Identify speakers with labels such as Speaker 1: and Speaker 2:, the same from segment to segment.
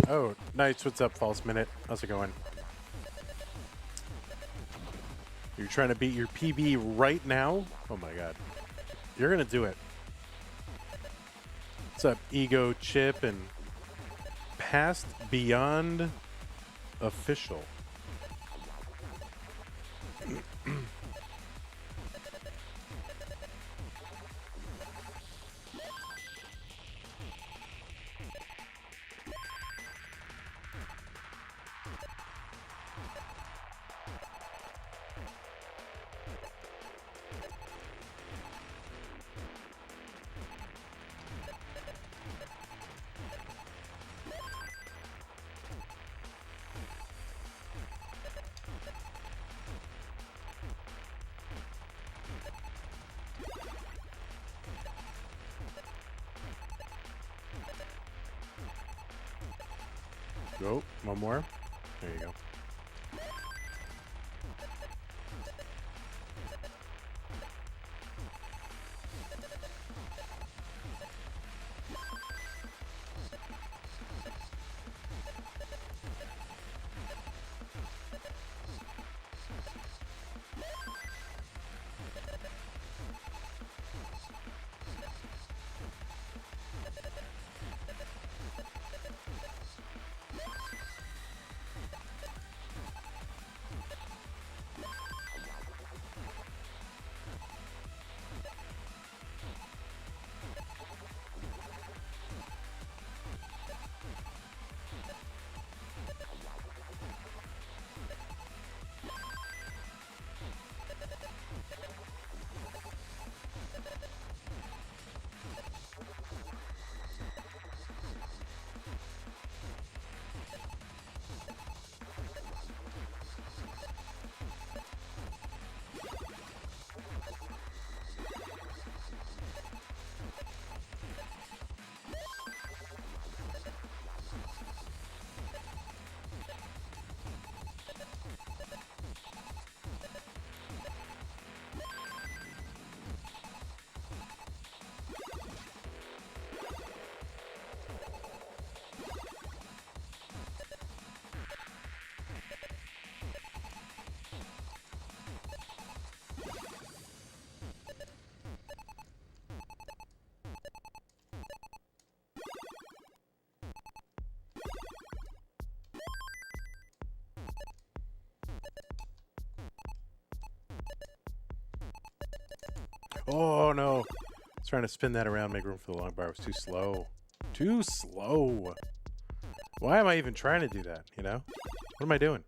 Speaker 1: Oh, nice. What's up, False Minute? How's it going? You're trying to beat your PB right now? Oh my god. You're gonna do it. What's up, Ego Chip and Past Beyond Official? Go, one more. There you go. Oh no! I was trying to spin that around, make room for the long bar. It was too slow. Too slow. Why am I even trying to do that? You know? What am I doing?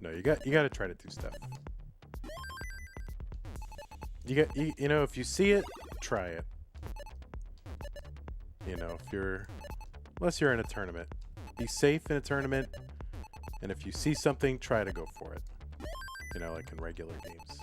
Speaker 1: No, you got to try to do stuff. You know, if you see it, try it. You know, unless you're in a tournament. Be safe in a tournament, and if you see something, try to go for it. You know, like in regular games.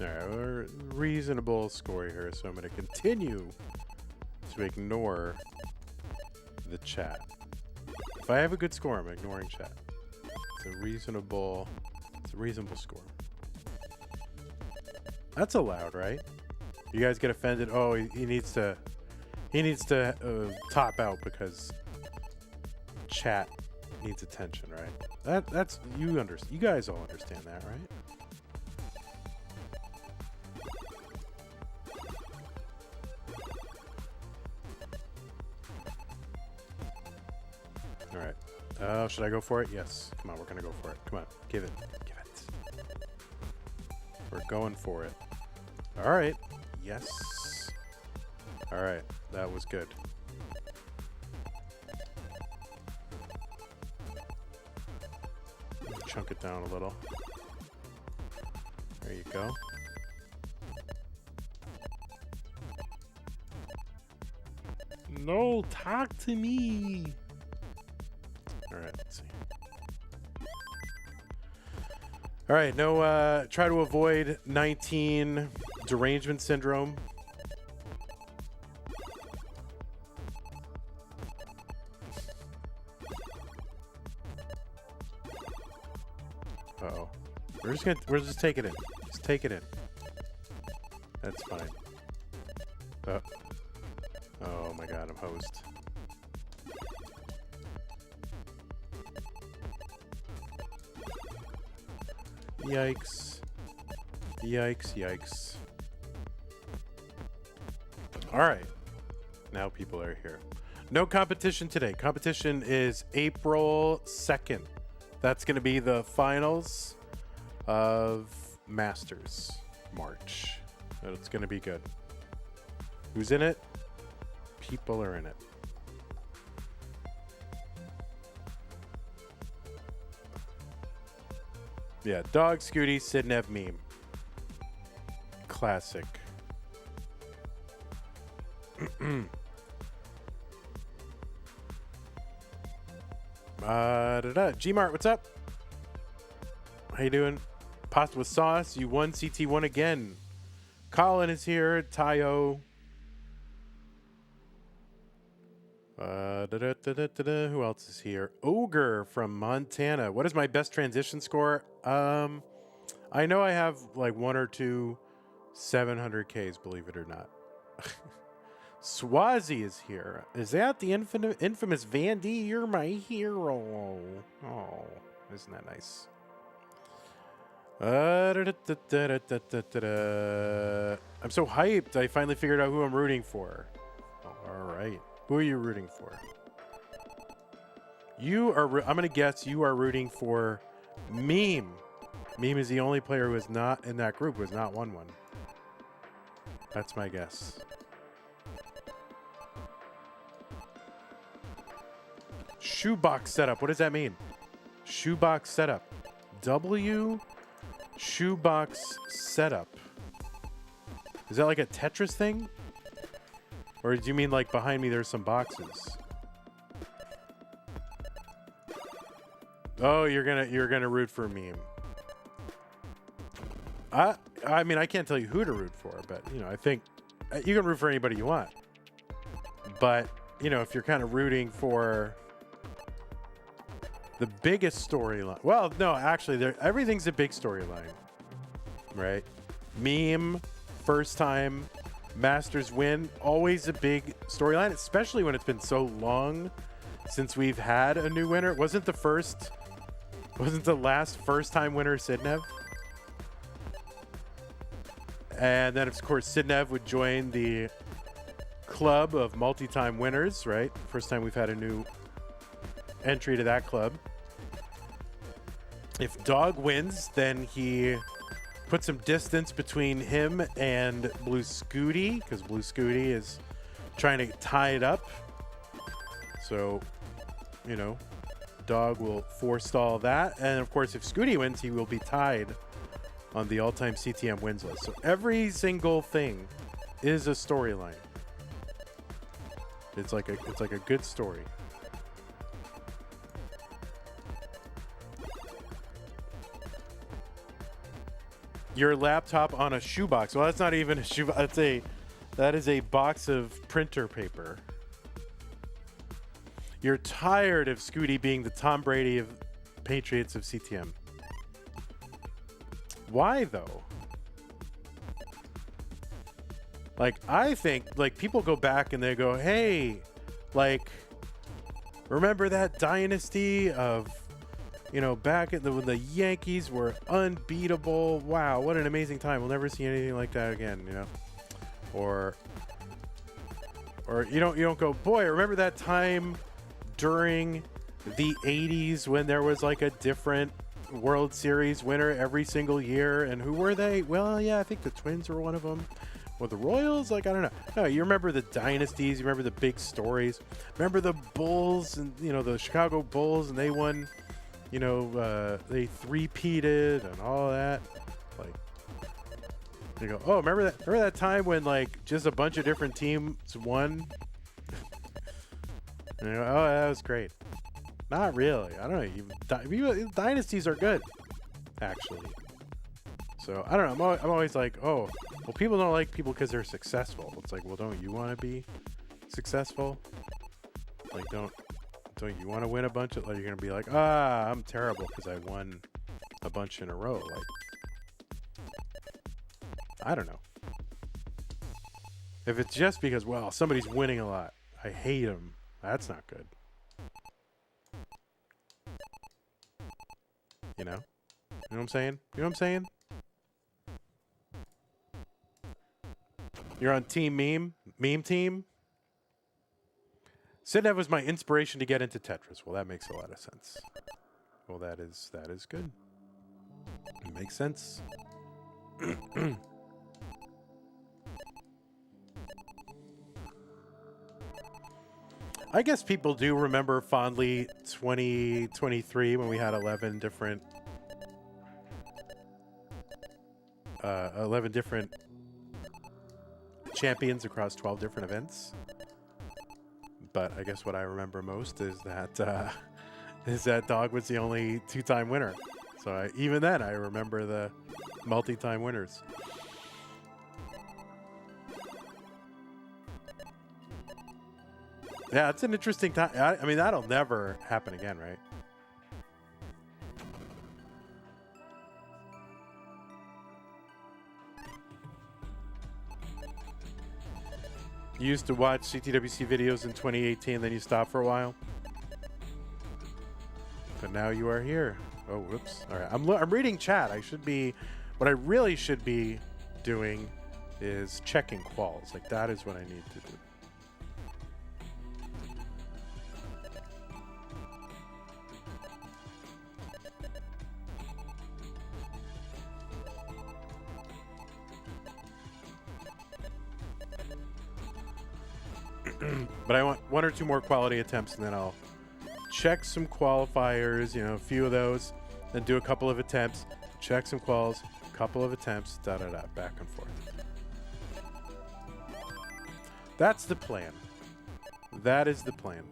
Speaker 1: Alright, we're reasonable score here, so I'm going to continue to ignore the chat. If I have a good score, I'm ignoring chat. It's a reasonable score. That's allowed, right? You guys get offended? Oh, he needs to top out because chat needs attention, right? That's you guys all understand that, right? Alright. Should I go for it? Yes. Come on, we're gonna go for it. Come on, give it. Give it. We're going for it. All right. Yes. All right. That was good. Chunk it down a little. There you go. No, talk to me. All right, let's see. All right, no, try to avoid 19 derangement syndrome. Uh-oh. We'll just take it in. Just take it in. That's fine. Oh my god, I'm hosed. Yikes. Yikes, yikes. Alright. Now people are here. No competition today. Competition is April 2nd. That's going to be the finals of Masters March. It's going to be good. Who's in it? People are in it. Yeah, Dog, Scooty, Sidnev meme. Classic. Gmart, what's up? How you doing? Pasta with sauce. You won CT1 again. Colin is here. Tayo. Who else is here? Ogre from Montana. What is my best transition score? I know I have like one or two 700Ks, believe it or not. Swazi is here. Is that the infamous Vandy? You're my hero. Oh, isn't that nice? I'm so hyped. I finally figured out who I'm rooting for. All right. Who are you rooting for? You are. I'm going to guess you are rooting for Meme. Meme is the only player who is not in that group, who has not won one. That's my guess. Shoebox setup. What does that mean? Shoebox setup. W. Shoebox setup. Is that like a Tetris thing? Or do you mean like behind me there's some boxes? Oh, you're gonna root for Meme. I mean, I can't tell you who to root for, but you know, I think you can root for anybody you want. But you know, if you're kind of rooting for the biggest storyline, well, no, actually, everything's a big storyline, right? Meme, first time Masters win, always a big storyline, especially when it's been so long since we've had a new winner. Wasn't the last first time winner Sidnev? And then, of course, Sidnev would join the club of multi-time winners, right? First time we've had a new entry to that club. If Dog wins, then he put some distance between him and Blue Scooty, because Blue Scooty is trying to tie it up. So, you know, Dog will forestall that. And of course, if Scooty wins, he will be tied on the all-time CTM wins list. So every single thing is a storyline. It's like a good story. Your laptop on a shoebox. Well, that's not even a shoebox. That is a box of printer paper. You're tired of Scooty being the Tom Brady of Patriots of CTM. Why though? Like, I think like people go back and they go, hey, like, remember that dynasty of, you know, back at when the Yankees were unbeatable. Wow, what an amazing time. We'll never see anything like that again, you know. Or you don't go, boy, remember that time during the 80s when there was like a different World Series winner every single year. And who were they? Well, yeah, I think the Twins were one of them. Or the Royals? Like, I don't know. No, you remember the dynasties. You remember the big stories. Remember the Bulls and, you know, the Chicago Bulls, and they won, you know, they three-peated and all that. Like, you go, oh, remember that time when, like, just a bunch of different teams won? And you go, oh, that was great. Not really. I don't know. Dynasties are good, actually. So, I don't know. I'm always like, oh, well, people don't like people because they're successful. It's like, well, don't you want to be successful? Like, don't you want to win a bunch of, like, you're going to be like, ah, I'm terrible because I won a bunch in a row. Like, I don't know. If it's just because, well, somebody's winning a lot, I hate them. That's not good. You know? You know what I'm saying? You know what I'm saying? You're on Team Meme Team? Sidnev was my inspiration to get into Tetris. Well, that makes a lot of sense. Well, that is good. It makes sense. I guess people do remember fondly 2023 when we had 11 different champions across 12 different events. But I guess what I remember most is that Dog was the only two-time winner. So even then, I remember the multi-time winners. Yeah, it's an interesting time. I mean, that'll never happen again, right? You used to watch CTWC videos in 2018, then you stopped for a while. But now you are here. Oh, whoops. All right, I'm reading chat. What I really should be doing is checking quals. Like, that is what I need to do. But I want one or two more quality attempts, and then I'll check some qualifiers, you know, a few of those, then do a couple of attempts, check some quals, a couple of attempts, da-da-da, back and forth. That's the plan. That is the plan.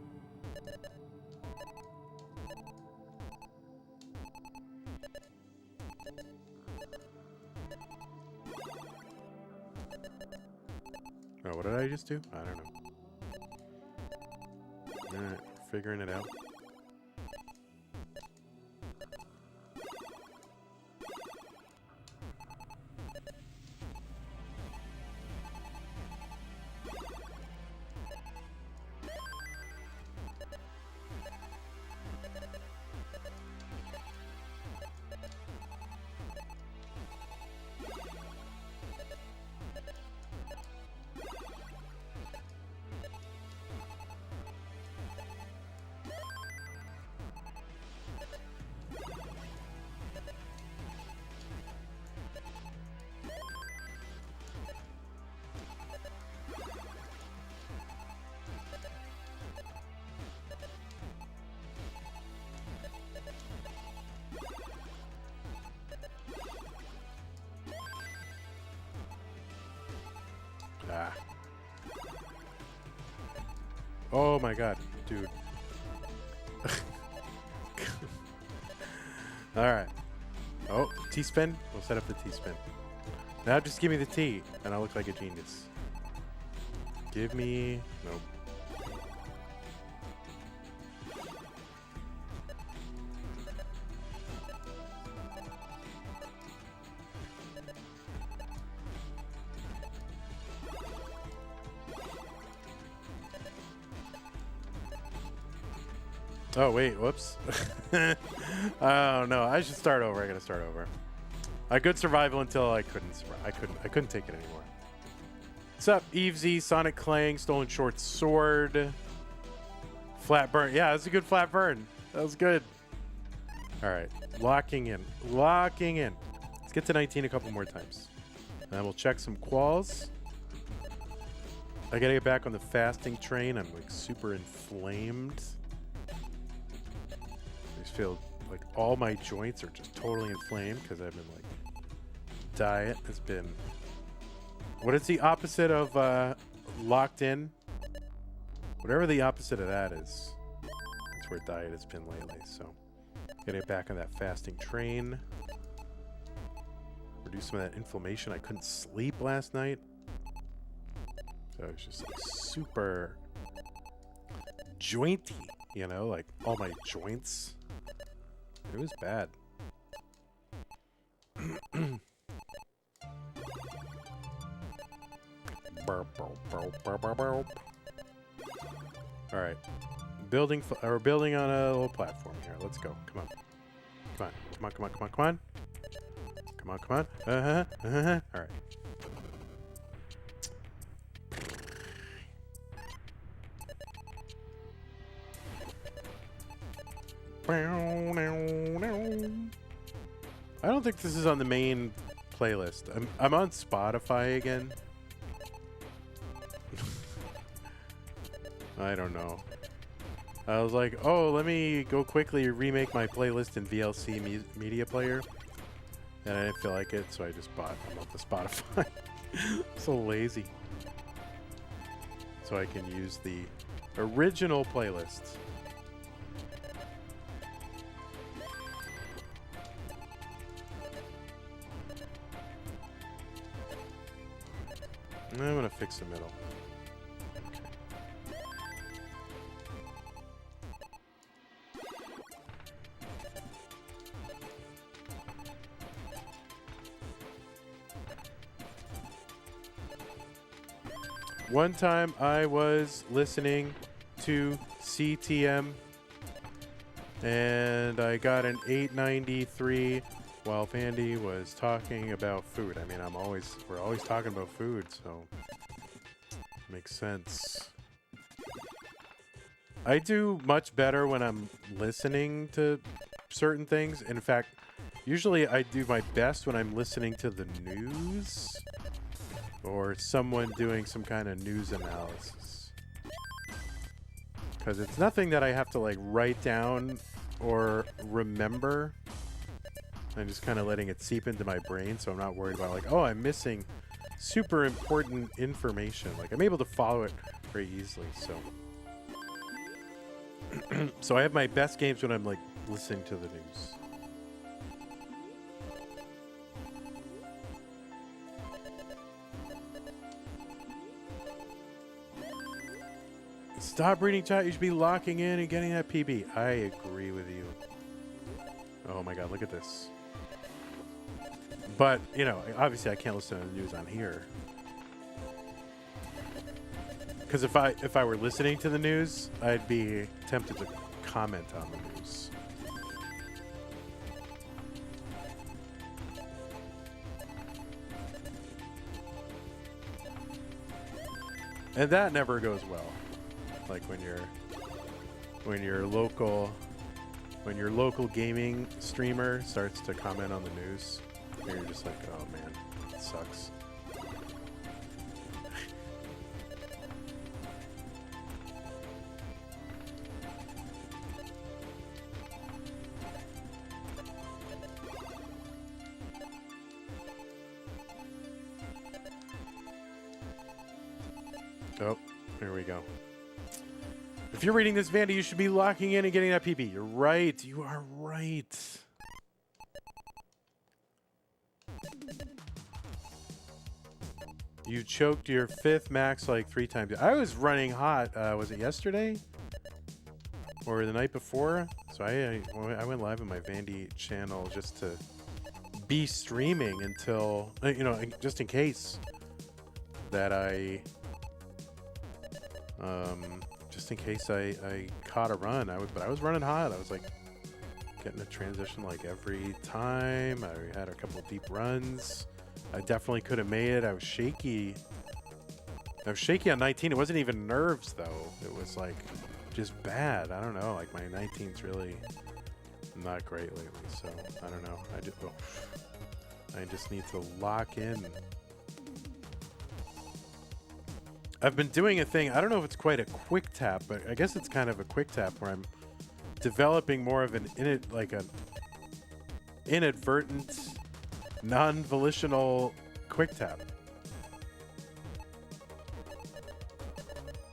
Speaker 1: Oh, what did I just do? I don't know. Alright, figuring it out. Ah. Oh my god, dude. Alright. Oh, T-spin? We'll set up the T-spin. Now just give me the T, and I'll look like a genius. Give me... Nope. Oh, wait, whoops. Oh, no, I should start over. I gotta start over. I could survival until I couldn't survive. I couldn't take it anymore. What's up, Eve Z, Sonic Clang, Stolen Short Sword, Flat Burn. Yeah, that's a good flat burn. That was good. All right, locking in, locking in. Let's get to 19 a couple more times. And then we'll check some quals. I gotta get back on the fasting train. I'm like super inflamed. I just feel like all my joints are just totally inflamed because I've been like, diet has been. What is the opposite of locked in? Whatever the opposite of that is, that's where diet has been lately. So, gotta get back on that fasting train. Reduce some of that inflammation. I couldn't sleep last night. So it was just like super jointy, you know, like all my joints. It was bad. All right, we're building on a little platform here. Let's go. Come on, come on, come on, come on, come on, come on, come on, come on. All right. I don't think this is on the main playlist. I'm on Spotify again. I don't know. I was like, oh, let me go quickly remake my playlist in VLC Media Player. And I didn't feel like it, so I just bought them off the Spotify. So lazy. So I can use the original playlist. I'm gonna fix the middle. One time I was listening to CTM and I got an 893 while Vandy was talking about food. I mean, we're always talking about food, so makes sense. I do much better when I'm listening to certain things. In fact, usually I do my best when I'm listening to the news or someone doing some kind of news analysis. Because it's nothing that I have to like write down or remember. I'm just kind of letting it seep into my brain, so I'm not worried about like, oh, I'm missing super important information. Like I'm able to follow it very easily, so. So I have my best games when I'm like listening to the news. Stop reading chat. You should be locking in and getting that PB. I agree with you. Oh my god, look at this. But, you know, obviously I can't listen to the news on here. Because if I were listening to the news, I'd be tempted to comment on the news. And that never goes well. Like when your local gaming streamer starts to comment on the news, you're just like, oh man, it sucks. Oh, here we go. If you're reading this, Vandy, you should be locking in and getting that PB. You're right. You are right. You choked your 5th max like 3 times. I was running hot. Was it yesterday? Or the night before? So I went live on my Vandy channel just to be streaming until, you know, just in case that just in case I caught a run. But I was running hot. I was like getting a transition like every time. I had a couple of deep runs. I definitely could have made it. I was shaky. I was shaky on 19. It wasn't even nerves though. It was like just bad. I don't know. Like my 19's really Not great lately, so I don't know. I just need to lock in. I've been doing a thing. I don't know if it's quite a quick tap, but I guess it's kind of a quick tap where I'm developing more of an inadvertent, non-volitional quick tap.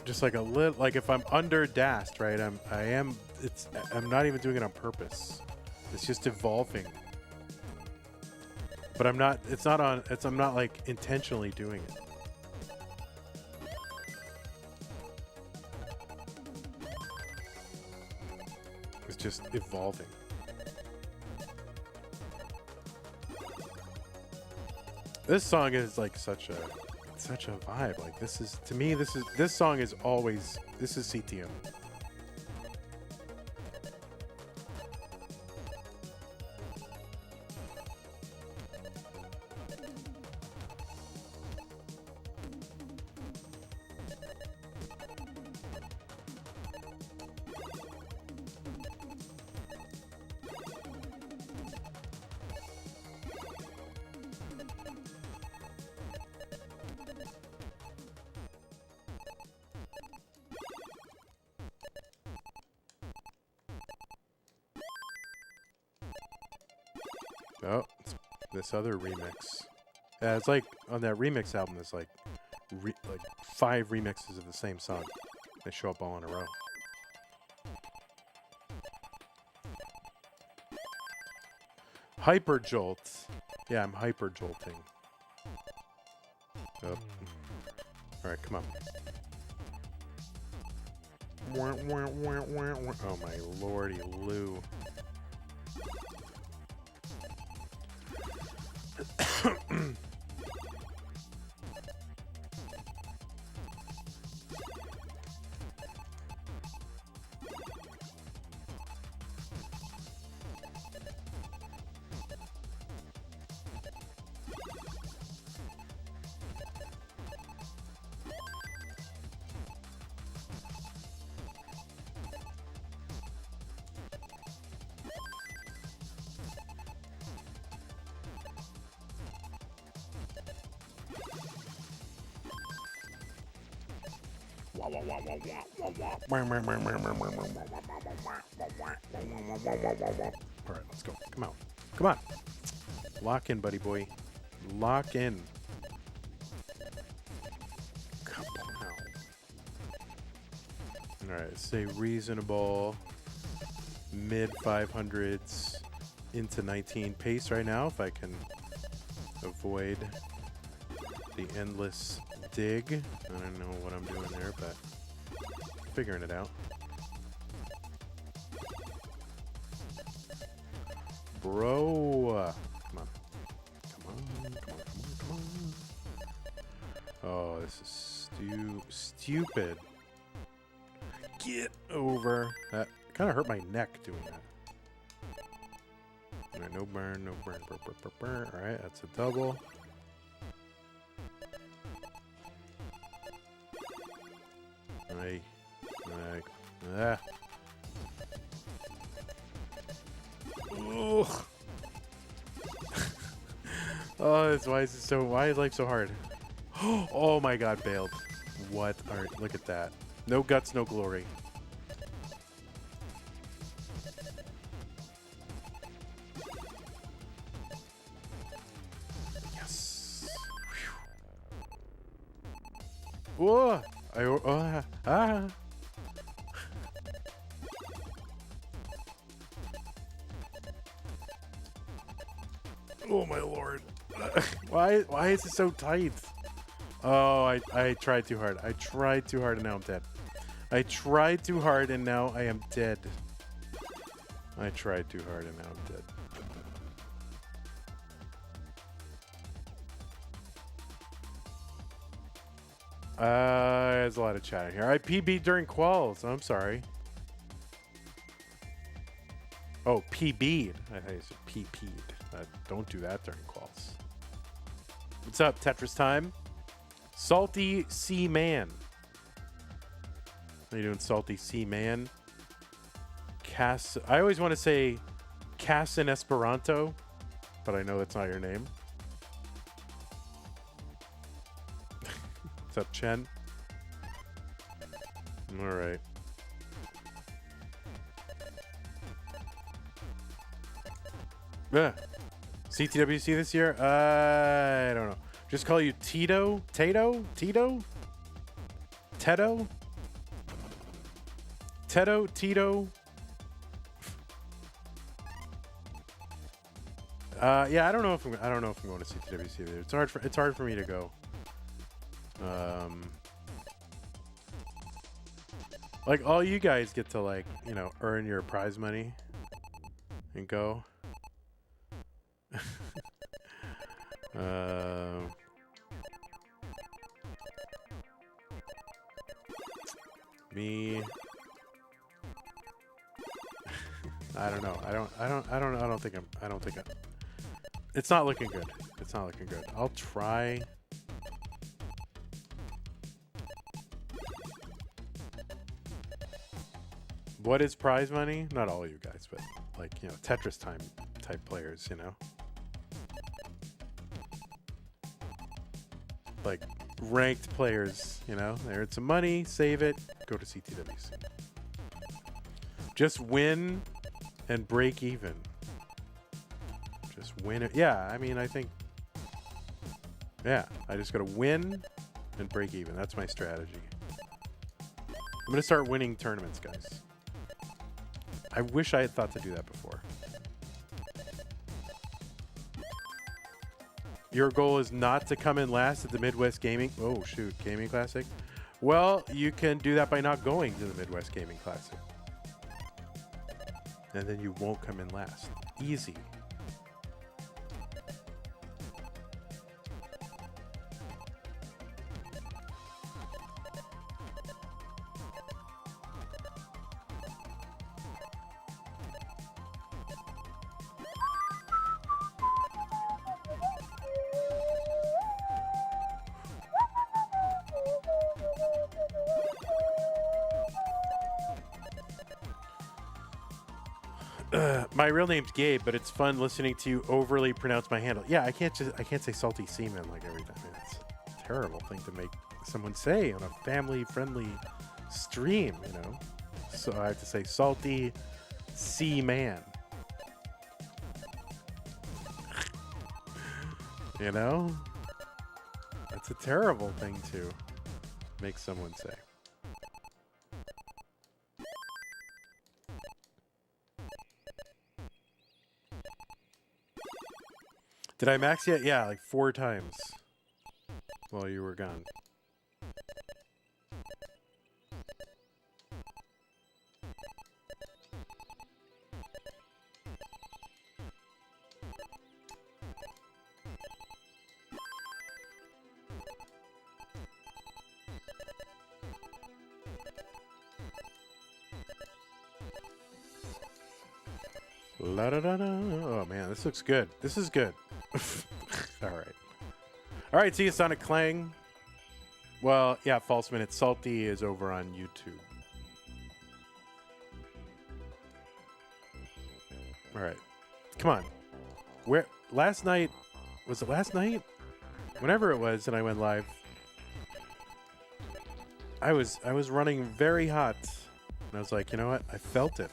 Speaker 1: Just like a little, like if I'm under dashed, right? I'm not even doing it on purpose. It's just evolving. But I'm not like intentionally doing it. It's just evolving. This song is like such a vibe. Like this is, to me, this song is always, this is CTM. Oh, it's this other remix. Yeah, it's like on that remix album. There's like 5 remixes of the same song. They show up all in a row. Hyper jolt. Yeah, I'm hyper jolting. Oh. All right, come on. Oh my lordy Lou. Alright, let's go. Come on. Come on. Lock in, buddy boy. Lock in. Come on. Alright, say reasonable mid 500s into 19 pace right now, if I can avoid the endless dig. I don't know what I'm doing there, but figuring it out. Bro, come on. Come on, come on, come on, come on. Oh, this is stupid. Get over. That kind of hurt my neck doing that. All right, no burn, no burn, burn, burn, burn, burn. All right, that's a double. Ah. Ugh. Oh, why is life so hard? Oh my god, bailed. What? Alright, look at that. No guts, no glory. Yes. Whoa! Oh my lord. Why is it so tight? Oh, I tried too hard. I tried too hard and now I'm dead. I tried too hard and now I am dead. I tried too hard and now I'm dead. There's a lot of chat here. I PB'd during quals. I'm sorry. Oh, PB'd. I thought you said PP'd. Don't do that during quals. What's up, Tetris time? Salty Sea Man. How you doing, Salty Sea Man? I always want to say Cass in Esperanto, but I know that's not your name. What's up, Chen? All right. Yeah. CTWC this year? I don't know. Just call you Tito? Tato? Tito? Teto? Teto? Tito? Yeah, I don't know if I'm going to CTWC either. It's hard for me to go. Like all you guys get to like, you know, earn your prize money and go. Me. I don't know. I don't think I'm. It's not looking good. It's not looking good. I'll try. What is prize money? Not all you guys, but like, you know, Tetris time type players, you know? Like ranked players, you know? They earn some money, save it, go to CTWC. Just win and break even. Just win it. Yeah, I mean, I think... Yeah, I just gotta win and break even. That's my strategy. I'm gonna start winning tournaments, guys. I wish I had thought to do that before. Your goal is not to come in last at the Midwest Gaming... Oh, shoot. Gaming Classic? Well, you can do that by not going to the Midwest Gaming Classic. And then you won't come in last. Easy. My real name's Gabe, but it's fun listening to you overly pronounce my handle. Yeah, I can't say salty seaman like every time. It's a terrible thing to make someone say on a family-friendly stream, you know? So I have to say salty seaman. You know? That's a terrible thing to make someone say. Did I max yet? Yeah, like 4 times while you were gone. La da da da. Oh man, this looks good. This is good. All right. All right, see you, Sonic Clang. Well, yeah, False Minute Salty is over on YouTube. All right. Come on. Where last night was it last night? Whenever it was and I went live. I was running very hot. And I was like, you know what? I felt it.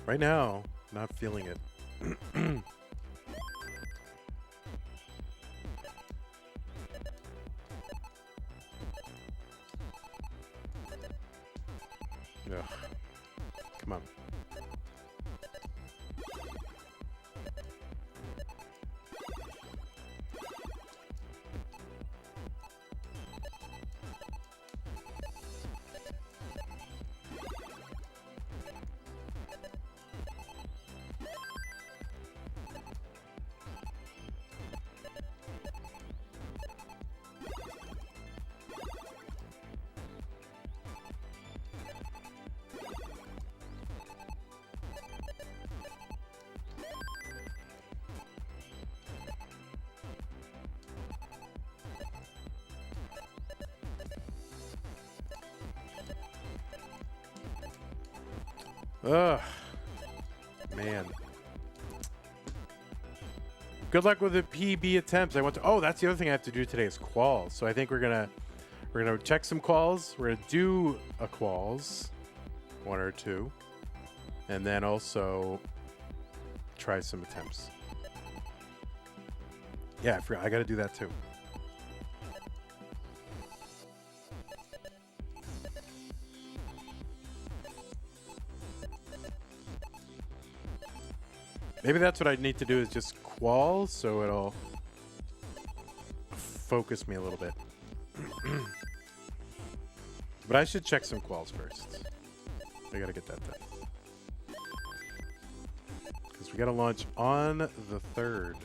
Speaker 1: Right now, not feeling it. Ugh. Come on. Ugh. Man. Good luck with the PB attempts. I want to. Oh, that's the other thing I have to do today is quals. So I think we're gonna check some quals. We're gonna do a quals, 1 or 2, and then also try some attempts. Yeah, I forgot. I got to do that too. Maybe that's what I need to do is just quals, so it'll focus me a little bit. But I should check some quals first. I gotta get that done. Because we gotta launch on the 3rd.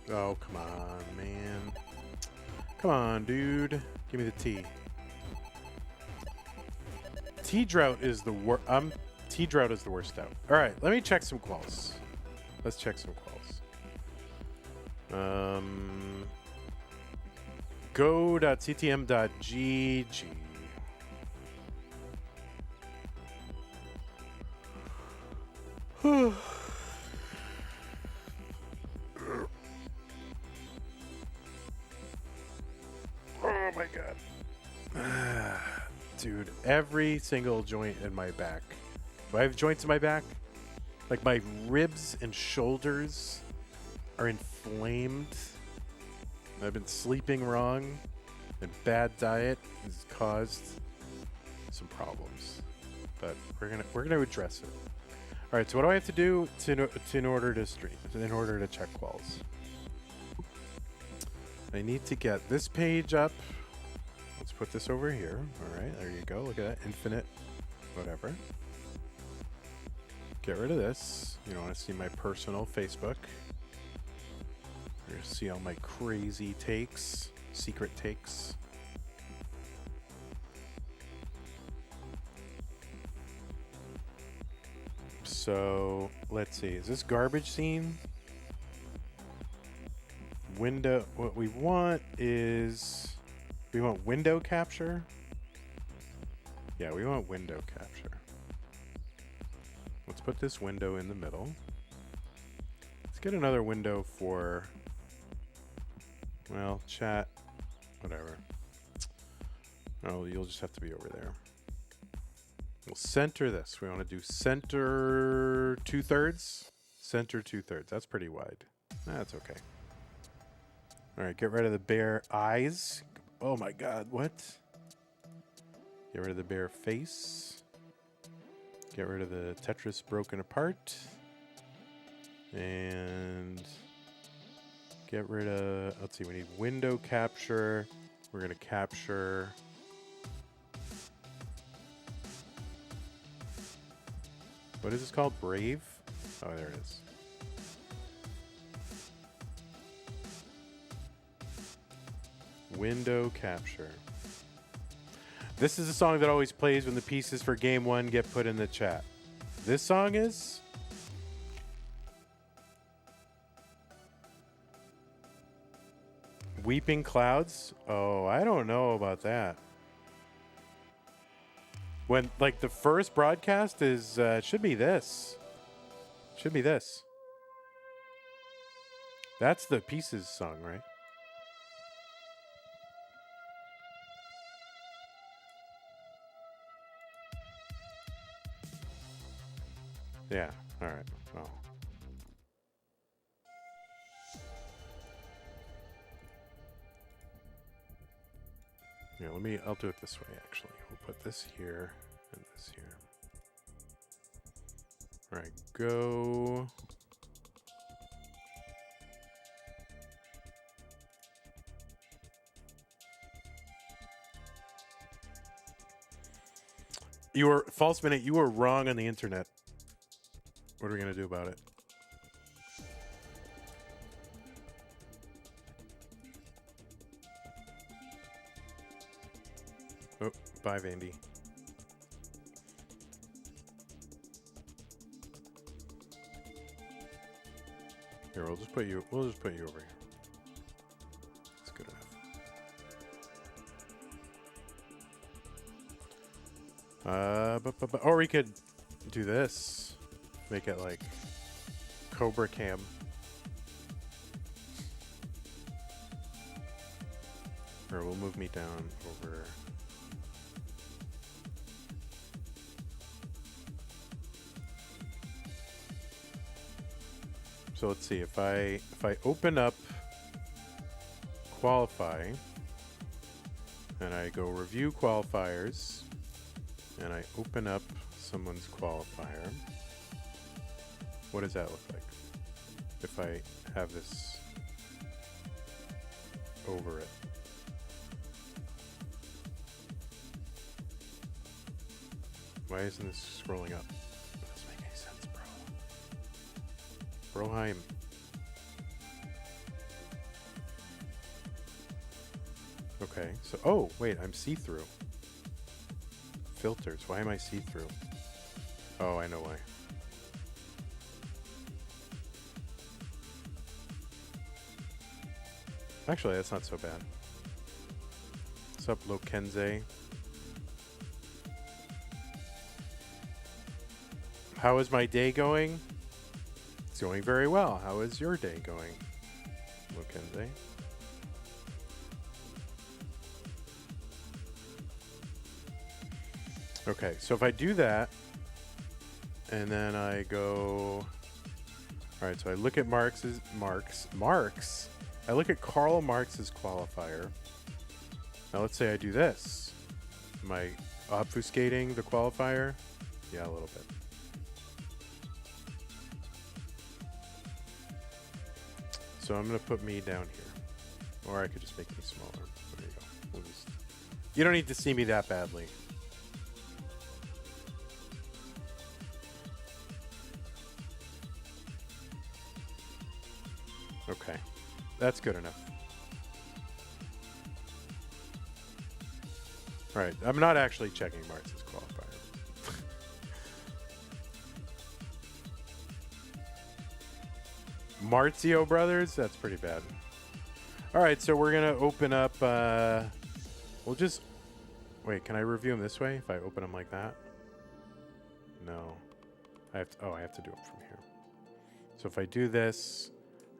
Speaker 1: Oh, come on, man. Come on, dude. Give me the T. T-drought is the worst. T-drought is the worst out. All right, let me check some quals. Let's check some quals. Go.ctm.gg. Oh my god. Dude, every single joint in my back. Do I have joints in my back? Like my ribs and shoulders are inflamed. I've been sleeping wrong, and bad diet has caused some problems. But we're gonna address it. All right. So what do I have to do in order to stream? In order to check quals? I need to get this page up. Let's put this over here. All right, there you go. Look at that. Infinite, whatever. Get rid of this. You don't want to see my personal Facebook. You're gonna see all my crazy takes, secret takes. So let's see. Is this garbage scene? Window. What we want is we want window capture. Yeah, we want window capture. Let's put this window in the middle. Let's get another window for, well, chat, whatever. Oh, you'll just have to be over there. We'll center this. We want to do center 2/3. Center 2/3. That's pretty wide. That's okay. All right, get rid of the bare eyes. Oh my god, what? Get rid of the bare face. Get rid of the Tetris broken apart. And get rid of, let's see, we need window capture. We're going to capture. What is this called? Brave? Oh, there it is. Window capture. This is a song that always plays when the pieces for game 1 get put in the chat. This song is? Weeping Clouds? Oh, I don't know about that. When, like, the first broadcast is, should be this. Should be this. That's the Pieces song, right? Yeah, all right. Well. Yeah, I'll do it this way, actually. We'll put this here and this here. All right, go. You were false minute. You were wrong on the internet. What are we gonna do about it? Oh, bye, Vandy. Here, we'll just put you over here. That's good enough. Or we could do this. Make it like Cobra Cam. Or we'll move me down over. So let's see, if I open up qualify and I go review qualifiers and I open up someone's qualifier, what does that look like if I have this over it? Why isn't this scrolling up? That doesn't make any sense, bro. Broheim. Okay, so, oh, wait, I'm see-through. Filters, why am I see-through? Oh, I know why. Actually, that's not so bad. What's up, Lokenze? How is my day going? It's going very well. How is your day going, Lokenze? Okay, so if I do that, and then I go... All right, so I look at Marx. I look at Karl Marx's qualifier. Now let's say I do this. Am I obfuscating the qualifier? Yeah, a little bit. So I'm going to put me down here. Or I could just make me smaller. There you go. You don't need to see me that badly. Okay. That's good enough. All right. I'm not actually checking Marx's qualifier. Marzio Brothers? That's pretty bad. All right, so we're going to open up... we'll just... Wait, can I review them this way if I open them like that? No. I have to, I have to do it from here. So if I do this,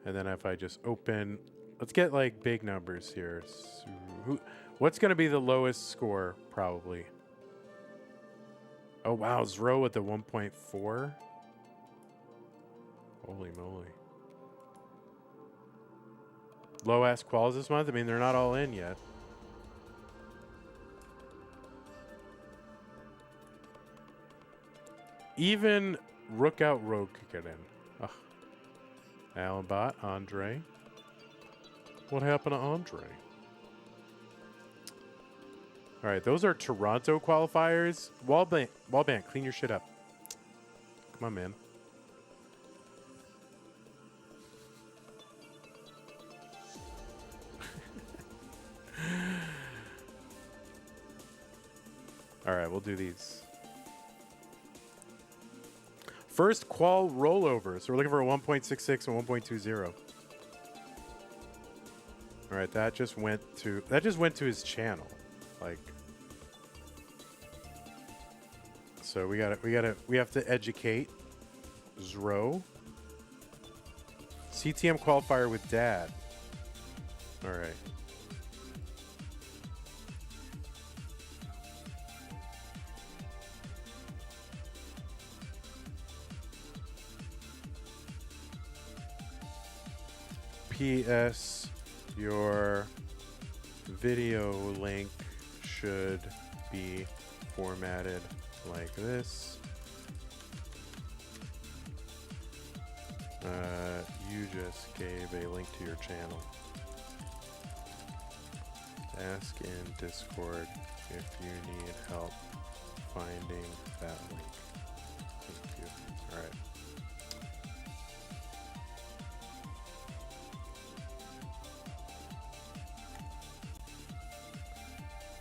Speaker 1: and then if I just open... Let's get, like, big numbers here. So what's going to be the lowest score, probably? Oh, wow. Zro with the 1.4? Holy moly. Low-ass quals this month? I mean, they're not all in yet. Even Rook Out Rogue could get in. Ugh. Allenbot, Andre. What happened to Andre? All right, those are Toronto qualifiers. Wallband, clean your shit up. Come on, man. All right, we'll do these. First qual rollover. So we're looking for a 1.66 and 1.20. All right, that just went to his channel. Like, so we have to educate Zro. CTM qualifier with dad. All right. P.S. Your video link should be formatted like this. You just gave a link to your channel. Ask in Discord if you need help finding that link. Thank you. All right.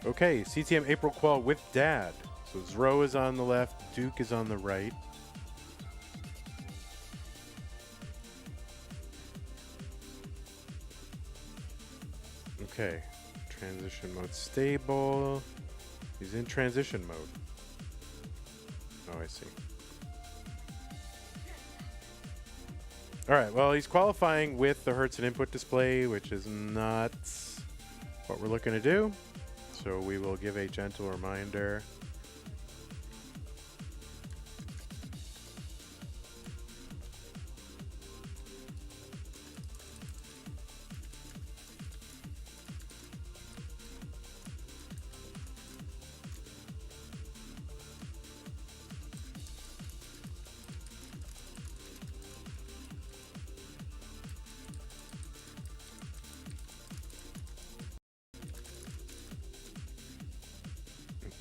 Speaker 1: Okay, CTM April Qual with Dad. So Zro is on the left, Duke is on the right. Okay, transition mode stable. He's in transition mode. Oh, I see. All right, well, he's qualifying with the Hertz and input display, which is not what we're looking to do. So we will give a gentle reminder.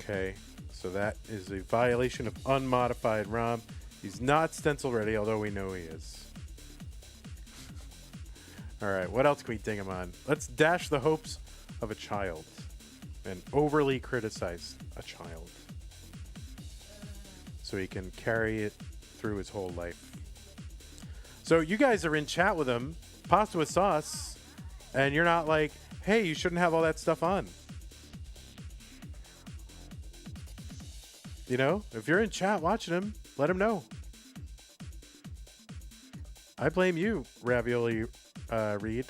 Speaker 1: Okay, so that is a violation of unmodified ROM. He's not stencil ready, although we know he is. All right, what else can we ding him on? Let's dash the hopes of a child and overly criticize a child so he can carry it through his whole life. So you guys are in chat with him, pasta with sauce, and you're not like, hey, you shouldn't have all that stuff on. You know, if you're in chat watching him, let him know. I blame you, Ravioli Reed.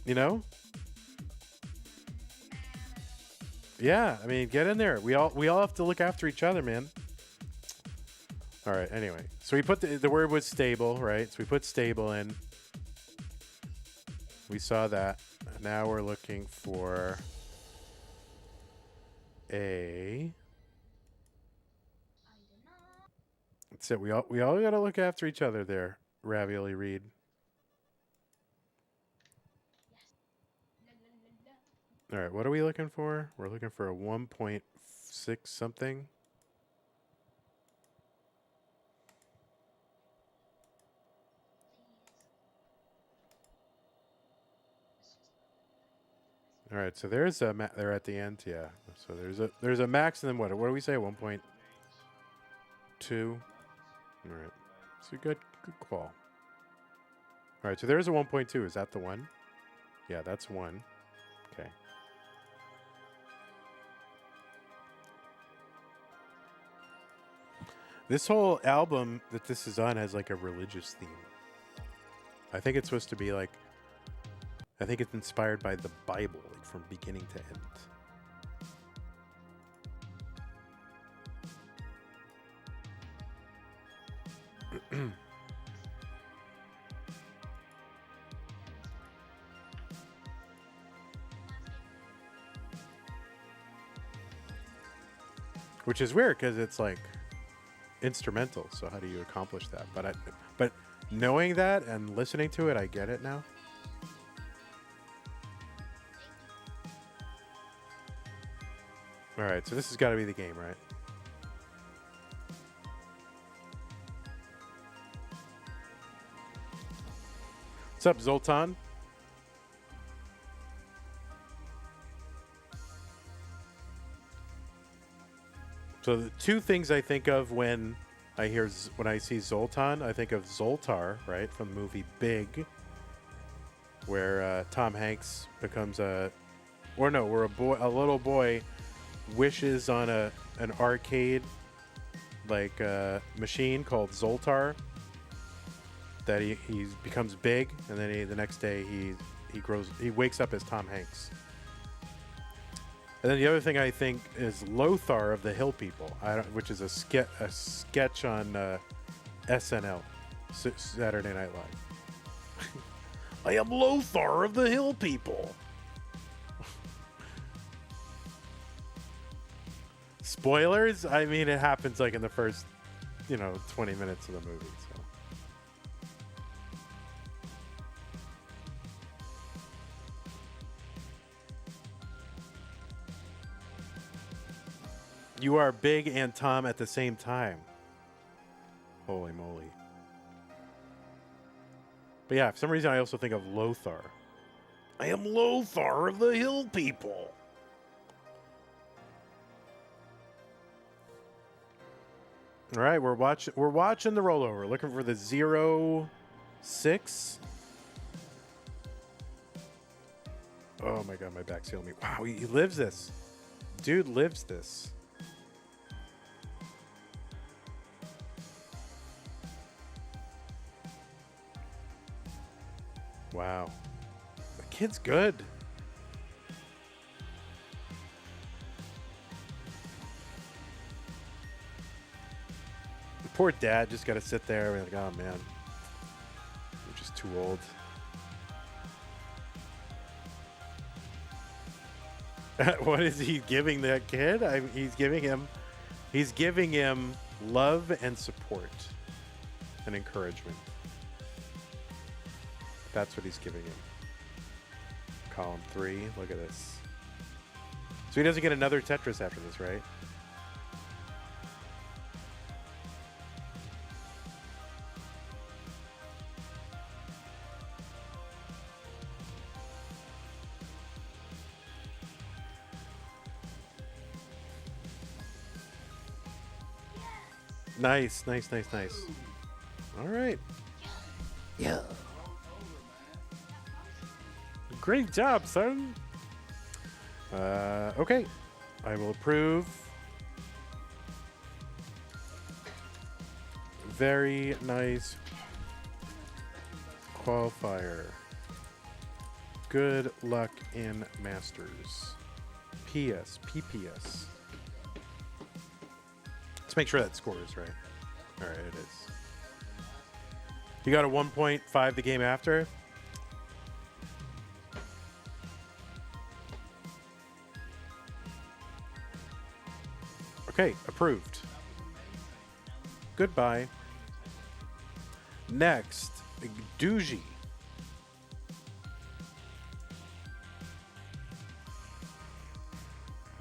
Speaker 1: You know? Yeah, I mean, get in there. We all have to look after each other, man. All right, anyway. So we put the word was stable, right? So we put stable in. We saw that. Now we're looking for a... That's it. We all got to look after each other there, Ravioli Reed. All right, what are we looking for? We're looking for a 1.6 something. All right, so there's a they're at the end, yeah. So there's a max, and then what do we say? 1.2. All right, so good call. All right, so there's a 1.2. Is that the one? Yeah, that's one. Okay. This whole album that this is on has like a religious theme. I think it's supposed to be like, I think it's inspired by the Bible, like from beginning to end. Which is weird because it's like instrumental. So how do you accomplish that? But knowing that and listening to it, I get it now. All right, so this has got to be the game, right? What's up, Zoltan? So the two things I think of when I see Zoltan, I think of Zoltar, right, from the movie Big, where Tom Hanks becomes where a little boy wishes on an arcade like machine called Zoltar that he becomes big, and then the next day he wakes up as Tom Hanks. And then the other thing I think is Lothar of the Hill People, which is a sketch on SNL, Saturday Night Live. I am Lothar of the Hill People. Spoilers? I mean, it happens like in the first, 20 minutes of the movie. So. You are Big and Tom at the same time. Holy moly. But yeah, for some reason I also think of Lothar. I am Lothar of the Hill People. All right, we're watching the rollover. Looking for the 0-6. Oh my god, my back's killing me. Wow, he lives this. Dude lives this. Wow. The kid's good. The poor dad just got to sit there and like, oh man, I'm just too old. What is he giving that kid? He's giving him love and support and encouragement. That's what he's giving him. Column 3. Look at this. So he doesn't get another Tetris after this, right? Nice, nice, nice, nice. All right. Yeah. Great job, son. Okay. I will approve. Very nice qualifier. Good luck in Masters. PS, PPS. Let's make sure that score is right. All right, it is. You got a 1.5 the game after? Okay, approved. Goodbye. Next, Doogie.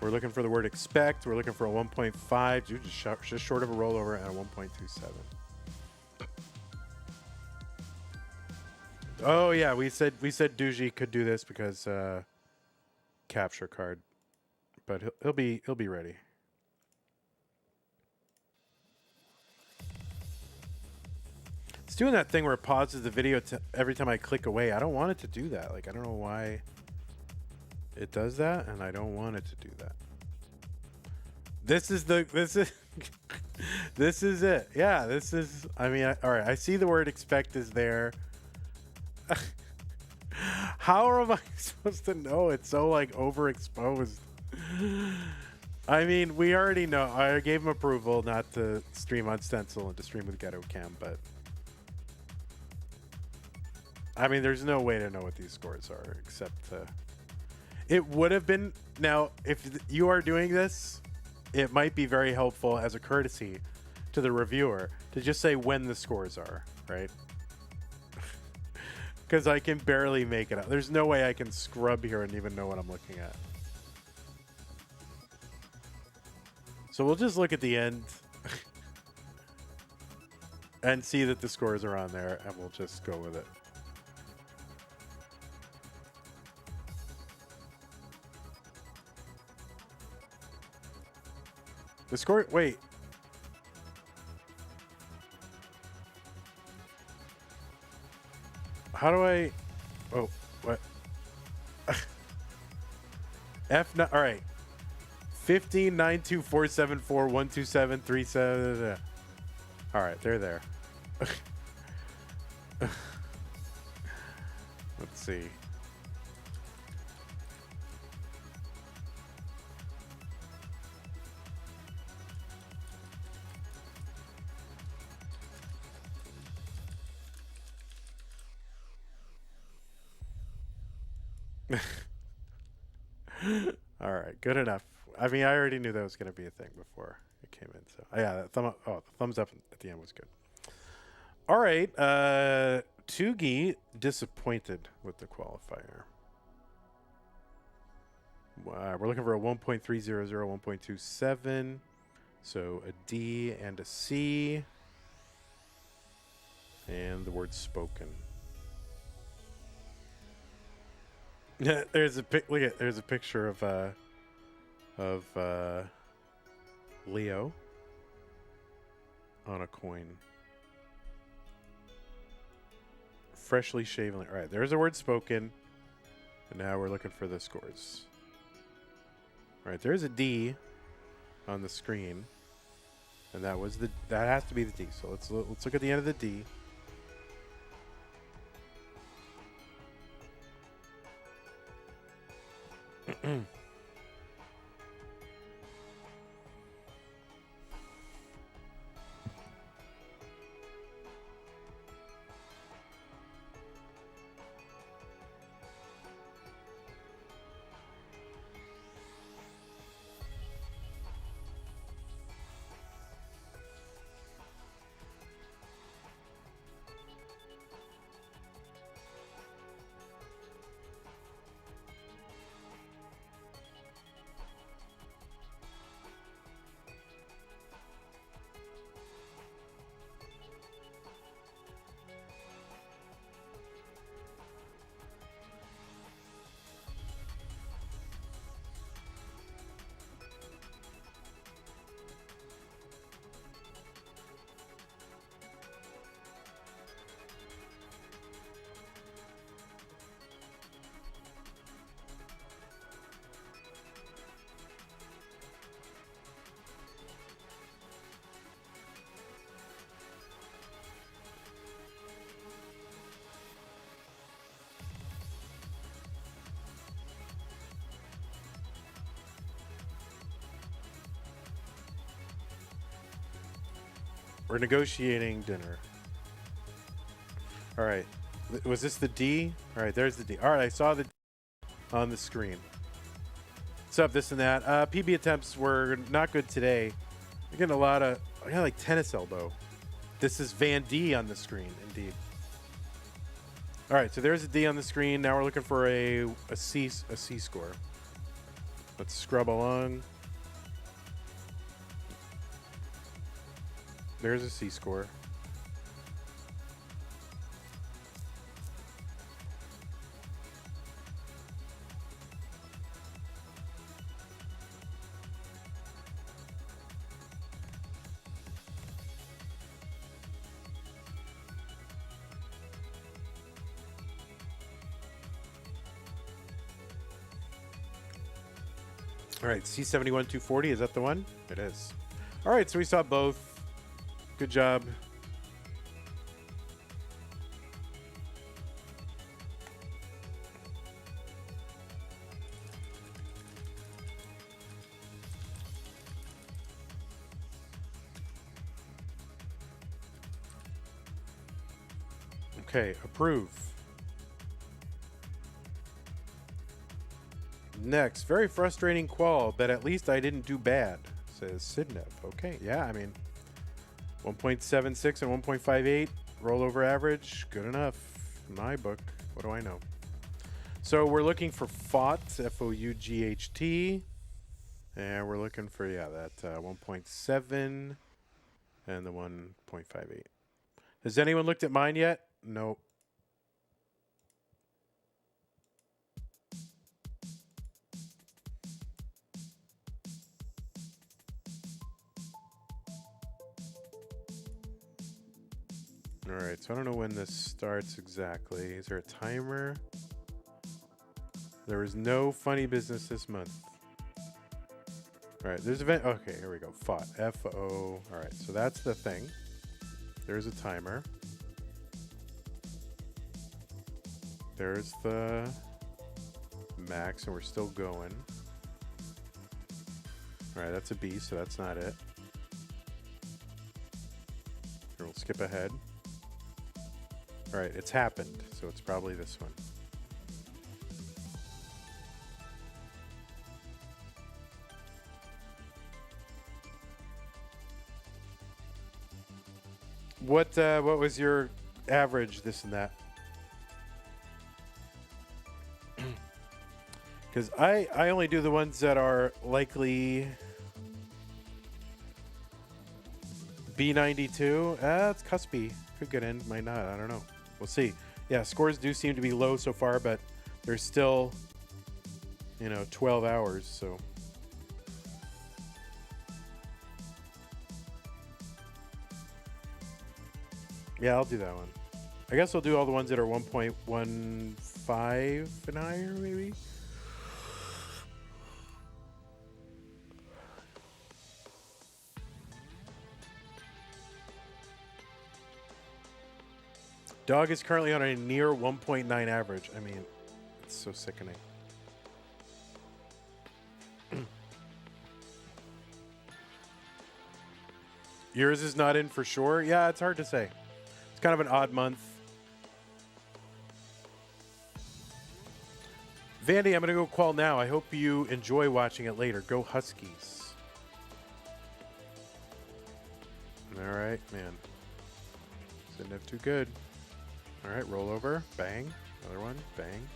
Speaker 1: We're looking for the word expect. We're looking for a 1.5. Dude, just short of a rollover and a 1.27. Oh yeah, we said Doogie could do this because capture card, but he'll be ready. It's doing that thing where it pauses the video every time I click away. I don't want it to do that. Like I don't know why it does that, and I don't want it to do that. This is this is it. Yeah, this is. I mean, all right. I see the word expect is there. How am I supposed to know? It's so like overexposed. I mean, we already know. I gave him approval not to stream on Stencil and to stream with Ghetto Cam, but I mean, there's no way to know what these scores are except it would have been. Now, if you are doing this, it might be very helpful as a courtesy to the reviewer to just say when the scores are, right? Because I can barely make it out. There's no way I can scrub here and even know what I'm looking at. So we'll just look at the end and see that the scores are on there, and we'll just go with it. The score, wait. How do I, oh, what? F9, all right. 15, 9, 2, 4, 7, 4, 1, 2, 7, 3, 7. All right, they're there. Let's see. All right, good enough. I mean, I already knew that was going to be a thing before it came in. So, yeah, that thumb up, the thumbs up at the end was good. All right, Tugi disappointed with the qualifier. We're looking for a 1.300, 1.27. So a D and a C. And the word spoken. Yeah, there's a look at there's a picture of Leo on a coin. Freshly shaven. All right, there's a word spoken. And now we're looking for the scores. All right, there's a D on the screen. And that has to be the D. So let's look at the end of the D. We're negotiating dinner. All right. Was this the D? All right, there's the D. All right, I saw the D on the screen. What's up, this and that? PB attempts were not good today. I'm getting I got like tennis elbow. This is Van D on the screen, indeed. All right, so there's a D on the screen. Now we're looking for a C score. Let's scrub along. There's a C score. All right, C71 240, is that the one? It is. All right, so we saw both. Good job. Okay, approve. Next, very frustrating qual, but at least I didn't do bad, says Sidnev. Okay, yeah, I mean, 1.76 and 1.58 rollover average, good enough in my book. What do I know? So we're looking for FOUGHT, F-O-U-G-H-T, and we're looking for, yeah, that 1.7 and the 1.58. Has anyone looked at mine yet? Nope. All right, so I don't know when this starts exactly. Is there a timer? There is no funny business this month. All right, there's event. Okay, here we go. FOUGHT, F-O. All right, so that's the thing. There's a timer. There's the max, and we're still going. All right, that's a B, so that's not it. Here, we'll skip ahead. All right, it's happened, so it's probably this one. What was your average, this and that? Because I only do the ones that are likely B92. It's cuspy. Could get in, might not. I don't know. We'll see. Yeah, scores do seem to be low so far, but there's still, 12 hours, so. Yeah, I'll do that one. I guess I'll do all the ones that are 1.15 and higher, maybe. Dog is currently on a near 1.9 average. I mean, it's so sickening. Yours is not in for sure? Yeah, it's hard to say. It's kind of an odd month. Vandy, I'm going to go qual now. I hope you enjoy watching it later. Go Huskies. All right, man. Didn't have too good. All right, roll over. Bang. Another one. Bang.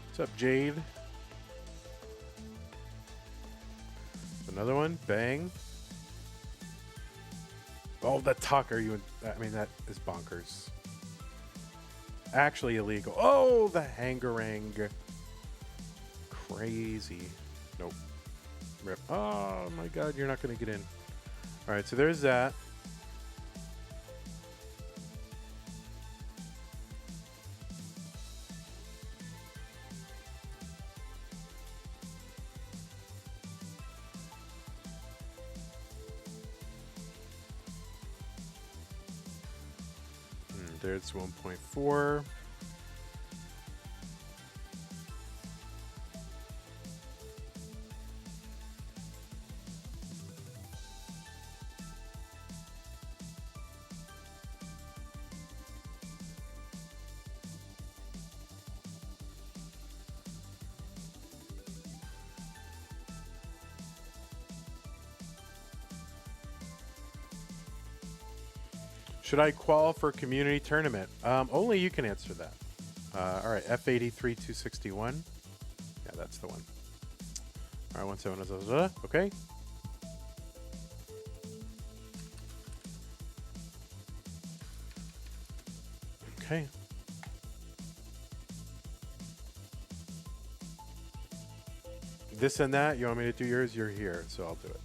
Speaker 1: What's up, Jade? Another one. Bang. Oh, the tuck. Are you? I mean, that is bonkers. Actually illegal. Oh, the hangarang. Crazy. Nope. Rip. Oh, my God. You're not going to get in. All right, so there's that. There's 1.4. Should I qual for community tournament? Only you can answer that. All right, F83 261. Yeah, that's the one. All right, 17. Okay. Okay. This and that. You want me to do yours? You're here, so I'll do it.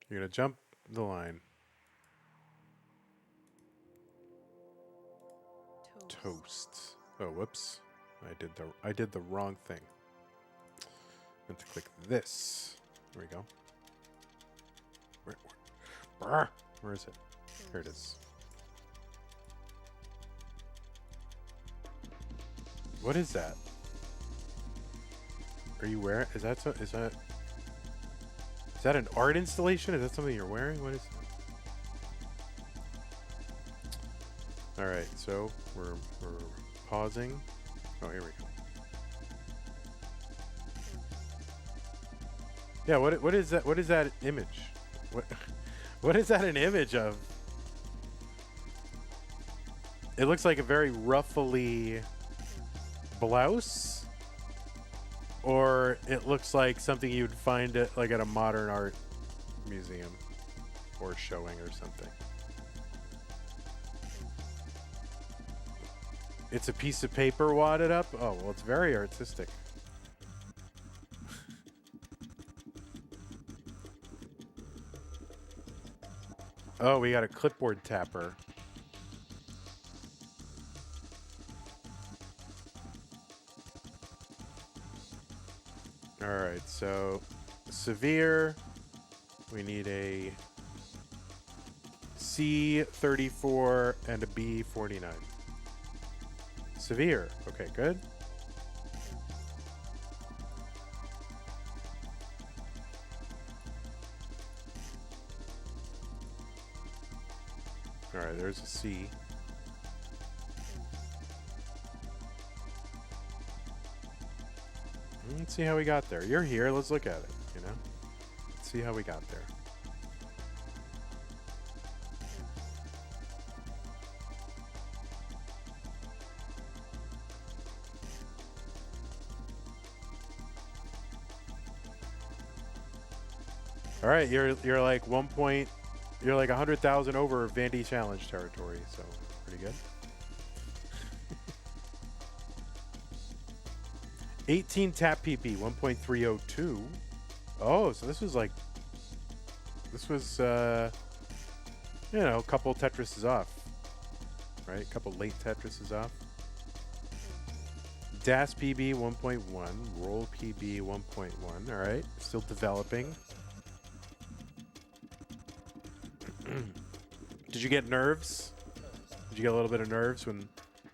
Speaker 1: You're gonna jump the line. Toast. Oh, whoops! I did the wrong thing. I meant to click this. There we go. Where is it? Here it is. What is that? Are you wearing? Is that an art installation? Is that something you're wearing? What is that? All right, so we're pausing. Oh, here we go. Yeah, what is that? What is that image? What is that an image of? It looks like a very ruffly blouse. Or it looks like something you'd find at like at a modern art museum or showing or something. It's a piece of paper wadded up? Oh, well, it's very artistic. Oh, we got a clipboard tapper. All right, so severe, we need a C34 and a B49. Severe, okay, good. All right, there's a C. Let's see how we got there. You're here. Let's look at it, Let's see how we got there. All right, you're like 1 point. You're like 100,000 over Vandy challenge territory, so pretty good. 18 tap PP, 1.302. Oh, so this was you know, a couple Tetrises off, right? A couple late Tetrises off. DAS PB 1.1, roll PB 1.1. All right, still developing. Did you get nerves? Did you get a little bit of nerves when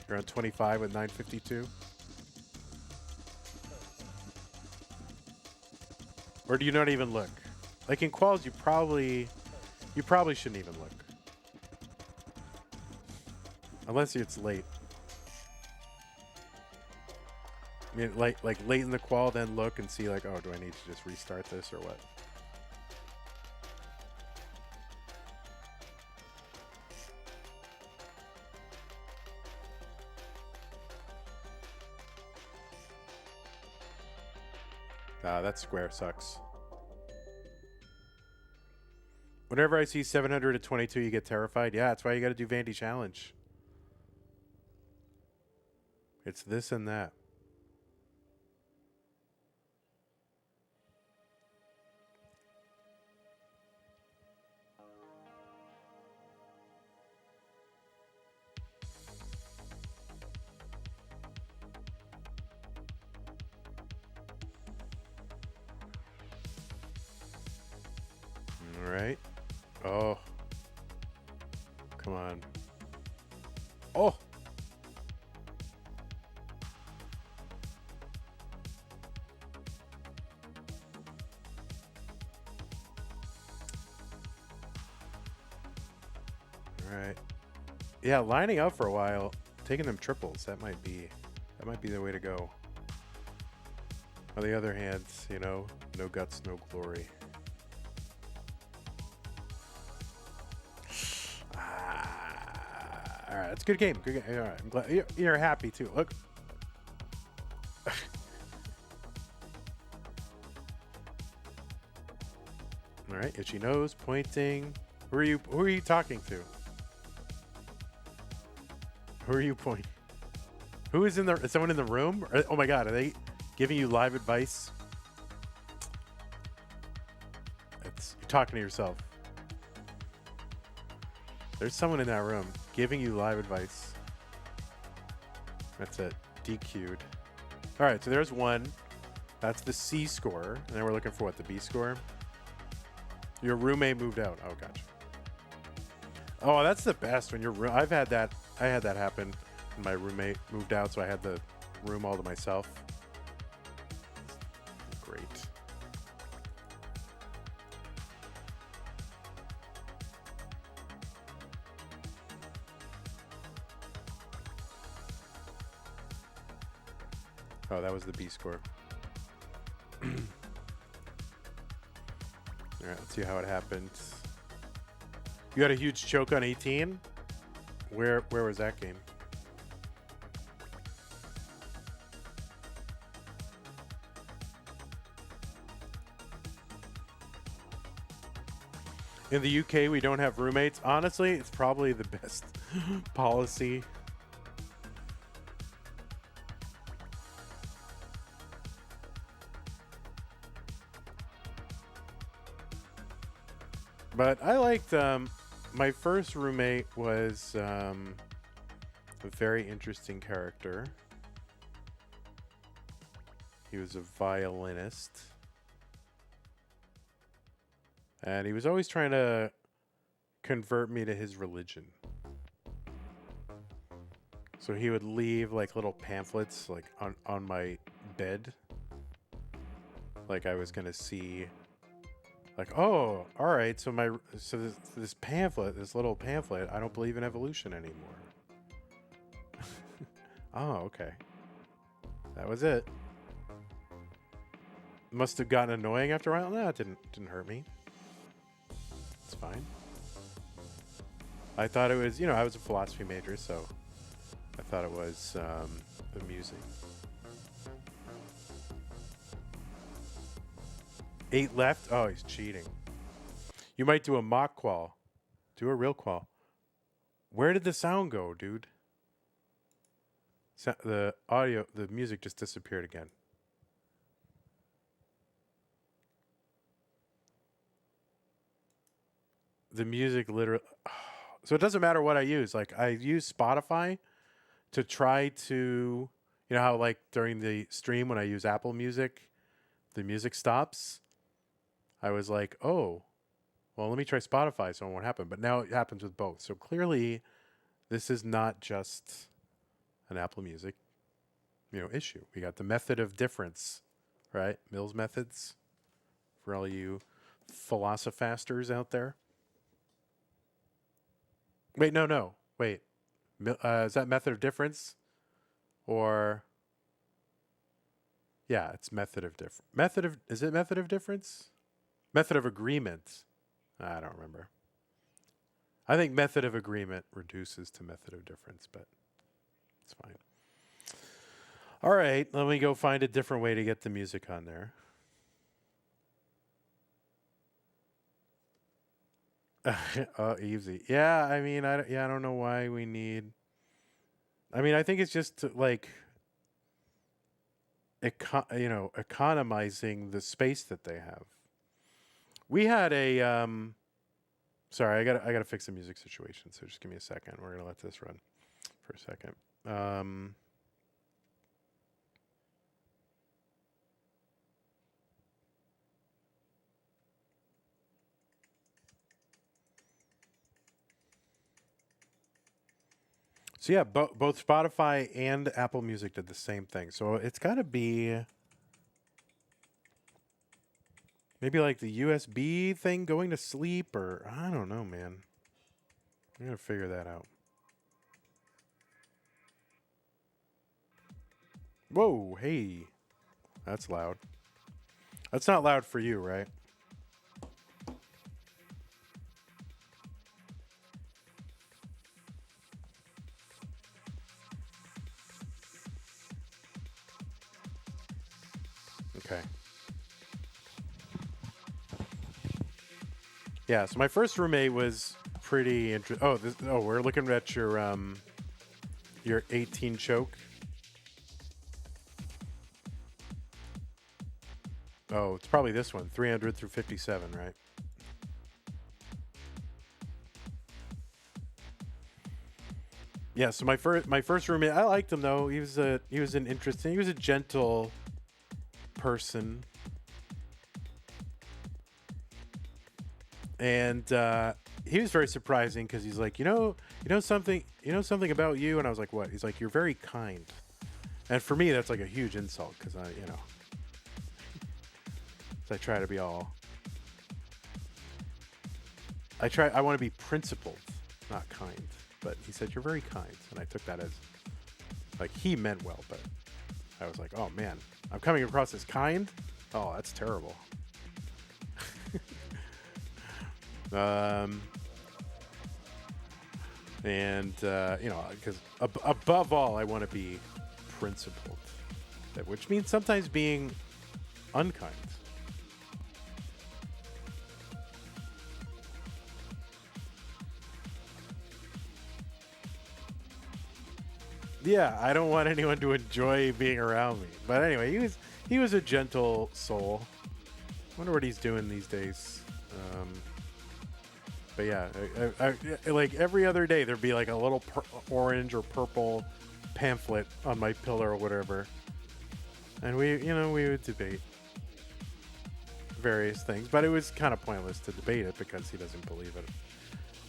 Speaker 1: you're on 25 with 952? Or do you not even look? Like in quals, you probably shouldn't even look. Unless it's late. I mean, like late in the qual, then look and see like, oh, do I need to just restart this or what? That square sucks. Whenever I see 722, you get terrified. Yeah, that's why you got to do Vandy Challenge. It's this and that. All right. Oh. Come on. Oh. All right. Yeah, lining up for a while, taking them triples, that might be the way to go. On the other hand, you know, no guts, no glory. All right, it's a good game. Good game. All right, I'm glad you're happy too. Look. All right, itchy nose, pointing. Who are you talking to? Who are you pointing? Who is in there? Is someone in the room? Oh my God, are they giving you live advice? You're talking to yourself. There's someone in that room giving you live advice. That's it. DQ'd. All right, so there's one. That's the C score. And then we're looking for what? The B score? Your roommate moved out. Oh, gotcha. Oh, that's the best when your I had that happen when my roommate moved out, so I had the room all to myself. Great. Oh, that was the B score. All right, let's see how it happened. You had a huge choke on 18? Where was that game? In the UK, we don't have roommates. Honestly, it's probably the best policy. But I liked, my first roommate was a very interesting character. He was a violinist. And he was always trying to convert me to his religion. So he would leave like little pamphlets like on my bed. Like I was gonna see like, oh, all right, so this pamphlet, this little pamphlet, I don't believe in evolution anymore. Oh, okay. That was it. Must have gotten annoying after a while. No, it didn't hurt me. It's fine. I thought it was, you know, I was a philosophy major, so I thought it was amusing. 8 left? Oh, he's cheating. You might do a mock qual. Do a real qual. Where did the sound go, dude? The audio, the music just disappeared again. The music literally... So it doesn't matter what I use. Like, I use Spotify to try to... You know how, like, during the stream when I use Apple Music, the music stops? I was like, oh, well, let me try Spotify so it won't happen. But now it happens with both. So clearly, this is not just an Apple Music, issue. We got the method of difference, right? Mills methods for all you philosophasters out there. Wait, no. Wait. Is that method of difference? Or... Yeah, it's method of difference. Is it method of difference? Method of agreement. I don't remember. I think method of agreement reduces to method of difference, but it's fine. All right, let me go find a different way to get the music on there. Oh, easy. Yeah, I mean, I don't know why we need... I mean, I think it's just to, like, economizing the space that they have. We had a... Sorry, I gotta fix the music situation, so just give me a second. We're gonna let this run for a second. So yeah, both Spotify and Apple Music did the same thing. So it's got to be maybe like the USB thing going to sleep, or I don't know, man. I'm going to figure that out. Whoa, hey. That's loud. That's not loud for you, right? Okay. Yeah, so my first roommate was pretty interesting. We're looking at your 18 choke. Oh, it's probably this one, 300 through 57, right? Yeah, so my first roommate, I liked him though. He was a gentle person. And he was very surprising because he's like, you know something about you, and I was like, what? He's like, you're very kind. And for me, that's like a huge insult because I try to be all. I want to be principled, not kind. But he said, you're very kind, and I took that as like he meant well. But I was like, oh man, I'm coming across as kind. Oh, that's terrible. Because above all, I want to be principled, which means sometimes being unkind. Yeah, I don't want anyone to enjoy being around me. But anyway, he was a gentle soul. Wonder what he's doing these days. But yeah, I like every other day there'd be like a little orange or purple pamphlet on my pillow or whatever, and we would debate various things. But it was kind of pointless to debate it because he doesn't believe in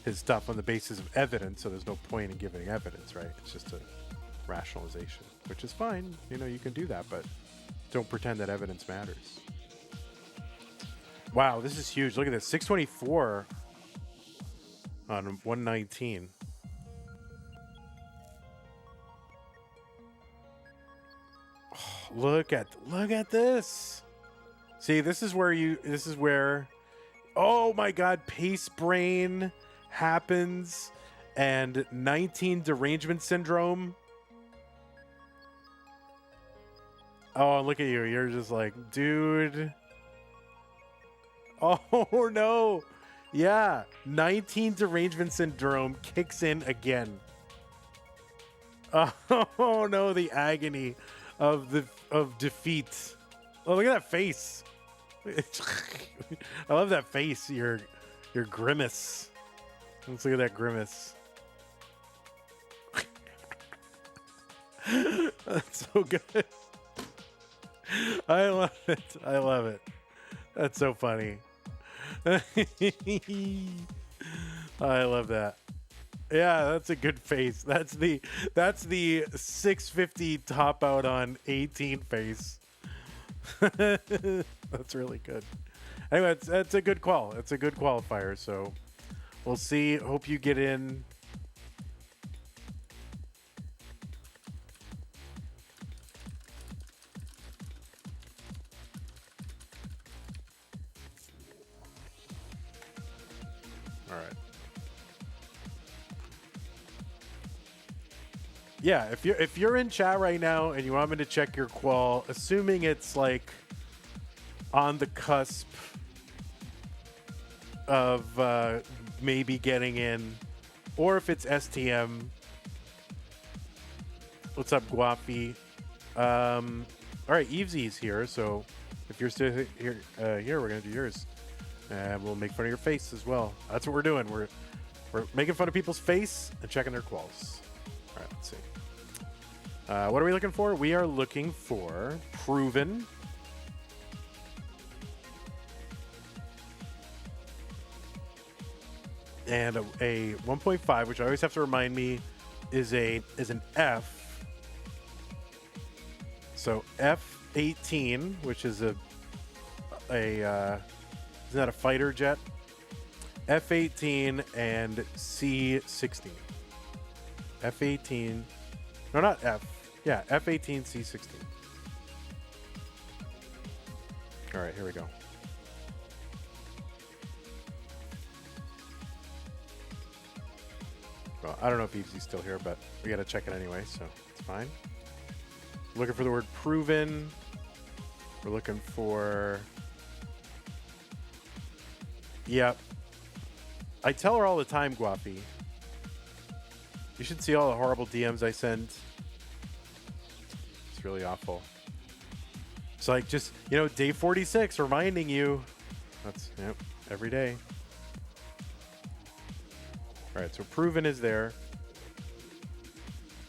Speaker 1: his stuff on the basis of evidence. So there's no point in giving evidence, right? It's just a rationalization, which is fine. You can do that, but don't pretend that evidence matters. Wow, this is huge. Look at this. 624 on 119. Oh, look at this. See, this is where oh my god, Pace Brain happens and 19 derangement syndrome. Oh, look at you. You're just like, dude. Oh no. Yeah, 19 derangement syndrome kicks in again. Oh no, the agony of defeat. Oh, look at that face. I love that face. Your grimace. Let's look at that grimace. That's so good. I love it. I love it. That's so funny. I love that. Yeah, that's a good face. That's the 650 top out on 18 face. That's really good. Anyway, that's a good qual. It's a good qualifier. So we'll see. Hope you get in. All right. Yeah, if you're in chat right now and you want me to check your qual, assuming it's like on the cusp of maybe getting in, or if it's STM. What's up, Guapi? All right, Evesy's here, so if you're still here, we're gonna do yours, and we'll make fun of your face as well. That's what we're doing. We're making fun of people's face and checking their quals. All right, let's see. What are we looking for? We are looking for proven. And a 1.5, which I always have to remind me is an F. So F-18, which is is that a fighter jet? F-18 and C-16. F-18. No, not F. Yeah, F-18, C-16. All right, here we go. Well, I don't know if Evesy's still here, but we got to check it anyway, so it's fine. Looking for the word proven. We're looking for... Yep. I tell her all the time, Guapi. You should see all the horrible DMs I send. It's really awful. It's like just, day 46 reminding you. That's, yep, every day. All right, so proven is there.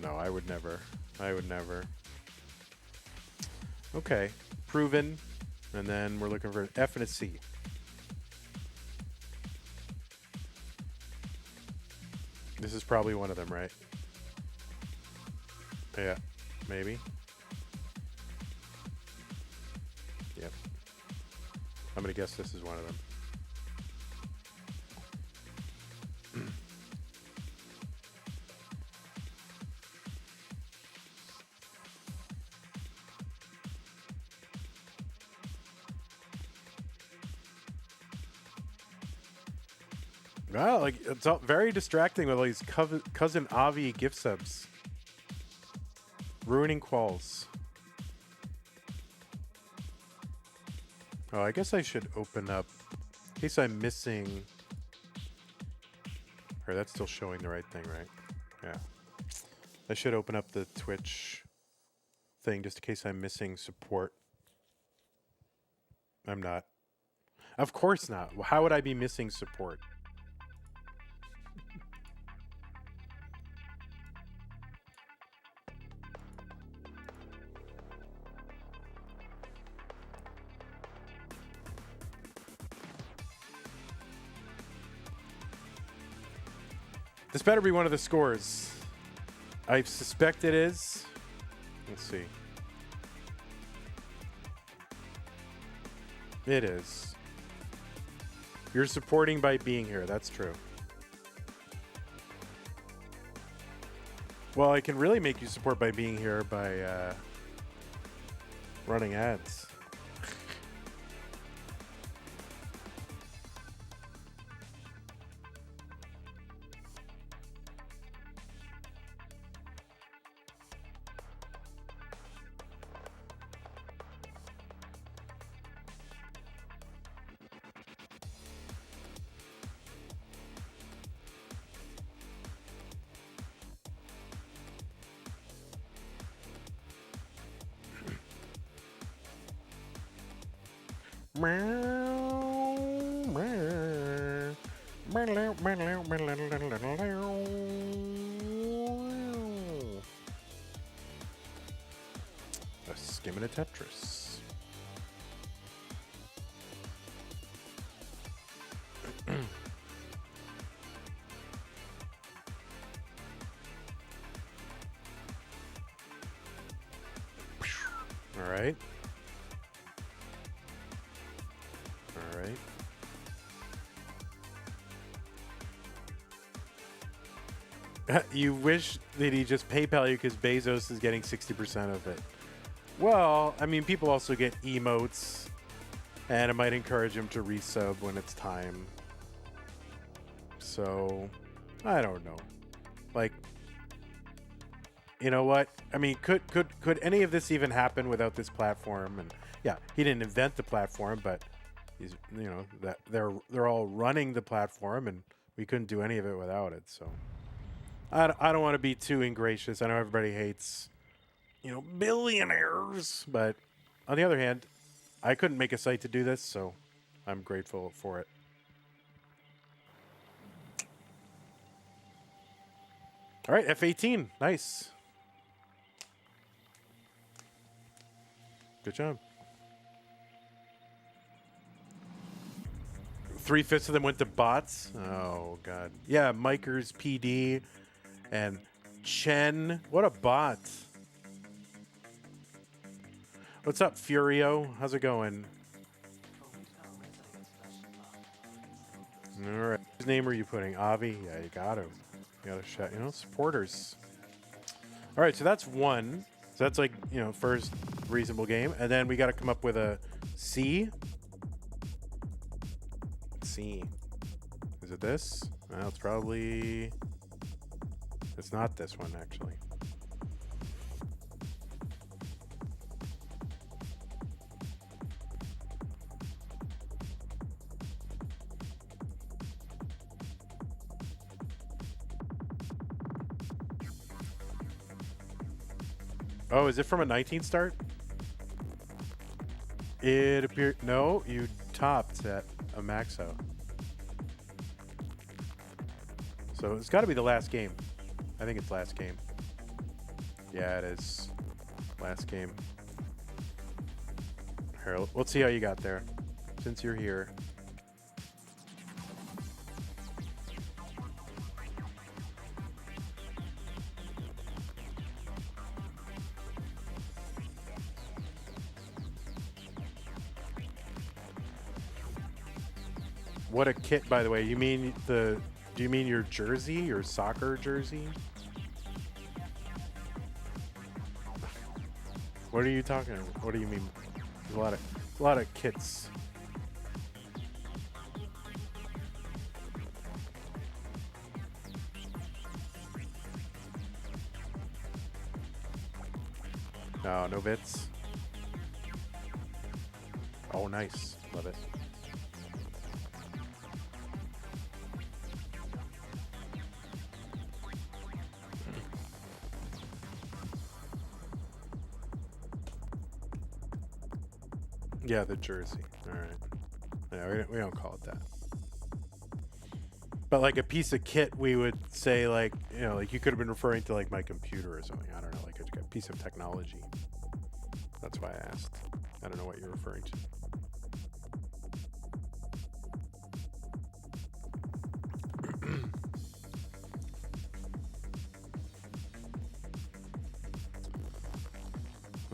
Speaker 1: No, I would never. I would never. Okay, proven. And then we're looking for an F and a C. This is probably one of them, right? Yeah, maybe. Yep. I'm going to guess this is one of them. Wow, like it's all very distracting with all these cousin Avi gift subs. Ruining quals. Oh, I guess I should open up in case I'm missing. Or that's still showing the right thing, right? Yeah. I should open up the Twitch thing just in case I'm missing support. I'm not. Of course not. How would I be missing support? This better be one of the scores. I suspect it is. Let's see. It is. You're supporting by being here. That's true. Well, I can really make you support by being here by running ads. A skimming a Tetris. All right. All right. You wish that he just PayPal you because Bezos is getting 60% of it. Well, I mean, people also get emotes, and it might encourage him to resub when it's time. So, I don't know. Like, you know what? I mean, could any of this even happen without this platform? And yeah, he didn't invent the platform, but he's, you know, that they're all running the platform, and we couldn't do any of it without it. So, I don't want to be too ingracious. I know everybody hates, you know, billionaires, but on the other hand, I couldn't make a site to do this, so I'm grateful for it. All right, F18, nice. Good job. 3/5 of them went to bots. Oh god. Yeah, Mikers PD and Chen. What a bot. What's up, Furio? How's it going? All right. Whose name are you putting? Avi? Yeah, you got to. You got to shout, you know, supporters. All right, so that's one. So that's like, you know, first reasonable game. And then we got to come up with a C. C. Is it this? Well, it's probably... It's not this one, actually. Oh, is it from a 19 start? It appeared... No, you topped at a max out. So it's got to be the last game. I think it's last game. Yeah, it is. Last game. Here, let's see how you got there. Since you're here. What a kit, by the way. You mean the... Do you mean your jersey, your soccer jersey? What are you talking about? What do you mean? There's a lot of kits. No, no bits. Oh, nice. Love it. Yeah, the jersey. All right. Yeah, we don't call it that. But like a piece of kit, we would say like, you know, like you could have been referring to like my computer or something. I don't know, like a piece of technology. That's why I asked. I don't know what you're referring to.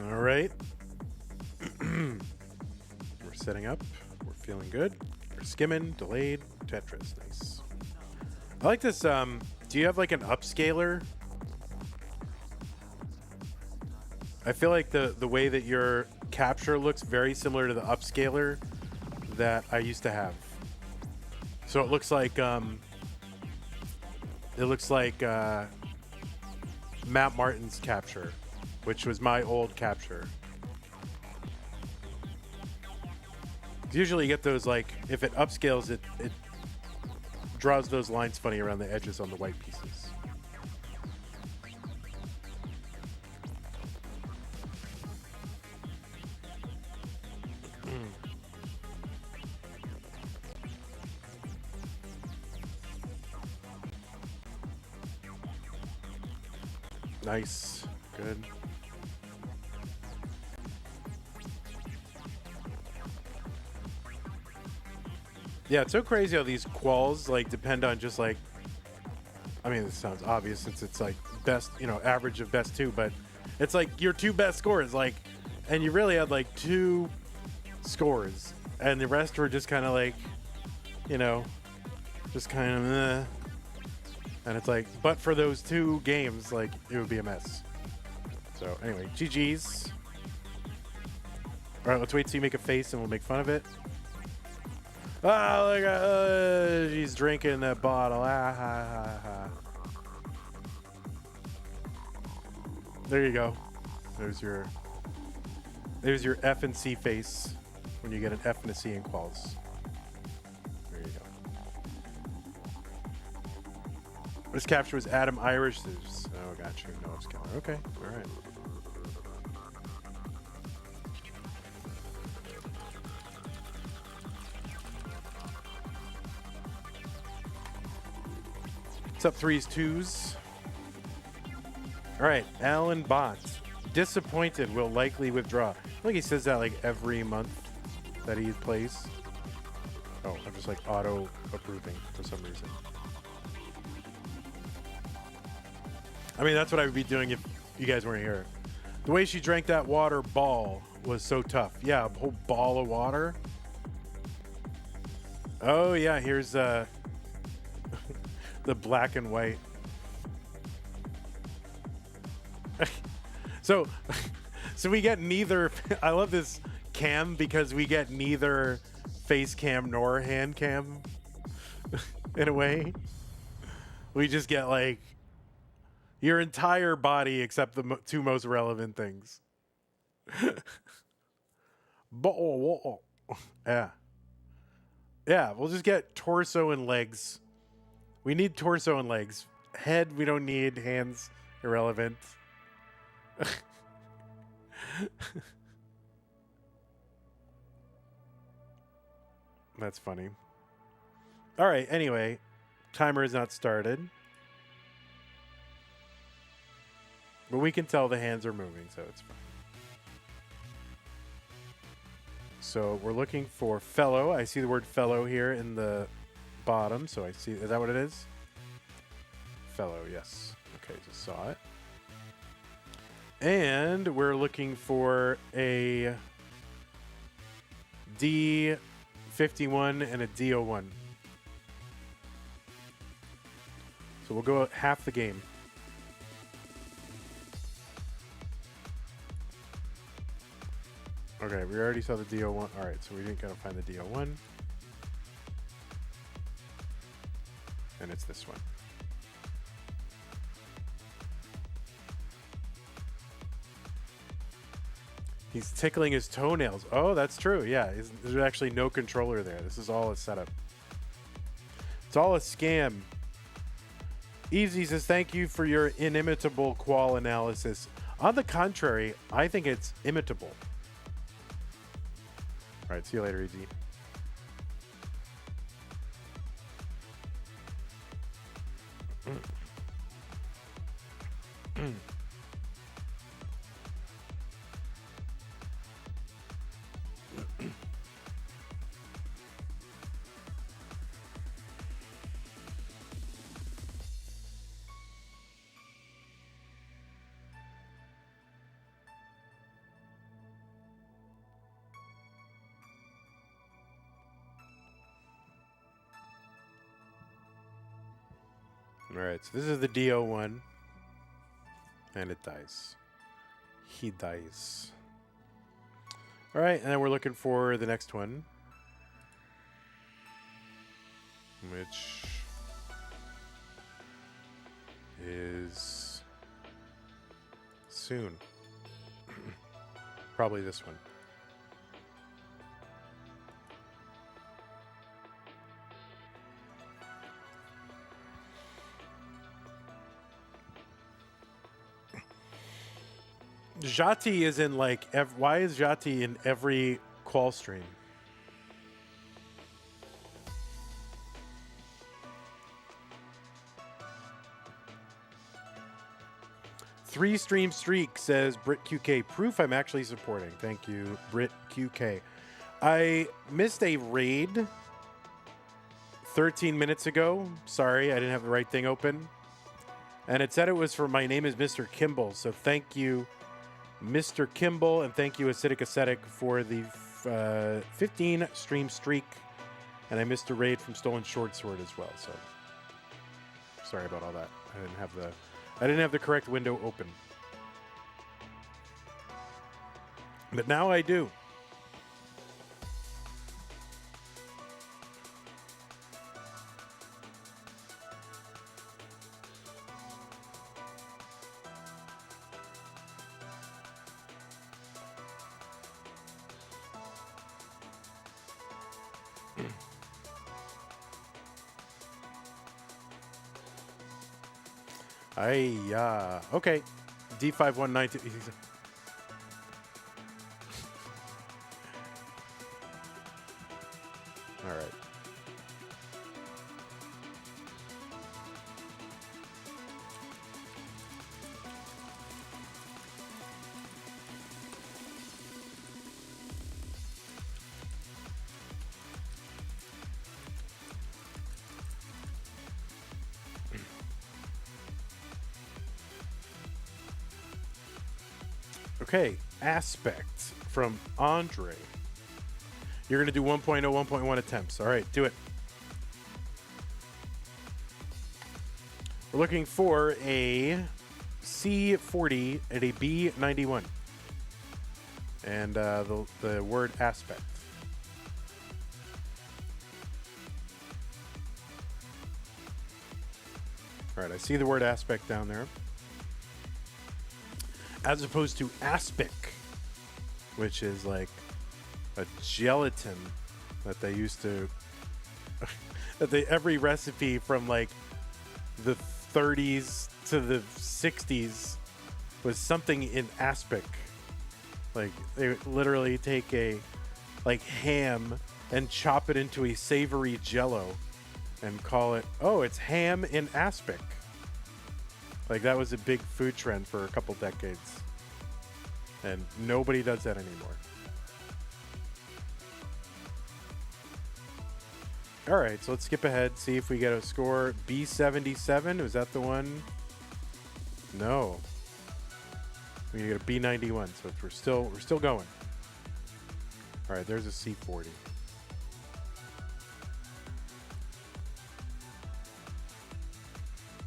Speaker 1: All right. We're setting up. We're feeling good. We're skimming, delayed, Tetris. Nice. I like this. Do you have like an upscaler? I feel like the way that your capture looks very similar to the upscaler that I used to have. So it looks like Matt Martin's capture, which was my old capture. Usually you get those, like, if it upscales, it draws those lines funny around the edges on the white pieces. Nice. Good. Yeah, it's so crazy how these quals like depend on just like, I mean, this sounds obvious since it's like best, you know, average of best two, but it's like your two best scores, like, and you really had like two scores, and the rest were just kind of like, you know, just kind of, and it's like, but for those two games, like, it would be a mess. So anyway, GG's. All right, let's wait till you make a face and we'll make fun of it. Oh, look at, she's drinking that bottle. Ah, ha, ha, ha. There you go. There's your F and C face when you get an F and a C in quals. There you go. This capture was Adam Irish's. Oh, got you. No, it's killer. Okay, all right. What's up, threes, twos? All right, Alan Bott. Disappointed, will likely withdraw. I think he says that like every month that he plays. Oh, I'm just like auto approving for some reason. I mean, that's what I would be doing if you guys weren't here. The way she drank that water ball was so tough. Yeah, a whole ball of water. Oh yeah, here's the black and white. So we get neither. I love this cam because we get neither face cam nor hand cam in a way. We just get like your entire body except the two most relevant things. Yeah. Yeah, we'll just get torso and legs. We need torso and legs. Head, we don't need. Hands, irrelevant. That's funny. All right, anyway. Timer is not started. But we can tell the hands are moving, so it's fine. So we're looking for fellow. I see the word fellow here in the bottom, so I see. Is that what it is? Fellow, yes. Okay, just saw it. And we're looking for a D51 and a D01. So we'll go half the game. Okay, we already saw the D01. All right, so we didn't gotta find the D01. And it's this one. He's tickling his toenails. Oh, that's true. Yeah, there's actually no controller there. This is all a setup. It's all a scam. Easy says, thank you for your inimitable qual analysis. On the contrary, I think it's imitable. All right, see you later, Easy. All right, so this is the DO1. And it dies. He dies. All right, and then we're looking for the next one. Which is soon. Probably this one. Jati is in like why is Jati in every qual stream? 3 stream streak, says Brit QK. Proof I'm actually supporting. Thank you, Brit QK. I missed a raid 13 minutes ago. Sorry, I didn't have the right thing open. And it said it was for my name is Mr. Kimball. So thank you, Mr. Kimball, and thank you, Acidic Ascetic, for the 15 stream streak. And I missed a raid from Stolen Short Sword as well. So sorry about all that. I didn't have the correct window open. But now I do. Okay. D5192. All right. Okay, aspect from Andre. You're going to do 1.0, 1.1 attempts. All right, do it. We're looking for a C40 and a B91. And the word aspect. All right, I see the word aspect down there. As opposed to aspic, which is like a gelatin that they used to every recipe from like the 30s to the 60s was something in aspic. Like they would literally take a like ham and chop it into a savory jello and call it, oh, it's ham in aspic. Like that was a big food trend for a couple decades. And nobody does that anymore. All right, so let's skip ahead, see if we get a score. B77, was that the one? No. We get a B91, so we're still going. All right, there's a C40.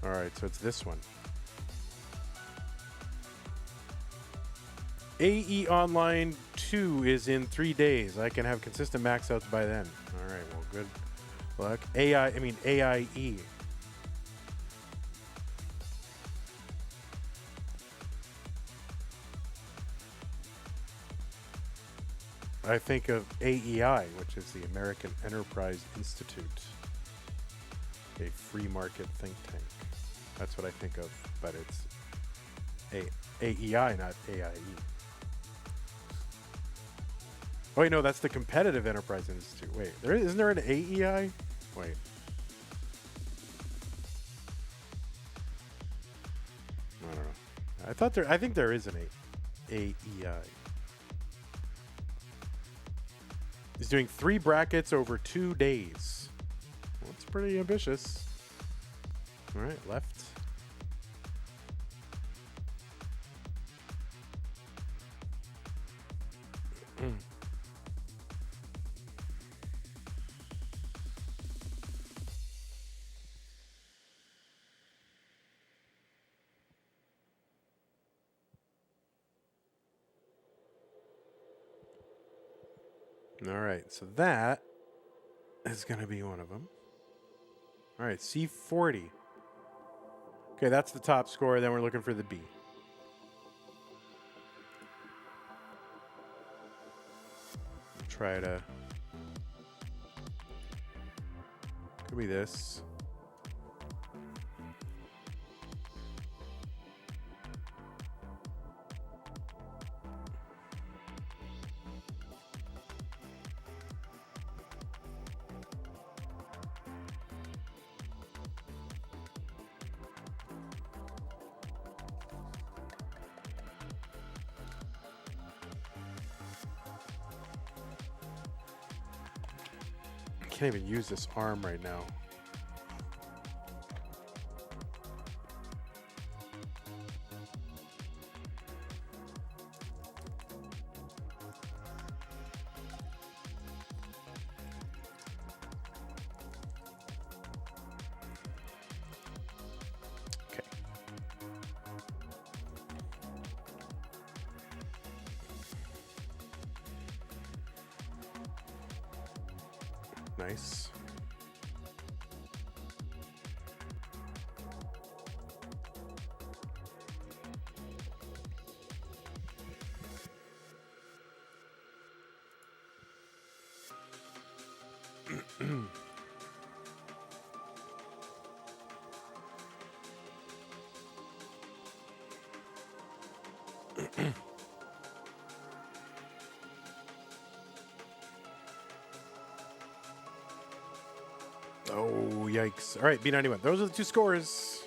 Speaker 1: All right, so it's this one. AE Online 2 is in 3 days. I can have consistent max outs by then. All right, well, good luck. AIE. I think of AEI, which is the American Enterprise Institute, a free market think tank. That's what I think of, but it's AEI, not AIE. Oh, wait, no, that's the Competitive Enterprise Institute. Wait, isn't there an AEI? Wait. I don't know. I think there is an AEI. He's doing 3 brackets over 2 days. Well, that's pretty ambitious. All right, left. All right, so that is going to be one of them. All right, C40. Okay, that's the top score. Then we're looking for the B. Try to... Could be this. can't even use this arm right now. Okay. Nice. Oh, yikes. All right, B91. Those are the two scores.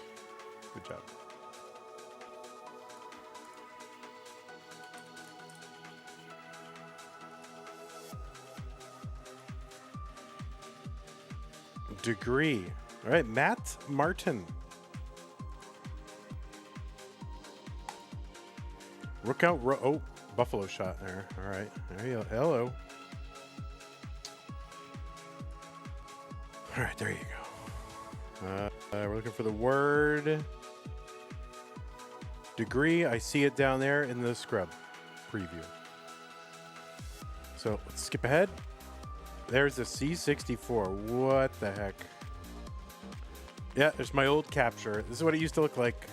Speaker 1: Good job. Degree. All right, Matt Martin. Rook out. Oh, buffalo shot there. All right. There you go. Hello. All right, there you go. We're looking for the word degree. I see it down there in the scrub preview. So let's skip ahead. There's the C64. What the heck? Yeah, there's my old capture. This is what it used to look like.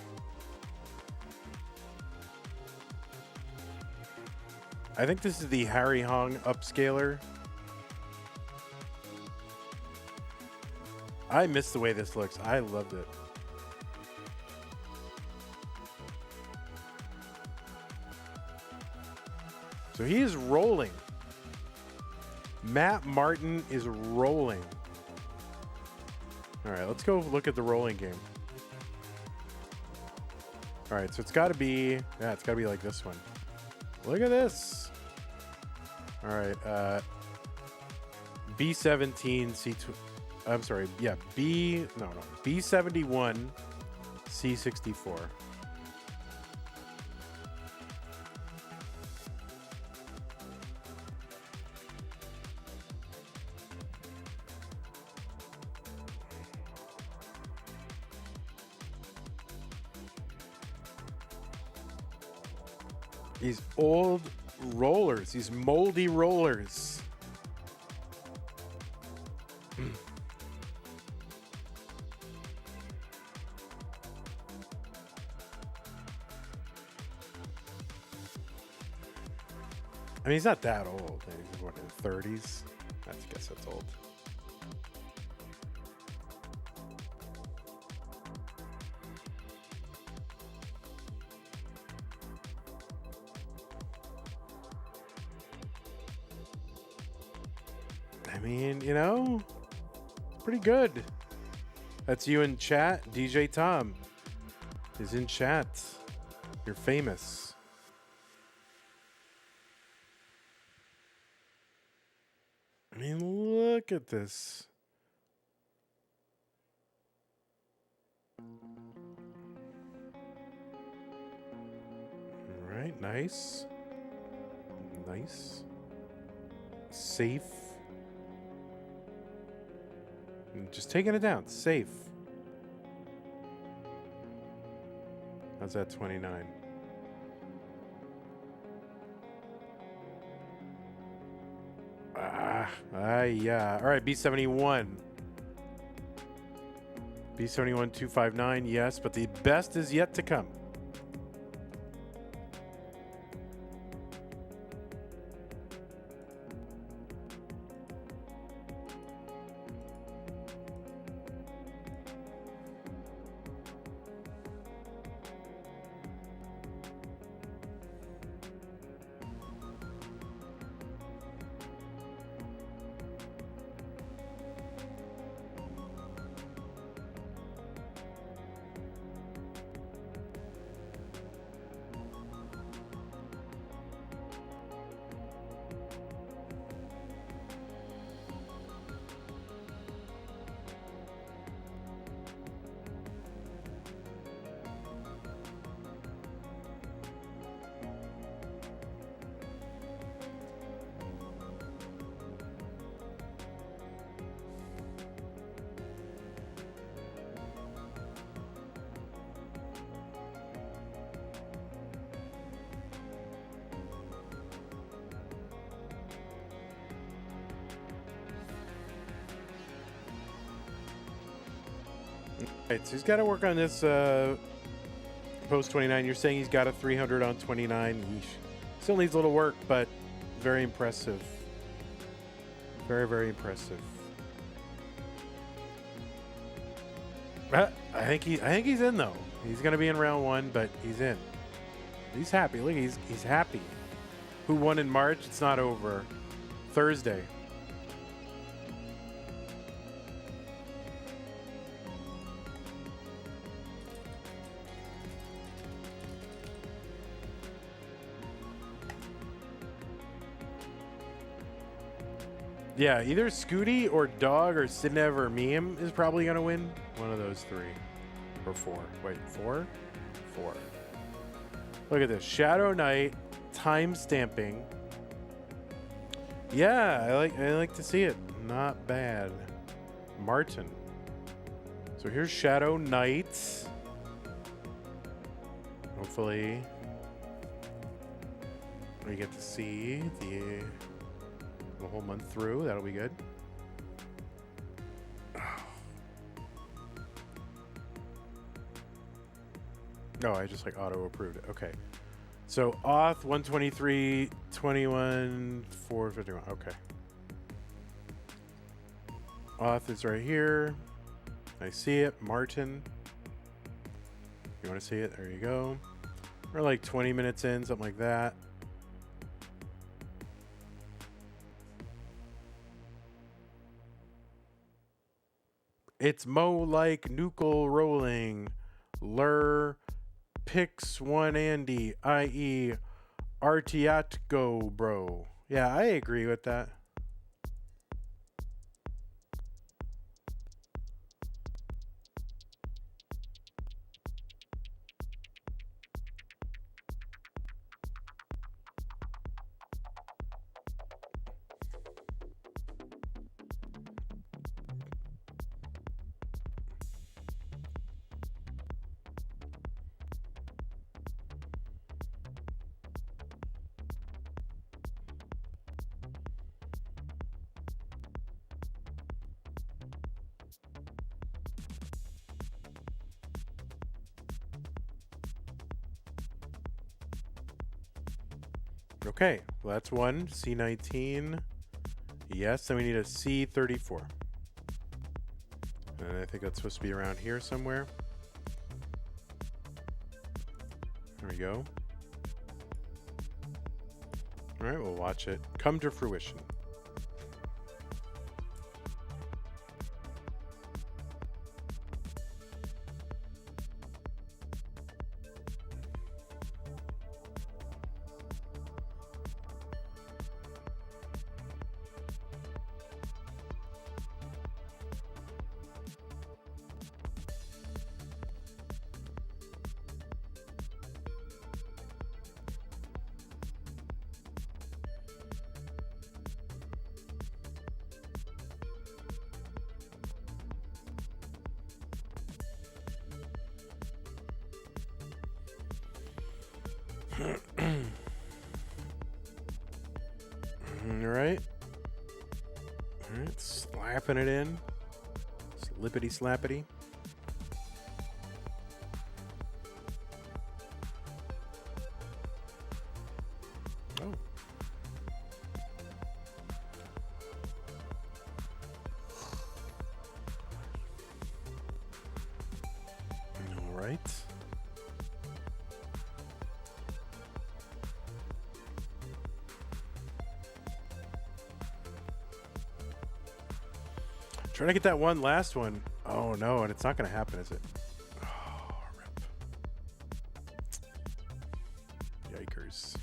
Speaker 1: I think this is the Harry Hong upscaler. I miss the way this looks. I loved it. So he is rolling. Matt Martin is rolling. All right, let's go look at the rolling game. All right, so it's got to be, yeah, it's got to be like this one. Look at this. All right, B17, C2. I'm sorry, yeah, B71, C64. These old rollers, these moldy rollers. I mean, he's not that old. He's what, in his 30s? I guess that's old. I mean, you know, it's pretty good. That's you in chat. DJ Tom is in chat. You're famous. I mean, look at this. All right, nice. Nice. Safe. And just taking it down. Safe. How's that 29? Yeah. All right, B71. B71 259, yes, but the best is yet to come. Right, so he's got to work on this post 29. You're saying he's got a 300 on 29. Yeesh. Still needs a little work, but very impressive. Very, very impressive. I think he's in though. He's gonna be in round 1, but he's in. He's happy. Look, he's happy. Who won in March? It's not over. Thursday. Yeah, either Scooty or Dog or Sidnev or Meme is probably going to win. One of those 3. Or 4. Wait, 4? 4. Look at this. Shadow Knight, time stamping. Yeah, I like to see it. Not bad. Martin. So here's Shadow Knight. Hopefully we get to see the whole month through. That'll be good. No, I just like auto approved it. Okay. So auth 123 21 451. Okay. Auth is right here. I see it. Martin. You want to see it? There you go. We're like 20 minutes in, something like that. It's mo like nucle rolling. Lur pix one Andy, i.e. Artiatgo, bro. Yeah, I agree with that. Okay, well that's one. C19. Yes, then we need a C34. And I think that's supposed to be around here somewhere. There we go. All right, we'll watch it come to fruition. All right, slapping it in. Slippity slappity. Oh. All right. Trying to get that one last one. Oh no, and it's not going to happen, is it? Oh, rip. Yikers.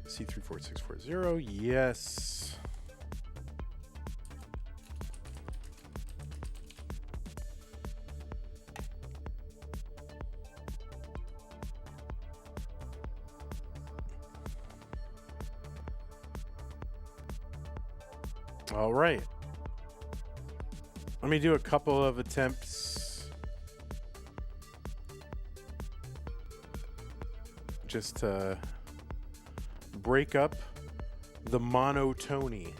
Speaker 1: C34640. Yes. All right. Let me do a couple of attempts just to break up the monotony.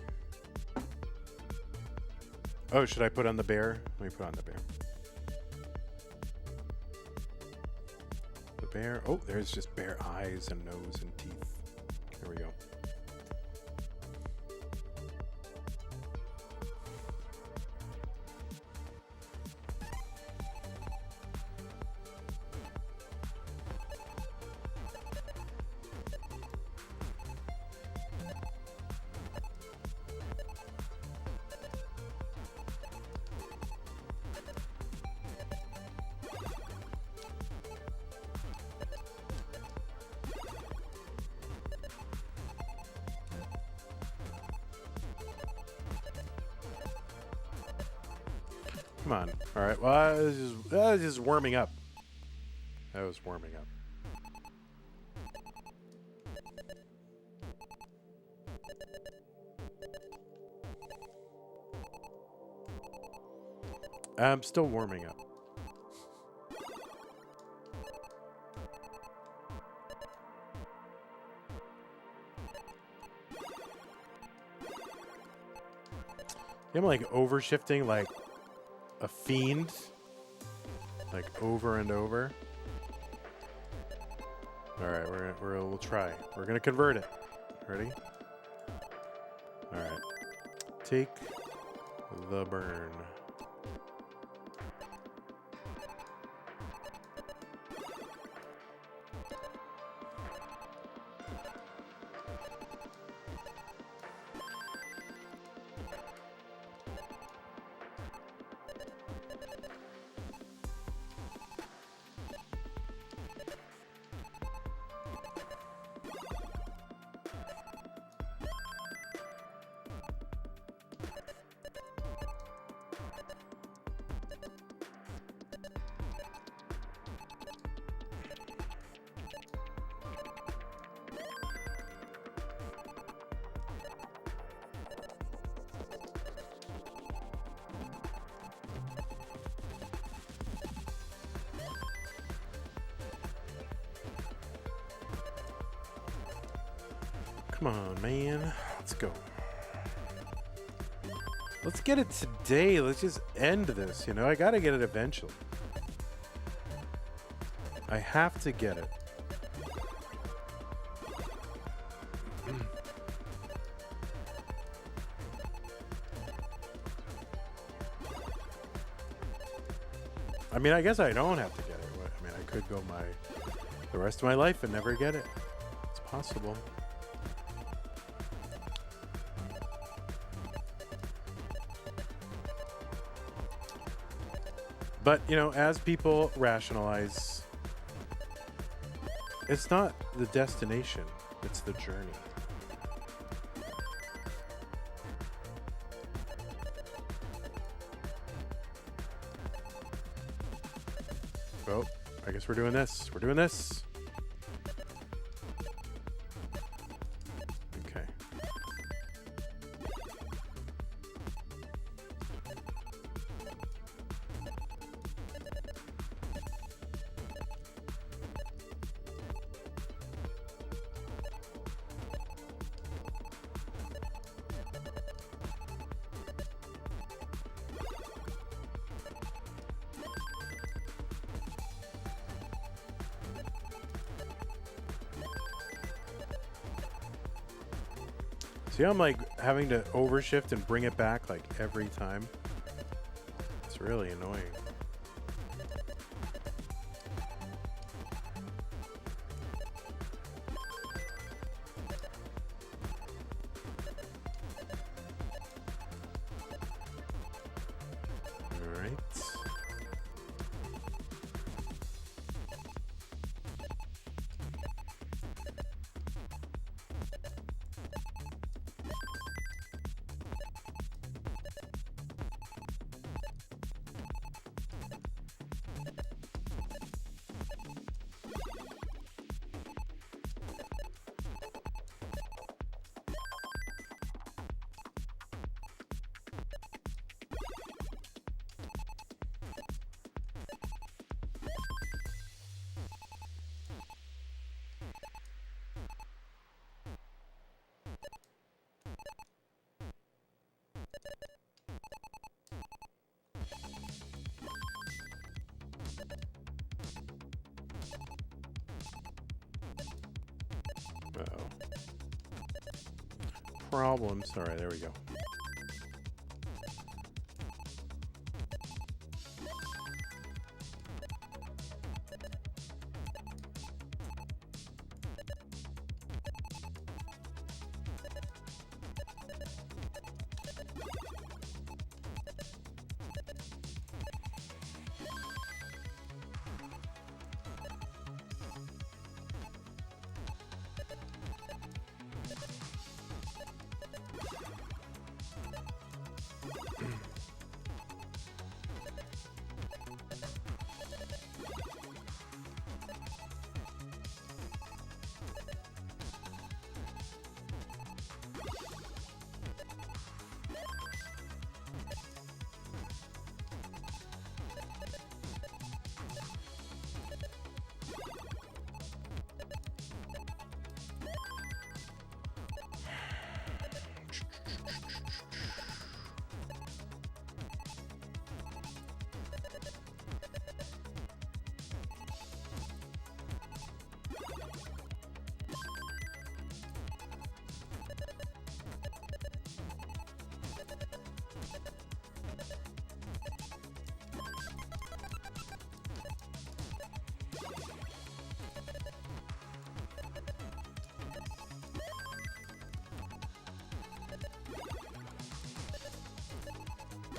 Speaker 1: Oh, should I put on the bear? Let me put on the bear. The bear. Oh, there's just bear eyes and nose and teeth. There we go. Come on. All right. Well, I was just warming up. I was warming up. I'm still warming up. I'm like overshifting like a fiend, like over and over. All right, we'll try. We're gonna convert it. Ready? All right. Take the burn. Come on, man. Let's go. Let's get it today. Let's just end this, you know? I gotta get it eventually. I have to get it. I mean, I guess I don't have to get it. I mean, I could go the rest of my life and never get it. It's possible. But, you know, as people rationalize, it's not the destination, it's the journey. Oh, I guess we're doing this. We're doing this. Okay. See, I'm like having to overshift and bring it back like every time. It's really annoying. All right. Uh-oh. Problems. All right, there we go.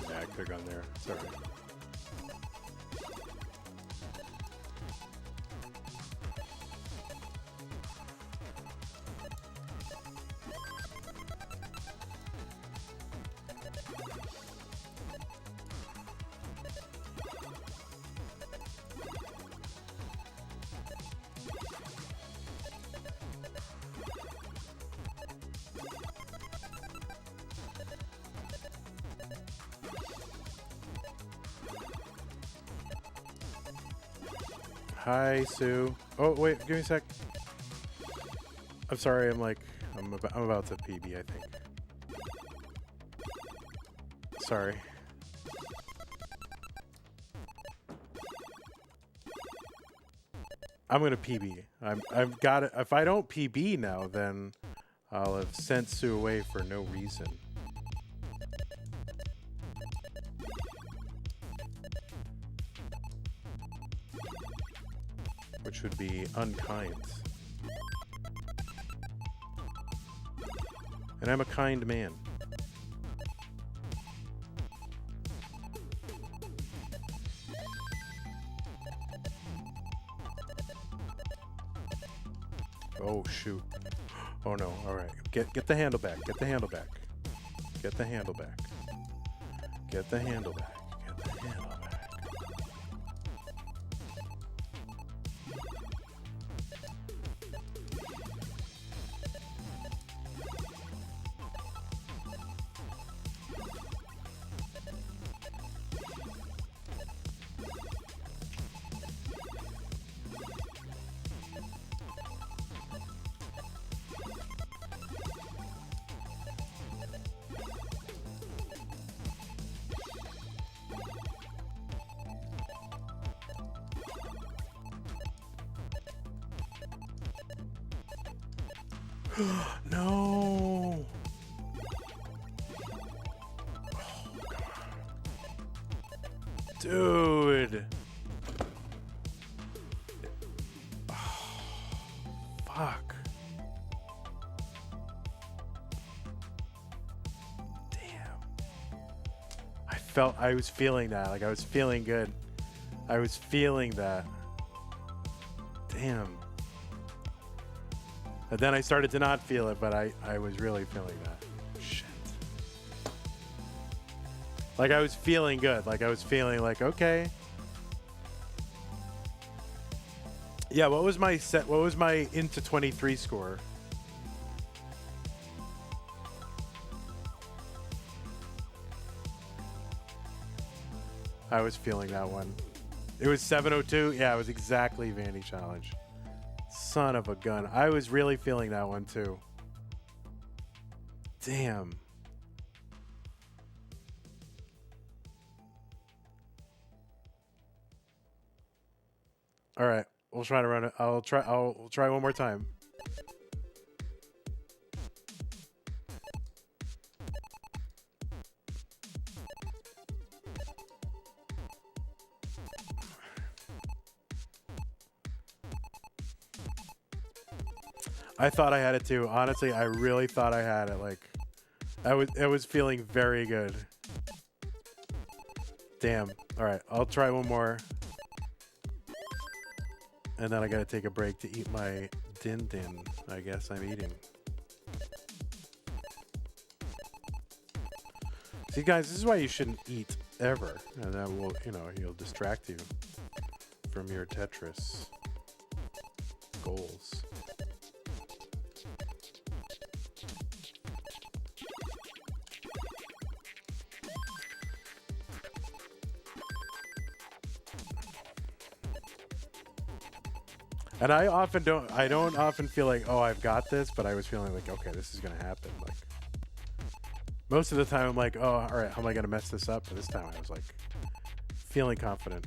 Speaker 1: Yeah, I could have gone there. It's all right. Hi, Sue. Oh, wait, give me a sec. I'm sorry, I'm about to PB, I think. Sorry. I'm gonna PB. I've got it. If I don't PB now, then I'll have sent Sue away for no reason. Which would be unkind. And I'm a kind man. Oh shoot. Oh no, alright. Get the handle back. Get the handle back. Get the handle back. Get the handle back. Get the handle back. No. Oh, dude. Oh, fuck. Damn. I was feeling that. Like I was feeling good. I was feeling that. Damn. And then I started to not feel it, but I was really feeling that. Shit. Like I was feeling good. Like I was feeling like, okay. Yeah, what was my set? What was my into 23 score? I was feeling that one. It was 702. Yeah, it was exactly Vandy Challenge. Son of a gun. I was really feeling that one too. Damn. All right. We'll try to run it. I'll try one more time. I thought I had it too. Honestly, I really thought I had it. Like, I was feeling very good. Damn. All right, I'll try one more. And then I gotta take a break to eat my din din. I guess I'm eating. See, guys, this is why you shouldn't eat ever. And that will, you know, he'll distract you from your Tetris goals. And I don't often feel like, oh, I've got this, but I was feeling like, okay, this is going to happen. Like, most of the time I'm like, oh, all right, how am I going to mess this up? But this time I was like, feeling confident.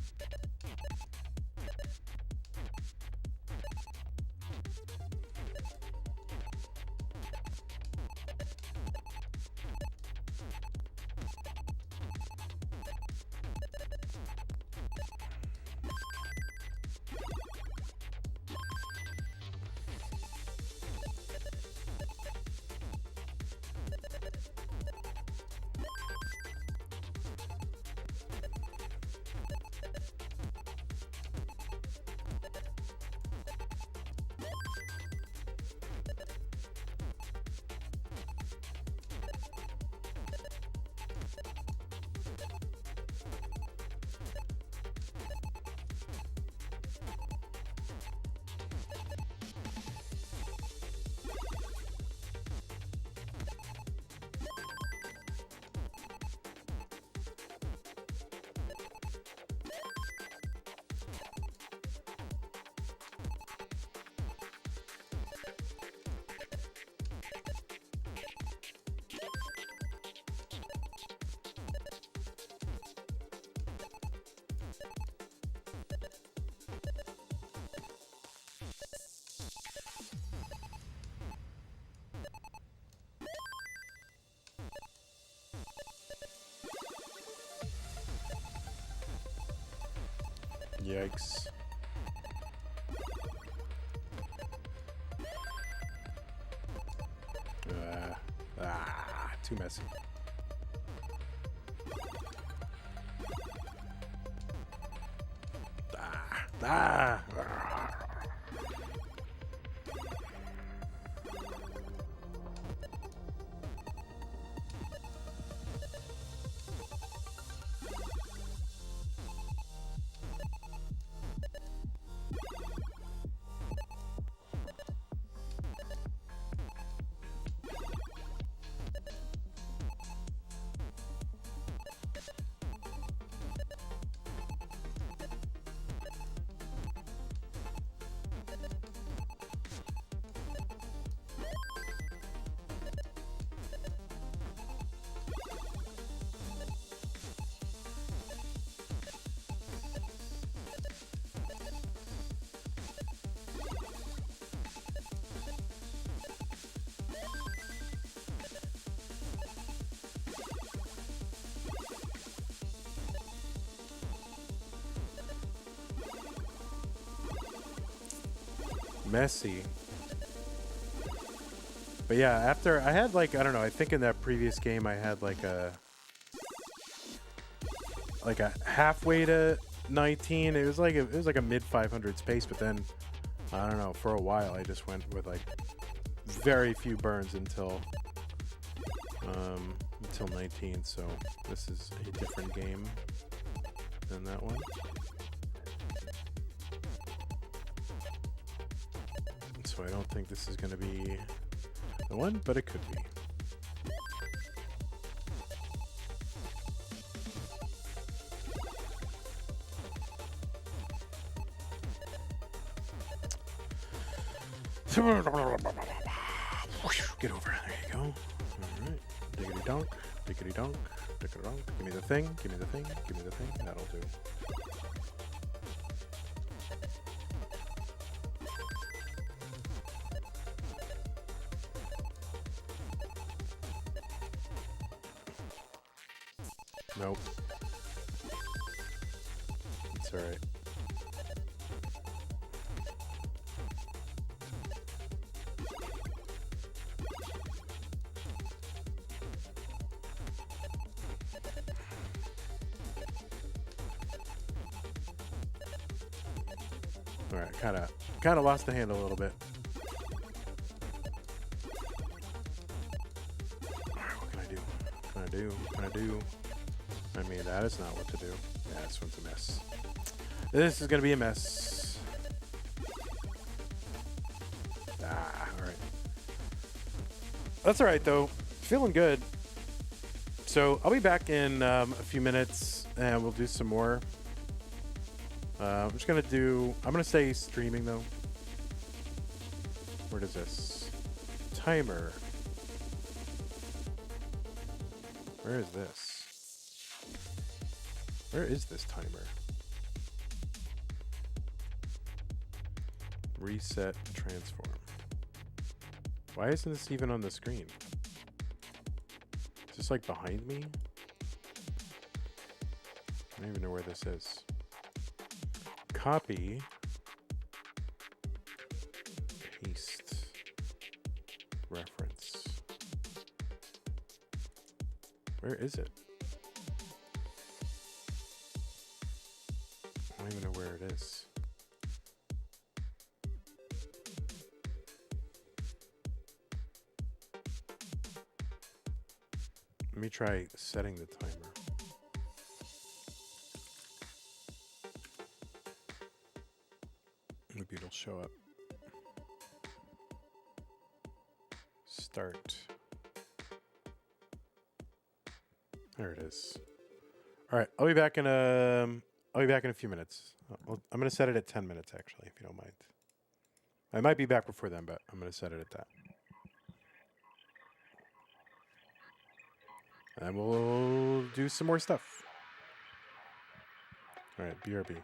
Speaker 1: Yikes. Too messy. Messy. But yeah, after I had like, I don't know, I think in that previous game I had like a halfway to 19. It was like a mid 500 space, but then I don't know, for a while I just went with like very few burns until 19. So this is a different game than that one. So I don't think this is going to be the one, but it could be. Get over. There you go. All right. Diggity donk. Diggity donk. Diggity donk. Give me the thing. Give me the thing. Give me the thing. That'll do. Nope. It's alright. All right, kind of lost the handle a little bit. All right, what can I do? What can I do? What can I do? I mean, that is not what to do. Yeah, this one's a mess. This is gonna be a mess. Ah, all right. That's all right though. Feeling good. So I'll be back in a few minutes, and we'll do some more. I'm gonna stay streaming though. Where does this timer? Where is this? Where is this timer? Reset transform. Why isn't this even on the screen? Is this like behind me? I don't even know where this is. Copy. Paste. Reference. Where is it? I don't even know where it is. Let me try setting the timer. Maybe it'll show up. Start. There it is. All right, I'll be back in a few minutes. I'm gonna set it at 10 minutes actually, if you don't mind. I might be back before then, but I'm gonna set it at that. And we'll do some more stuff. All right, BRB.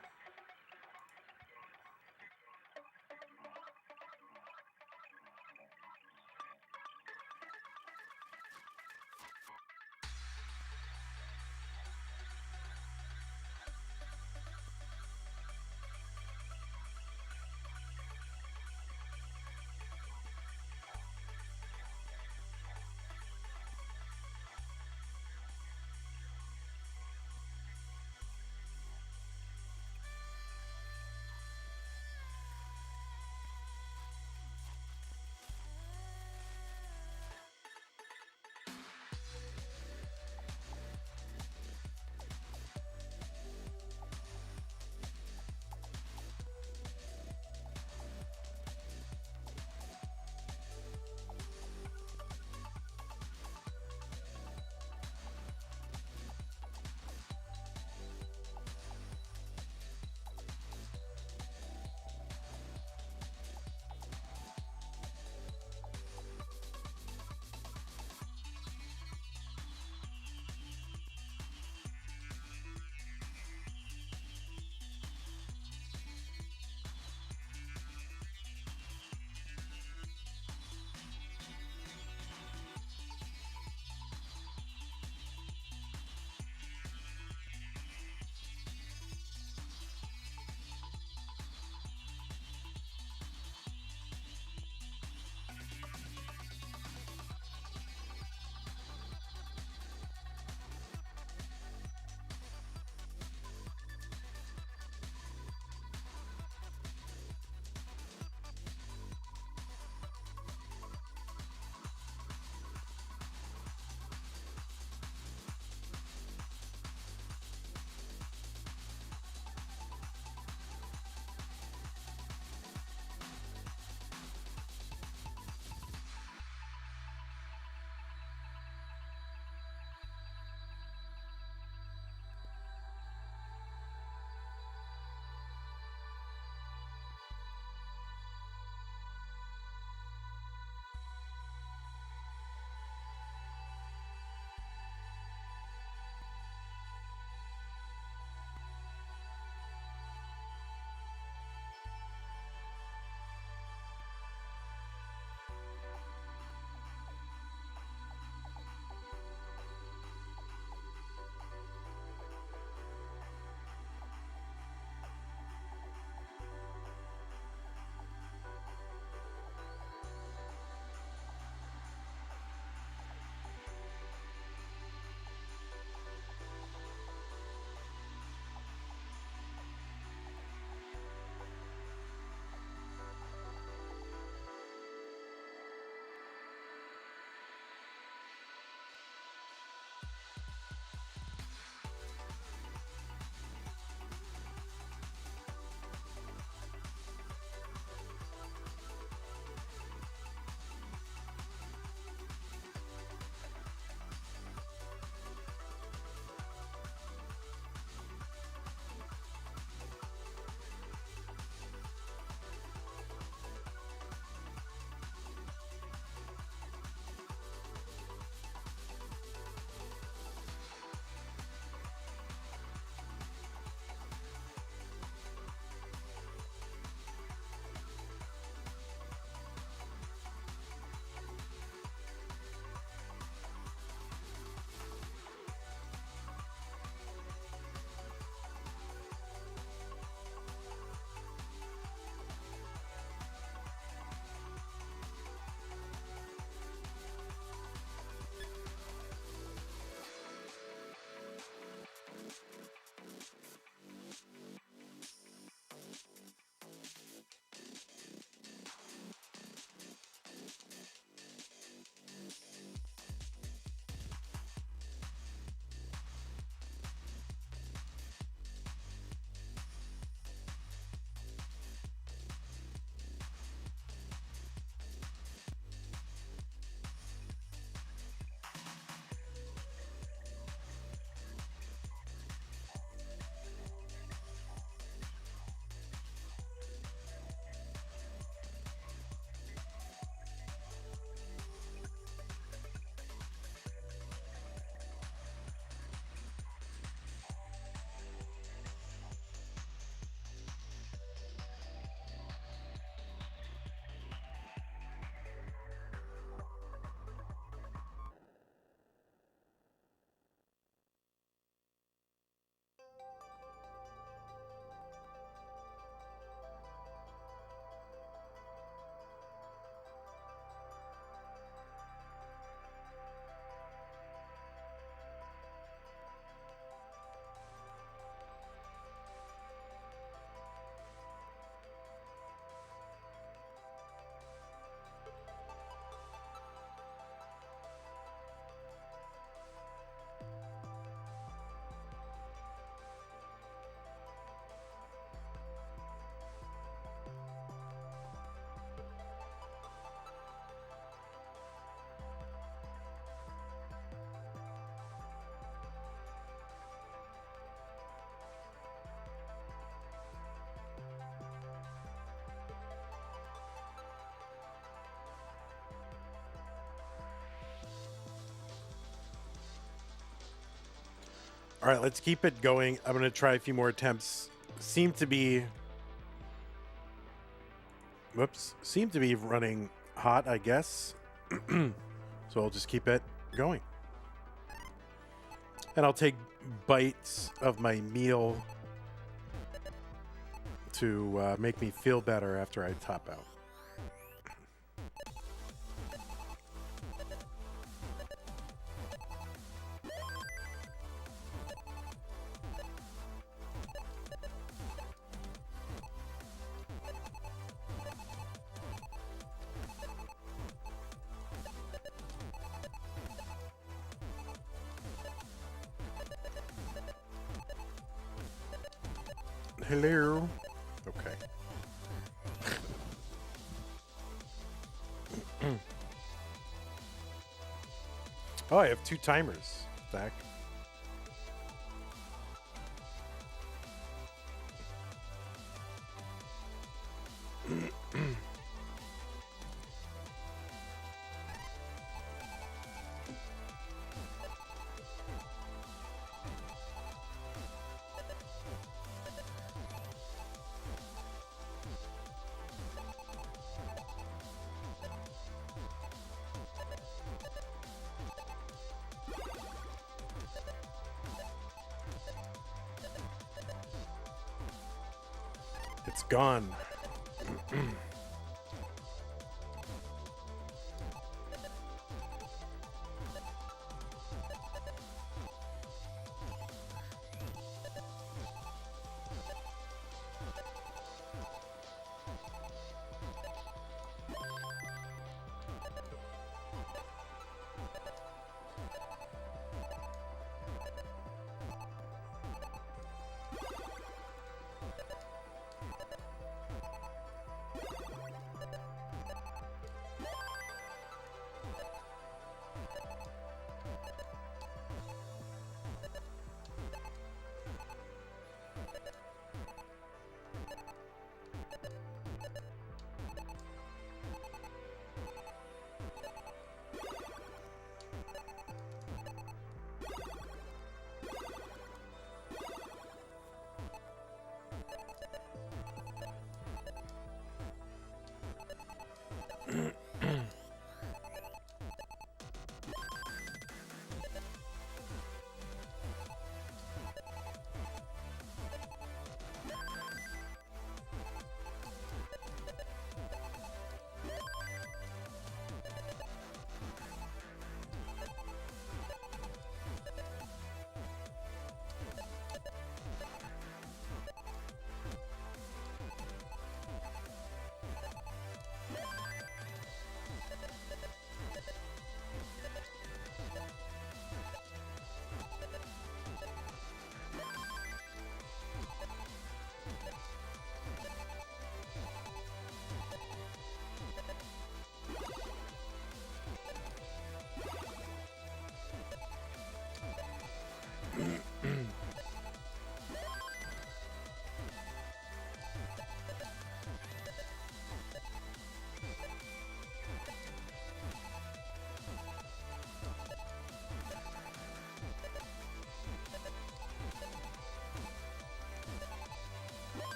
Speaker 1: right, let's keep it going. I'm going to try a few more attempts. Seem to be running hot, I guess. So I'll just keep it going. And I'll take bites of my meal to make me feel better after I top out. Hello. Okay. Oh, I have 2 timers, Zach. It's gone.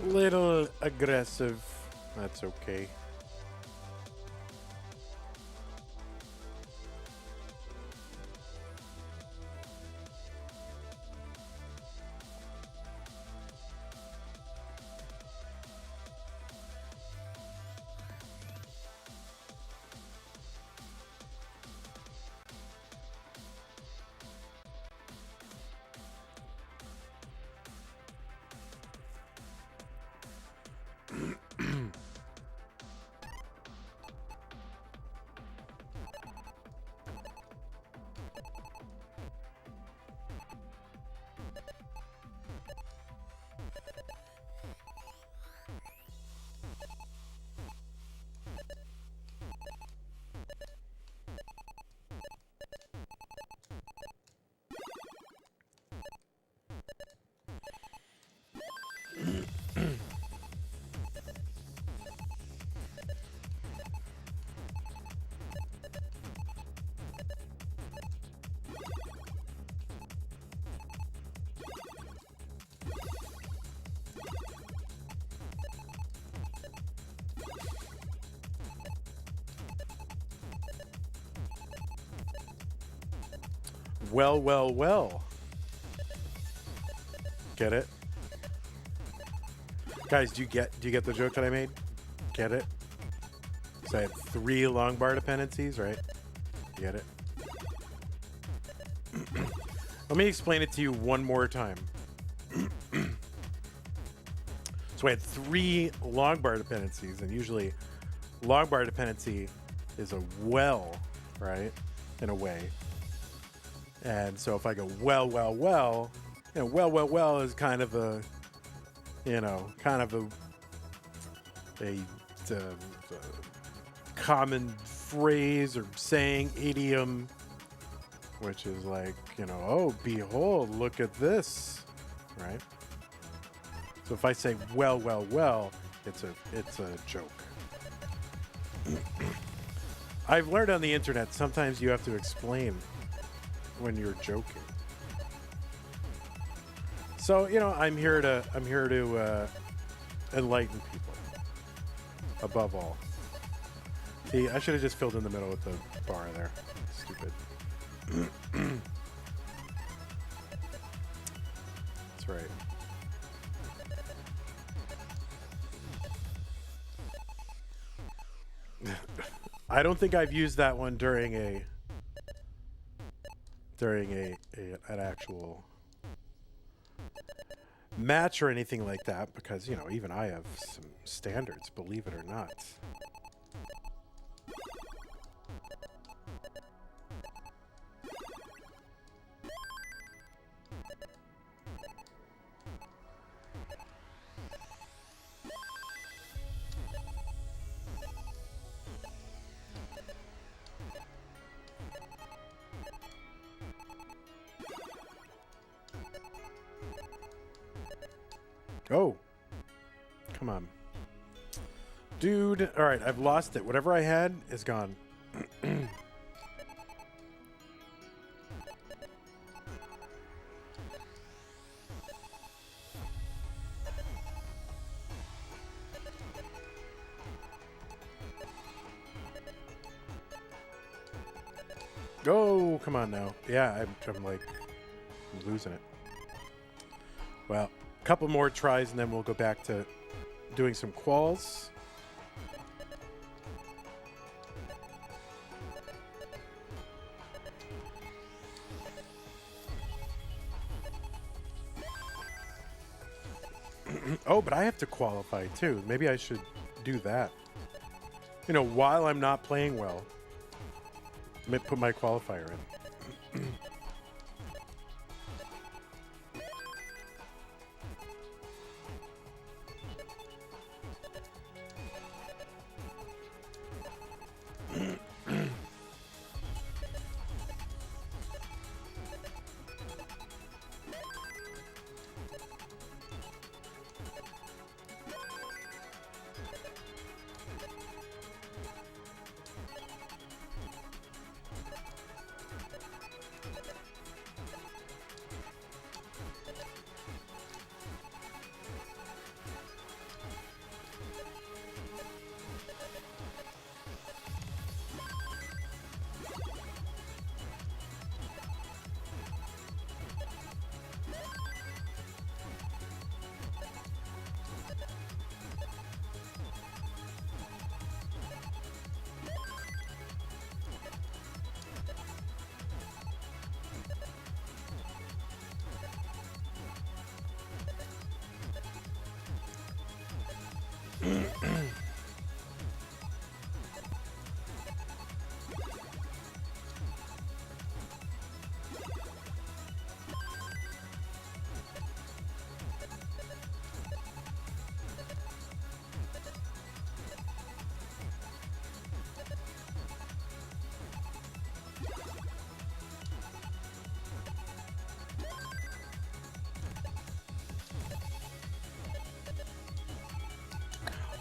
Speaker 1: Little aggressive. That's okay. well, well, well. Get it? Guys, do you get the joke that I made? Get it? So I had 3 long bar dependencies, right? Get it? Let me explain it to you one more time. So I had 3 long bar dependencies, and usually long bar dependency is a well, right? In a way. And so if I go well, well, well, well, well, well is kind of a, kind of a common phrase or saying, idiom, which is like, oh, behold, look at this, right? So if I say well, well, well, it's a joke. I've learned on the internet sometimes you have to explain when you're joking. So I'm here to enlighten people. Above all, see, I should have just filled in the middle with the bar there. Stupid. That's right. I don't think I've used that one during an actual match or anything like that, because even I have some standards, believe it or not. Oh, come on. Dude, all right, I've lost it. Whatever I had is gone. Oh, come on now. Yeah, I'm like losing it. Well, a couple more tries and then we'll go back to doing some quals. Oh, but I have to qualify too. Maybe I should do that. While I'm not playing well, put my qualifier in.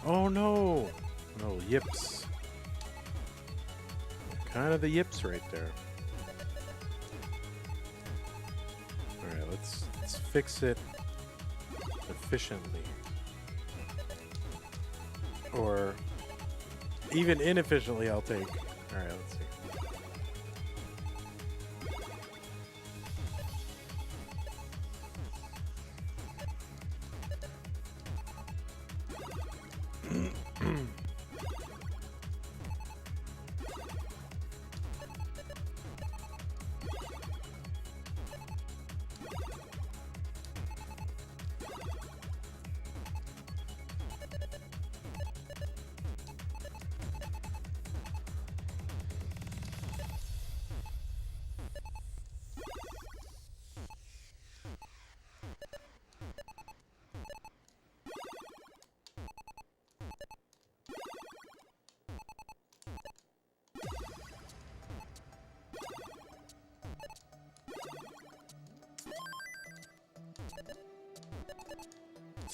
Speaker 1: Oh no! No, yips. Kind of the yips right there. Alright, let's fix it efficiently. Or even inefficiently, I'll take. Alright, let's see.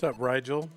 Speaker 1: What's up, Rigel?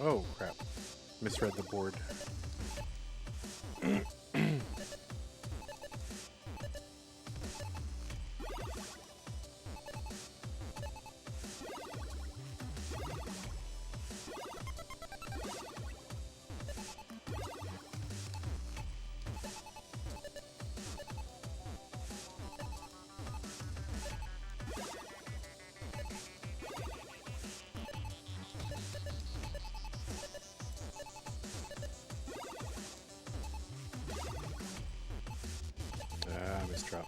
Speaker 1: Oh, crap. Misread the board. Ah, misdrop.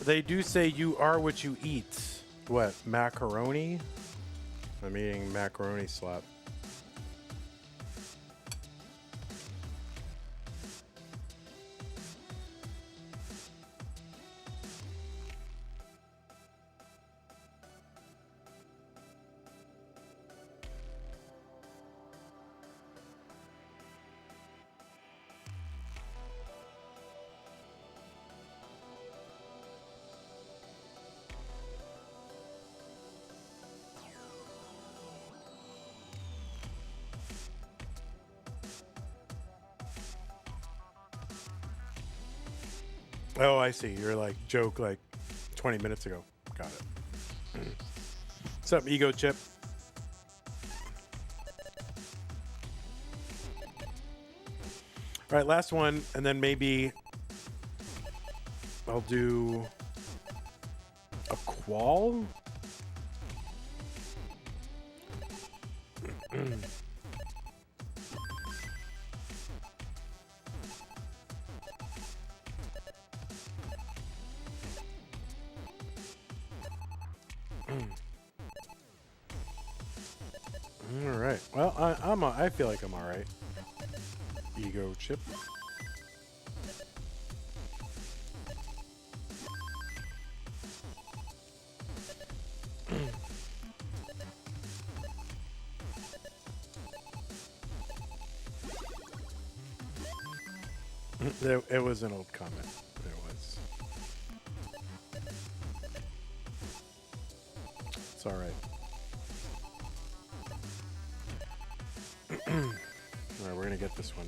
Speaker 1: They do say you are what you eat. What, macaroni? I'm eating macaroni slop. Oh, I see. You're like joke like 20 minutes ago. Got it. What's up, Ego Chip? All right, last one, and then maybe I'll do a qual. All right. Well, I feel like I'm all right. Ego chip. It was an old comment. It was. It's all right. All right, we're gonna get this one.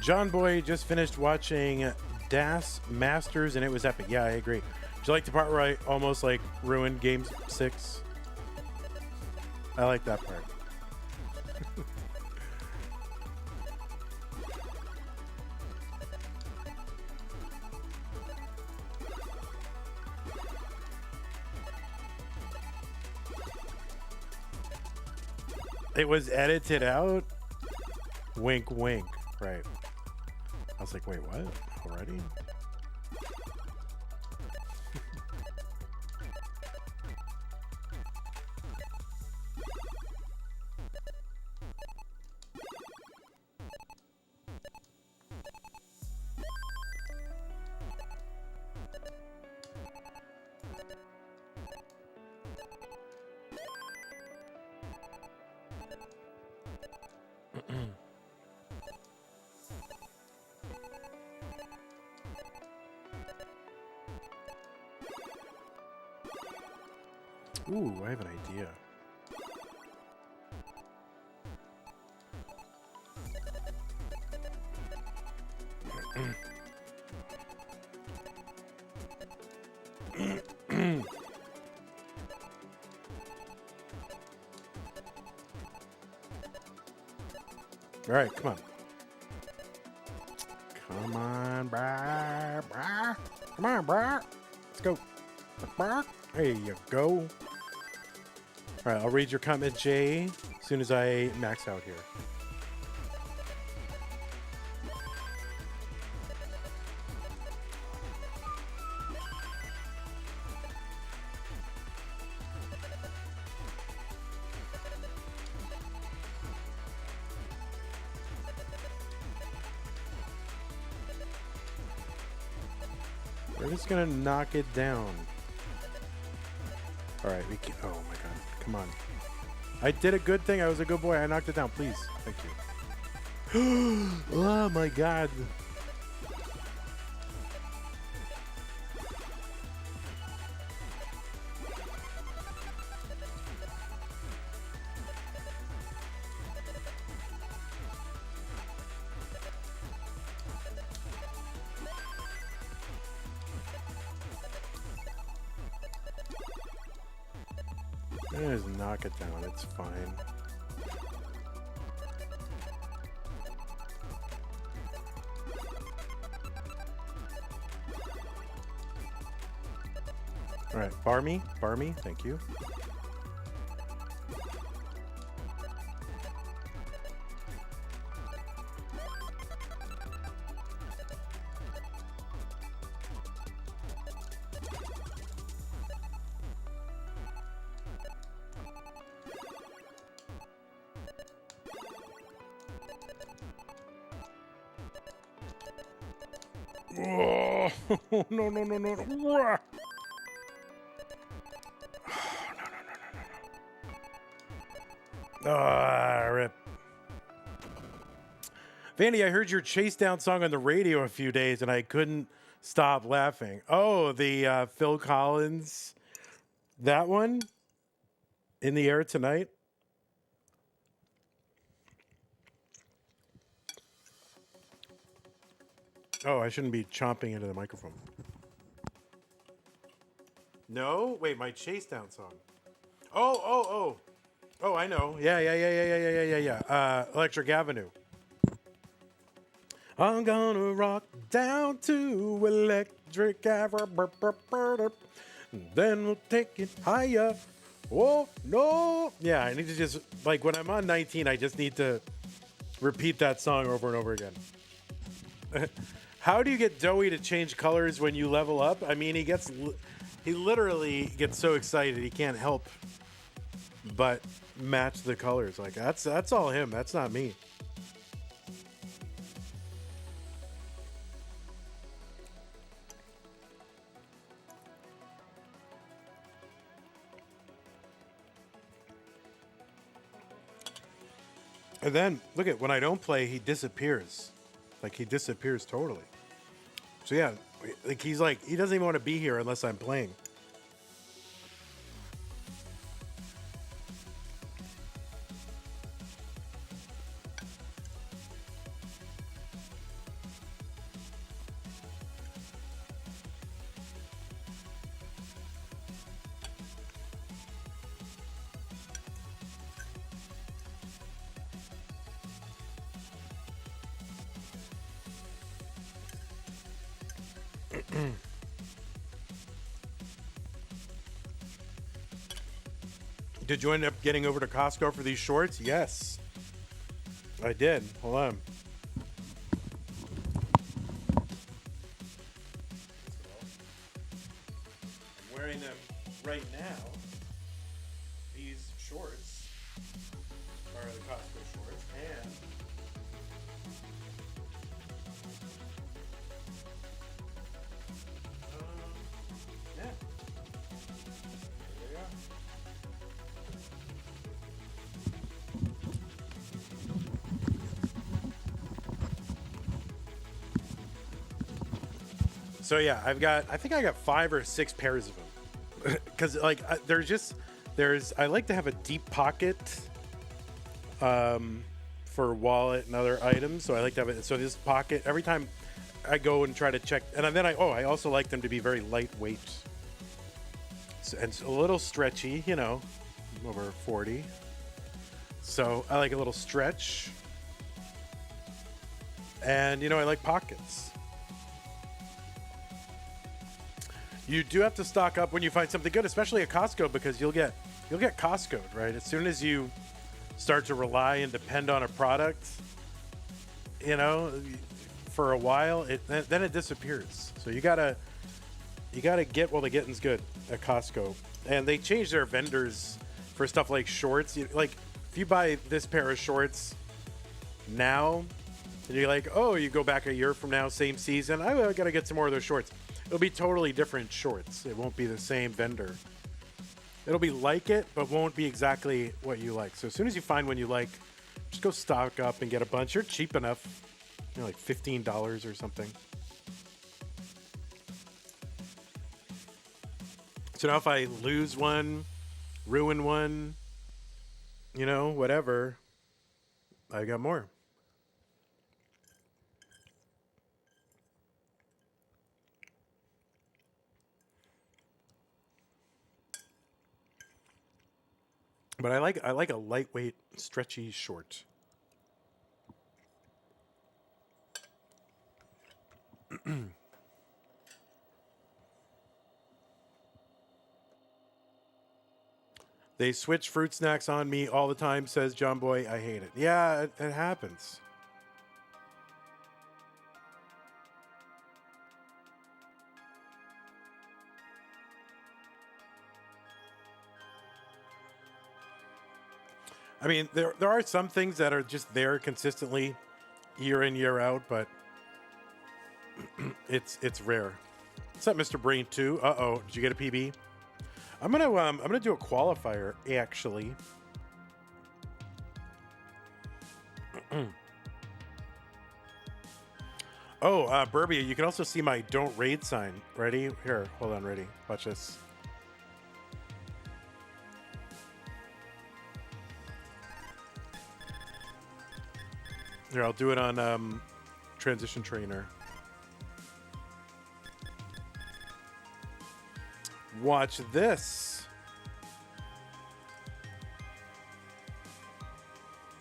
Speaker 1: John Boy just finished watching Das Masters and it was epic. Yeah, I agree. Did you like the part where I almost like ruined Game 6? I like that part. It was edited out? Wink, wink. Right. I was like, wait, what? Already? Ooh, I have an idea. All right, come on. Come on, brah, brah. Come on, brah. Let's go. Brah. There you go. All right, I'll read your comment, Jay, as soon as I max out here. We're just gonna knock it down. All right, we can. Oh my god, come on! I did a good thing. I was a good boy. I knocked it down. Please, thank you. Oh my god. Just knock it down. It's fine. All right, Barmy, thank you. Oh, no, no, no, no, no. Oh, no. Ah, rip. Vandy, I heard your Chase Down song on the radio a few days and I couldn't stop laughing. Oh, the Phil Collins, that one? In the Air Tonight? Oh, I shouldn't be chomping into the microphone. No? Wait, my Chase Down song. Oh, I know. Yeah. Electric Avenue. I'm gonna rock down to Electric Avenue. Then we'll take it higher. Oh, no. Yeah, I need to just, like, when I'm on 19, I just need to repeat that song over and over again. How do you get Doughy to change colors when you level up? I mean, he literally gets so excited he can't help but match the colors. Like that's all him. That's not me. And then look at when I don't play, he disappears. Like he disappears totally. So yeah, like he doesn't even want to be here unless I'm playing. Did you end up getting over to Costco for these shorts? Yes, I did. Hold on. I'm wearing them right now. These shorts are the Costco shorts, and yeah, there you are. So yeah, I think I got 5 or 6 pairs of them, because like I like to have a deep pocket, for wallet and other items. So I like to have it. So this pocket, every time I go and try to check, and then I also like them to be very lightweight, and a little stretchy. You know, I'm over 40, so I like a little stretch, and I like pockets. You do have to stock up when you find something good, especially at Costco, because you'll get Costco'd, right? As soon as you start to rely and depend on a product, for a while, then it disappears. So you gotta get while the getting's good at Costco. And they change their vendors for stuff like shorts. Like if you buy this pair of shorts now, and you're like, oh, you go back a year from now, same season, I gotta get some more of those shorts. It'll be totally different shorts. It won't be the same vendor. It'll be like it, but won't be exactly what you like. So as soon as you find one you like, just go stock up and get a bunch. You're cheap enough. You know, like $15 or something. So now if I lose one, ruin one, you know, whatever, I got more. But I like a lightweight, stretchy short. They switch fruit snacks on me all the time, says John Boy. I hate it. Yeah, it happens. I mean, there are some things that are just there consistently year in, year out, but it's rare. What's up, Mr. Brain 2? Uh-oh, did you get a PB? I'm gonna do a qualifier, actually. Oh, Burbia, you can also see my don't raid sign. Ready? Here, hold on, ready. Watch this. Here, I'll do it on Transition Trainer. Watch this.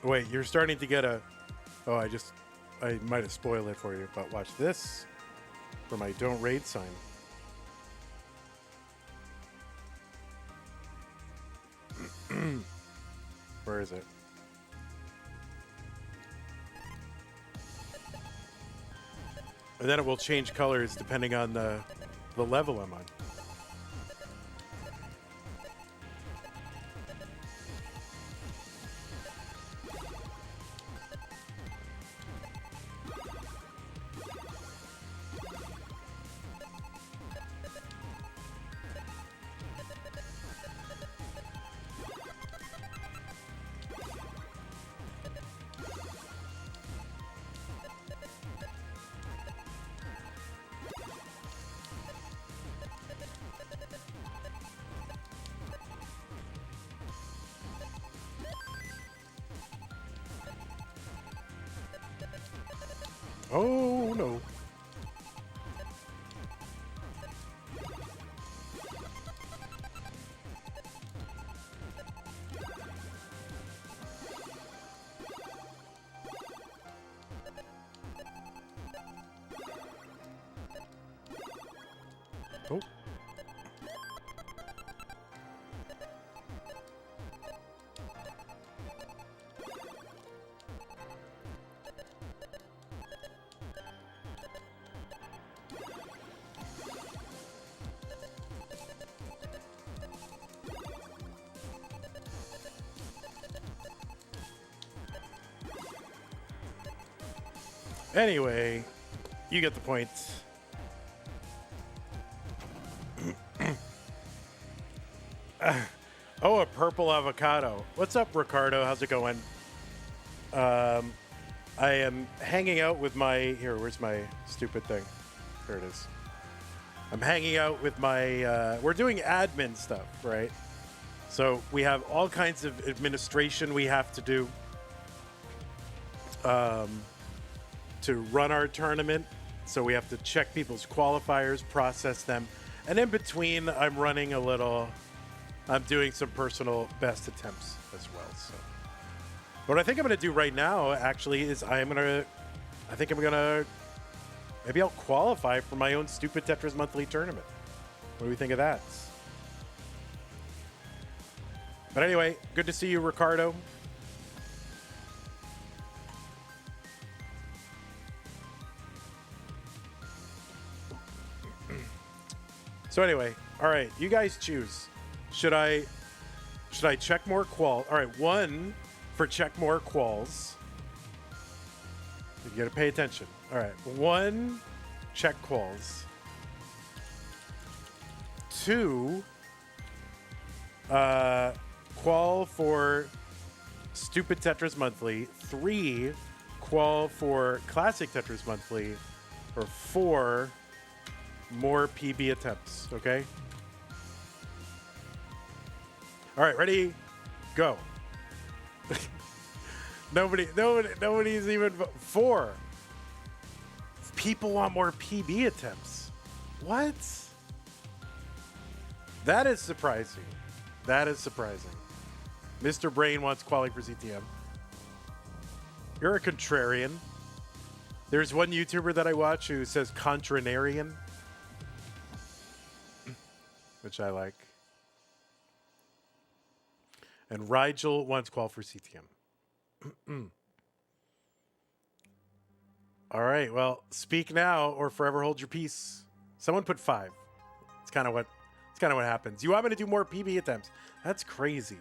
Speaker 1: Wait, you're starting to get a... Oh, I might have spoiled it for you, but watch this for my don't raid sign. Where is it? And then it will change colors depending on the level I'm on. Oh, no. Oh. Anyway, you get the point. Oh, a purple avocado. What's up, Ricardo? How's it going? I am hanging out with my... Here, where's my stupid thing? There it is. I'm hanging out with my... we're doing admin stuff, right? So we have all kinds of administration we have to do to run our tournament. So we have to check people's qualifiers, process them. And in between, I'm running a little... I'm doing some personal best attempts as well. So, what I think I'm going to do right now, actually, is maybe I'll qualify for my own stupid Tetris monthly tournament. What do we think of that? But anyway, good to see you, Ricardo. So anyway, all right, you guys choose. Should I check more quals? All right, one for check more quals. You got to pay attention. All right, one check quals. 2 qual for Stupid Tetris Monthly, 3 qual for Classic Tetris Monthly, or 4 more PB attempts, okay? All right, ready? Go. Nobody's even 4. People want more PB attempts. What? That is surprising. That is surprising. Mr. Brain wants quality for CTM. You're a contrarian. There's one YouTuber that I watch who says contrarian, which I like. And Rigel wants qual for CTM. All right, well, speak now or forever hold your peace. Someone put 5. It's kind of what happens. You want me to do more PB attempts? That's crazy.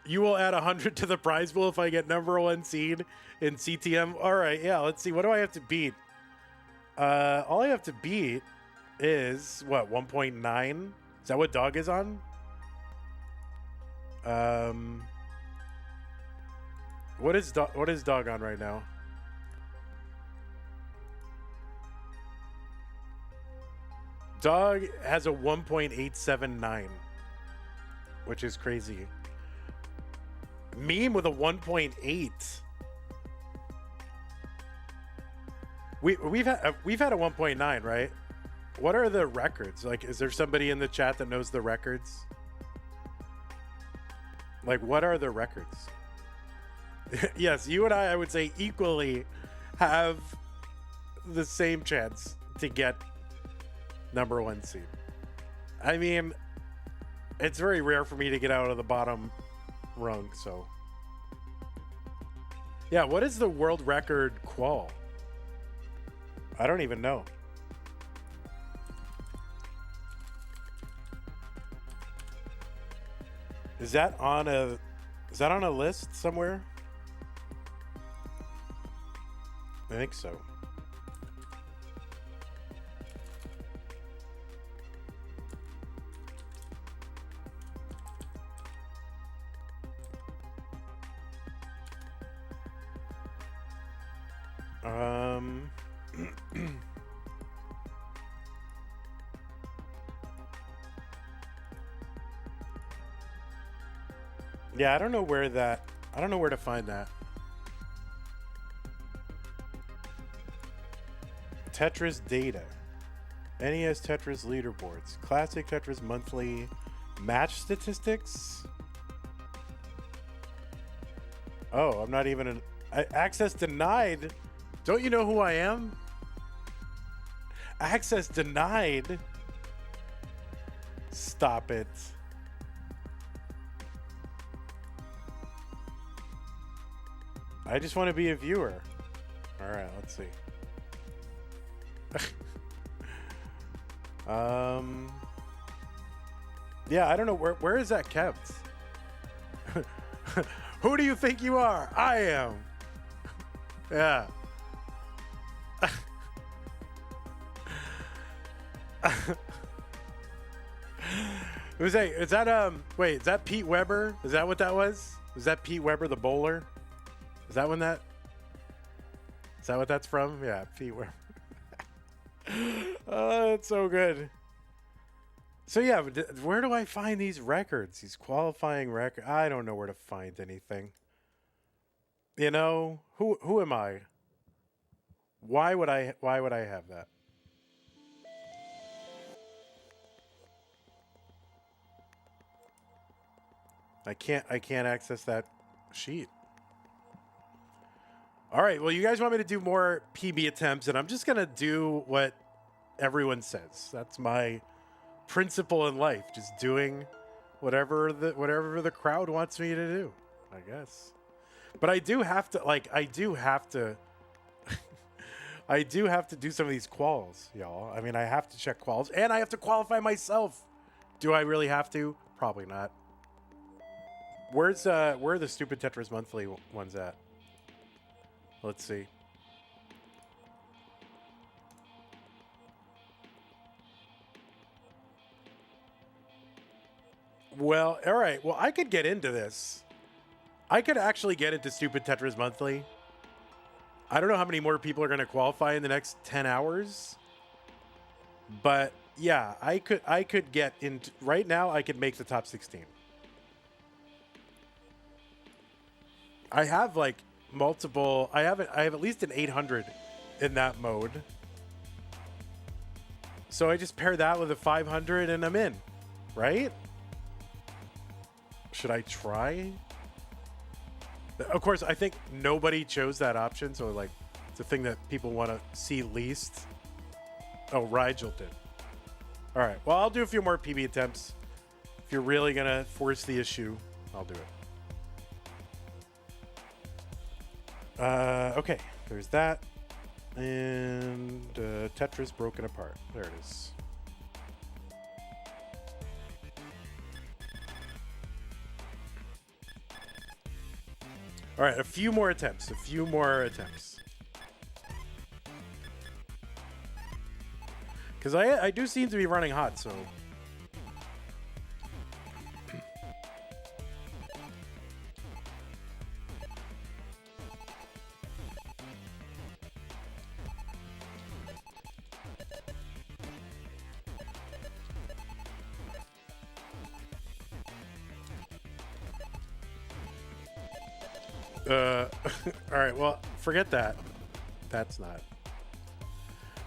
Speaker 1: You will add 100 to the prize pool if I get #1 seed in CTM. All right, yeah, let's see. What do I have to beat? All I have to beat is, what, 1.9? Is that what Dog is on? What is Dog on right now? Dog has a 1.879, which is crazy. Meme with a 1.8. We've had a 1.9, right? What are the records? Like, is there somebody in the chat that knows the records? Like, what are the records? Yes, you and I would say, equally have the same chance to get #1 seed. I mean, it's very rare for me to get out of the bottom rung, so. Yeah, what is the world record qual? I don't even know. Is that on a list somewhere? I think so. Yeah, I don't know where to find that. Tetris data. NES Tetris leaderboards. Classic Tetris monthly match statistics. Oh, I'm not even access denied. Don't you know who I am? Access denied. Stop it. I just want to be a viewer. All right, let's see. Yeah, I don't know where is that kept? Who do you think you are? I am. Yeah. Is that Pete Weber? Is that what that was? Was that Pete Weber, the bowler? Is that what that's from? Yeah, Pete Weber. Oh, that's so good. So yeah, where do I find these records? These qualifying records? I don't know where to find anything. You know, who am I? Why would I have that? I can't access that sheet. All right, well, you guys want me to do more PB attempts, and I'm just gonna do what everyone says. That's my principle in life, just doing whatever the crowd wants me to do, I guess. But I do have to I do have to do some of these quals, y'all. I mean, I have to check quals, and I have to qualify myself. Do I really have to? Probably not. Where are the stupid Tetris monthly ones at? Let's see. Well, all right. Well, I could get into this. I could actually get into Stupid Tetris Monthly. I don't know how many more people are going to qualify in the next 10 hours. But yeah, I could get into right now. I could make the top 16. I have like multiple. I have at least an 800 in that mode. So I just pair that with a 500 and I'm in, right? Should I try? Of course, I think nobody chose that option, so like it's a thing that people want to see least. Oh, Rigel did. All right. Well, I'll do a few more PB attempts. If you're really gonna force the issue, I'll do it. Okay. There's that. And Tetris broken apart. There it is. All right, a few more attempts. Because I do seem to be running hot, so... all right, well, forget that. That's not.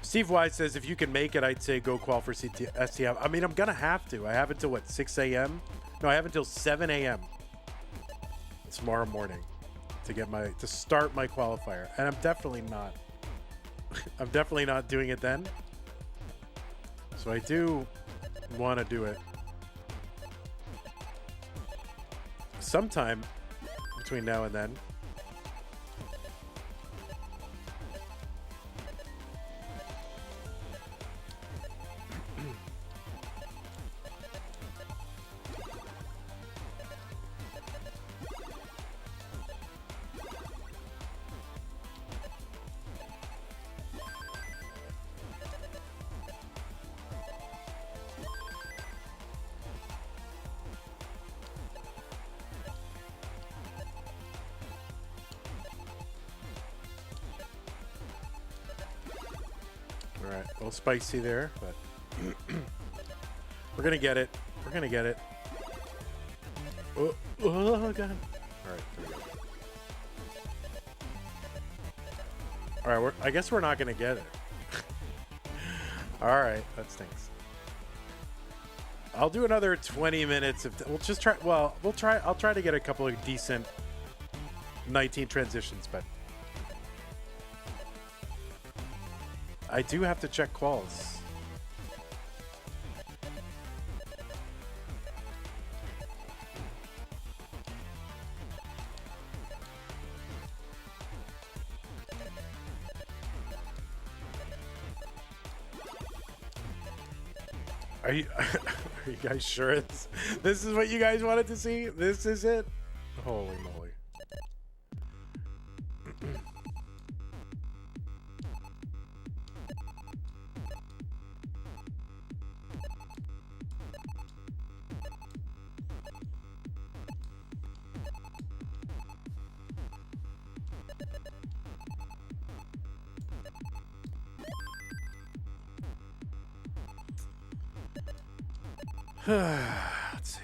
Speaker 1: Steve Wise says, if you can make it, I'd say go qual for STM. I mean, I'm going to have to. I have until, what, 6 a.m.? No, I have until 7 a.m. tomorrow morning to start my qualifier. And I'm definitely not. I'm definitely not doing it then. So I do want to do it sometime between now and then. Alright, a little spicy there, but we're gonna get it. We're gonna get it. Oh, oh god. Alright, there we go. Alright, I guess we're not gonna get it. Alright, that stinks. I'll do another 20 minutes of we'll just try I'll try to get a couple of decent 19 transitions, but I do have to check quals. Are you guys sure this is what you guys wanted to see? This is it? Holy moly. Let's see.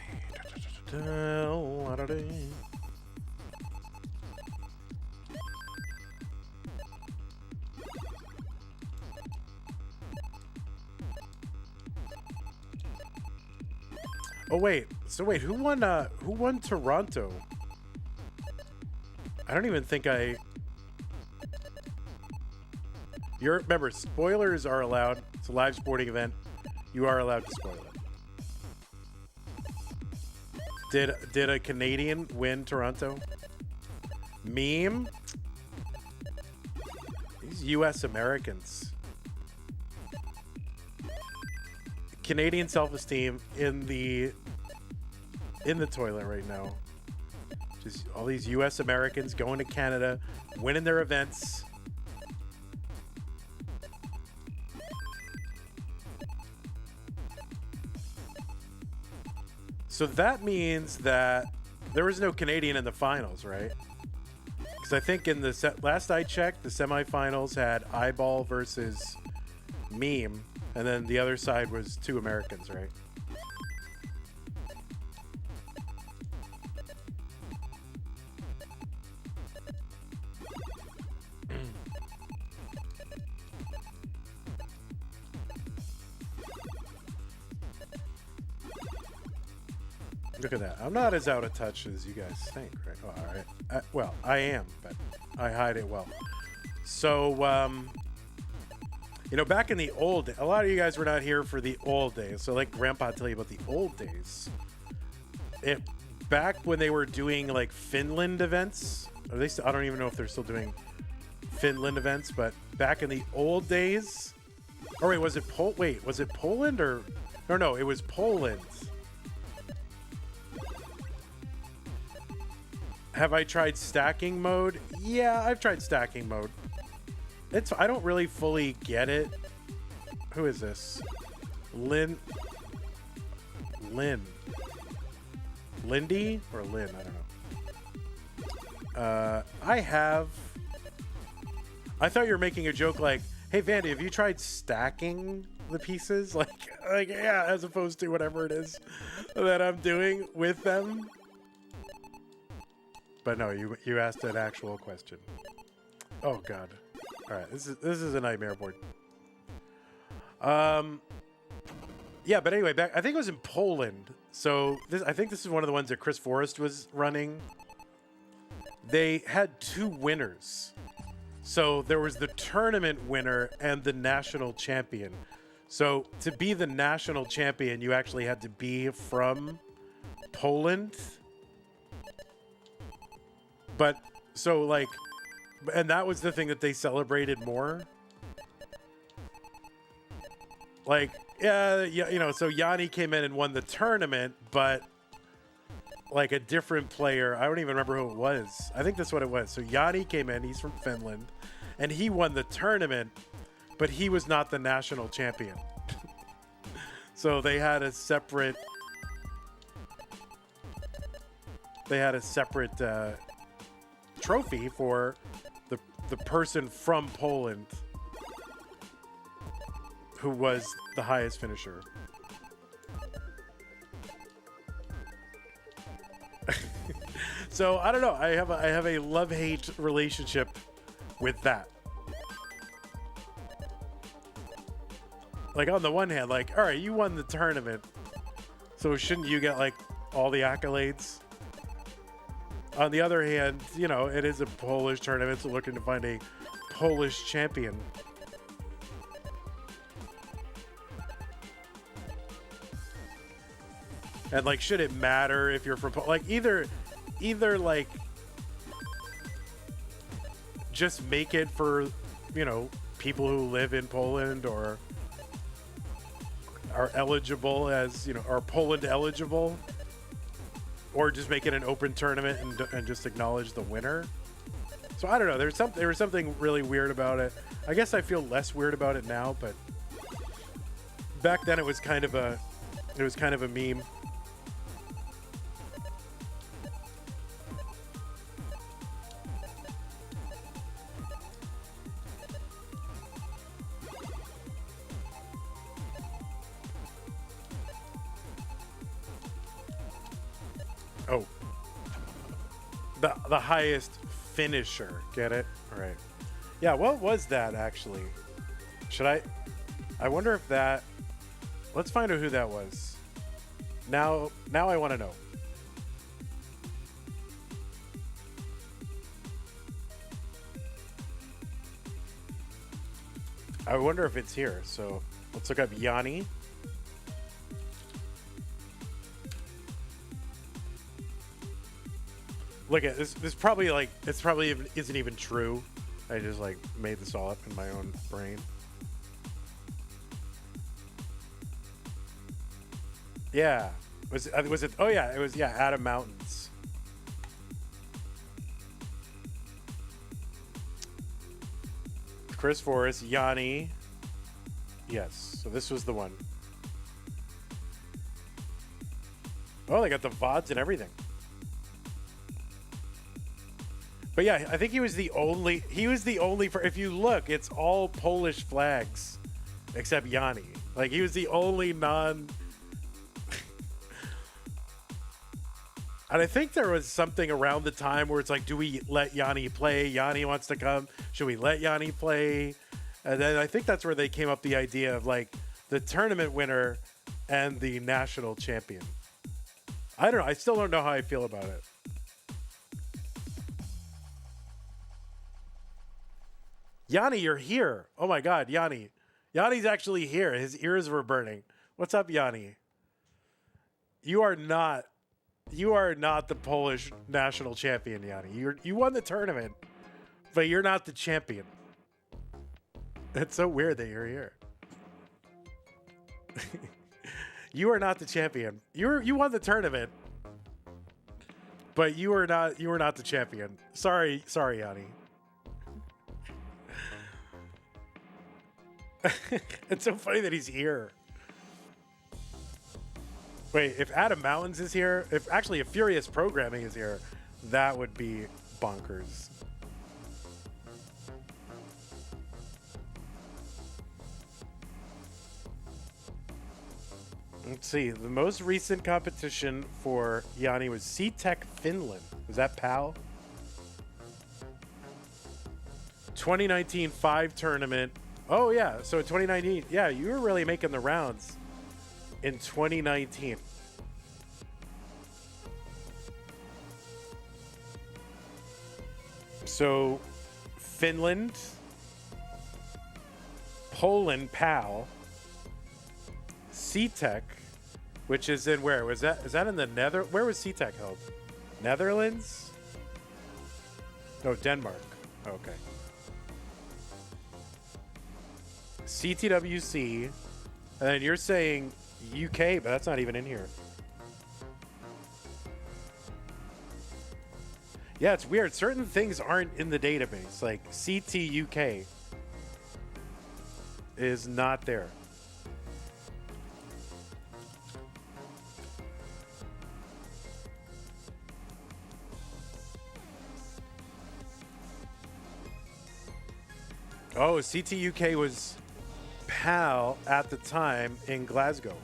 Speaker 1: Oh wait. So wait, who won Toronto? I don't even think remember, spoilers are allowed. It's a live sporting event. You are allowed to spoil it. Did a Canadian win Toronto? Meme? These US Americans. Canadian self-esteem in the toilet right now. Just all these US Americans going to Canada, winning their events. So that means that there was no Canadian in the finals, right? Because I think in the last I checked, the semifinals had Eyeball versus Meme, and then the other side was 2 Americans, right? Look at that. I'm not as out of touch as you guys think, right? Oh, all right. Well, I am, but I hide it well. So, you know, back in the old days, a lot of you guys were not here for the old days. So, like Grandpa tell you about the old days. Back when they were doing like Finland events, or they I don't even know if they're still doing Finland events, but back in the old days. Or wait, was it Poland or no, it was Poland. Have I tried stacking mode? Yeah, I've tried stacking mode. I don't really fully get it. Who is this? Lindy or Lynn? I don't know. I thought you were making a joke like, hey Vandy, have you tried stacking the pieces? Like yeah, as opposed to whatever it is that I'm doing with them. But no, you asked an actual question. Oh god. All right, this is a nightmare board. Yeah, but anyway, I think it was in Poland. So I think this is one of the ones that Chris Forrest was running. They had 2 winners. So there was the tournament winner and the national champion. So to be the national champion, you actually had to be from Poland. But so like, and that was the thing that they celebrated more. Like, yeah, you know, so Yanni came in and won the tournament, but like a different player, I don't even remember who it was. I think that's what it was. So Yanni came in, he's from Finland, and he won the tournament, but he was not the national champion. So they had a separate trophy for the person from Poland who was the highest finisher. So I don't know. I have a love-hate relationship with that. Like on the one hand, like, all right, you won the tournament, so shouldn't you get like all the accolades? On the other hand, you know, it is a Polish tournament, so looking to find a Polish champion. And like, should it matter if you're from like either like just make it for, you know, people who live in Poland or are eligible as, you know, are Poland eligible, or just make it an open tournament and just acknowledge the winner. So I don't know. There was something really weird about it. I guess I feel less weird about it now, but back then it was kind of a meme. Oh, the highest finisher. Get it? All right. Yeah. What was that actually? I wonder if that. Let's find out who that was. Now I want to know. I wonder if it's here. So let's look up Yanni. Look at this. This probably like isn't even true. I just like made this all up in my own brain. Yeah. Was it? Oh yeah, it was. Yeah, Adam Mountains. Chris Forrest, Yanni. Yes. So this was the one. Oh, they got the VODs and everything. But yeah, I think he was the only. For if you look, it's all Polish flags, except Yanni. Like he was the only non. And I think there was something around the time where it's like, do we let Yanni play? Yanni wants to come. Should we let Yanni play? And then I think that's where they came up the idea of like the tournament winner and the national champion. I don't know. I still don't know how I feel about it. Yanni, you're here. Oh my God, Yanni. Yanni's actually here. His ears were burning. What's up, Yanni? You are not the Polish national champion, Yanni. You won the tournament, but you're not the champion. That's so weird that you're here. You are not the champion. You won the tournament, but you were not the champion. Sorry, Yanni. It's so funny that he's here. Wait, if Adam Mountains is here, if Furious Programming is here, that would be bonkers. Let's see. The most recent competition for Yanni was C-Tech Finland. Was that PAL? 2019 5 tournament. Oh, yeah. So 2019. Yeah, you were really making the rounds in 2019. So Finland, Poland, PAL, C-Tech, which is in where? Is that in the where was C-Tech held? Netherlands? No, Denmark. Okay. CTWC, and then you're saying UK, but that's not even in here. Yeah, it's weird. Certain things aren't in the database. Like CT UK is not there. Oh, CT UK was PAL at the time in Glasgow.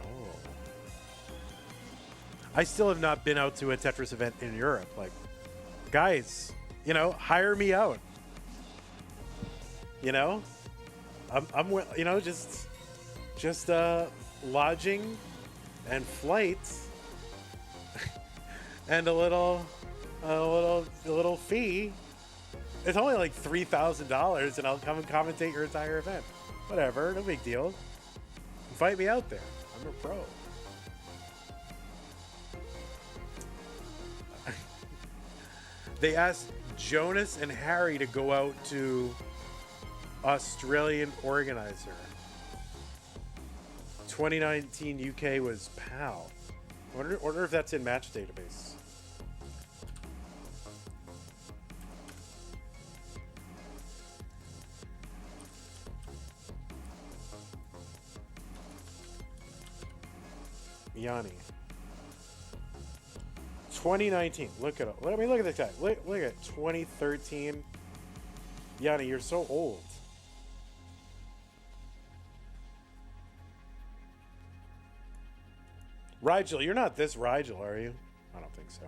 Speaker 1: Oh. I still have not been out to a Tetris event in Europe. Like, guys, hire me out. I'm just lodging and flights and a little fee. It's only like $3,000, and I'll come and commentate your entire event. Whatever, no big deal. Invite me out there. I'm a pro. They asked Jonas and Harry to go out to Australian organizer. 2019 UK was PAL. Wonder if that's in match database. Yanni. 2019. Look at it. Let me look at the guy. Look at 2013. Yanni, you're so old. Rigel, you're not this Rigel, are you? I don't think so.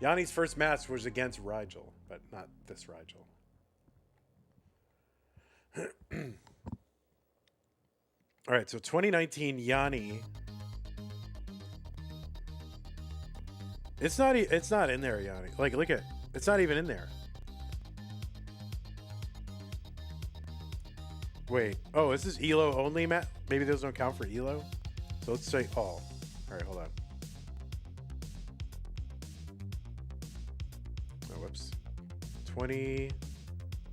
Speaker 1: Yanni's first match was against Rigel, but not this Rigel. All right, so 2019 Yanni. It's not in there, Yanni. Like, look at, it's not even in there. Wait. Oh, is this ELO only, Matt? Maybe those don't count for ELO. So let's say all. All right, hold on. Oh, whoops. 20.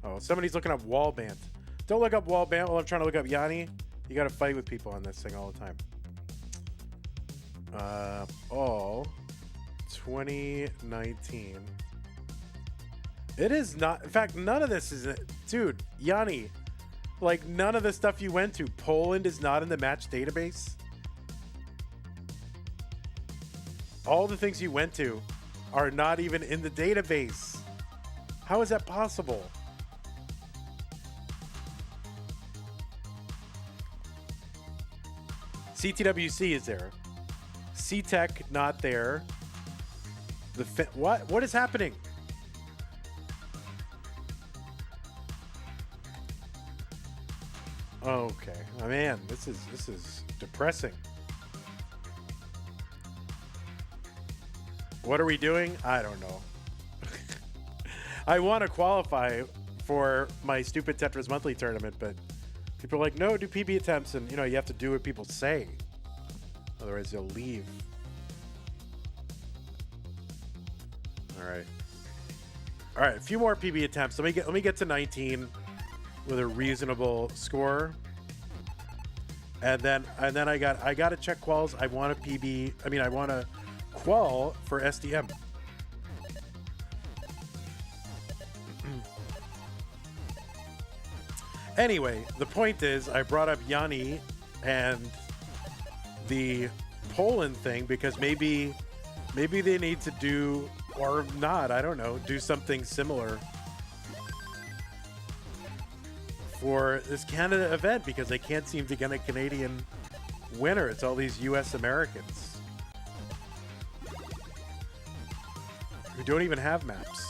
Speaker 1: Oh, somebody's looking up Wallband. Don't look up Wallband while I'm trying to look up Yanni. You got to fight with people on this thing all the time. All 2019. It is not. In fact, none of this is. Dude, Yanni, like none of the stuff you went to. Poland is not in the match database. All the things you went to are not even in the database. How is that possible? CTWC is there. CTech not there. What is happening? Okay, oh, man, this is depressing. What are we doing? I don't know. I want to qualify for my stupid Tetris monthly tournament, but people are like, no, do PB attempts, and you know you have to do what people say, otherwise they'll leave. All right, a few more PB attempts. Let me get to 19 with a reasonable score, and then I got to check quals. I want a PB. I mean, I want a qual for SDM. Anyway, the point is, I brought up Yanni and the Poland thing because maybe they need to do, or not, I don't know, do something similar for this Canada event because they can't seem to get a Canadian winner. It's all these US Americans who don't even have maps.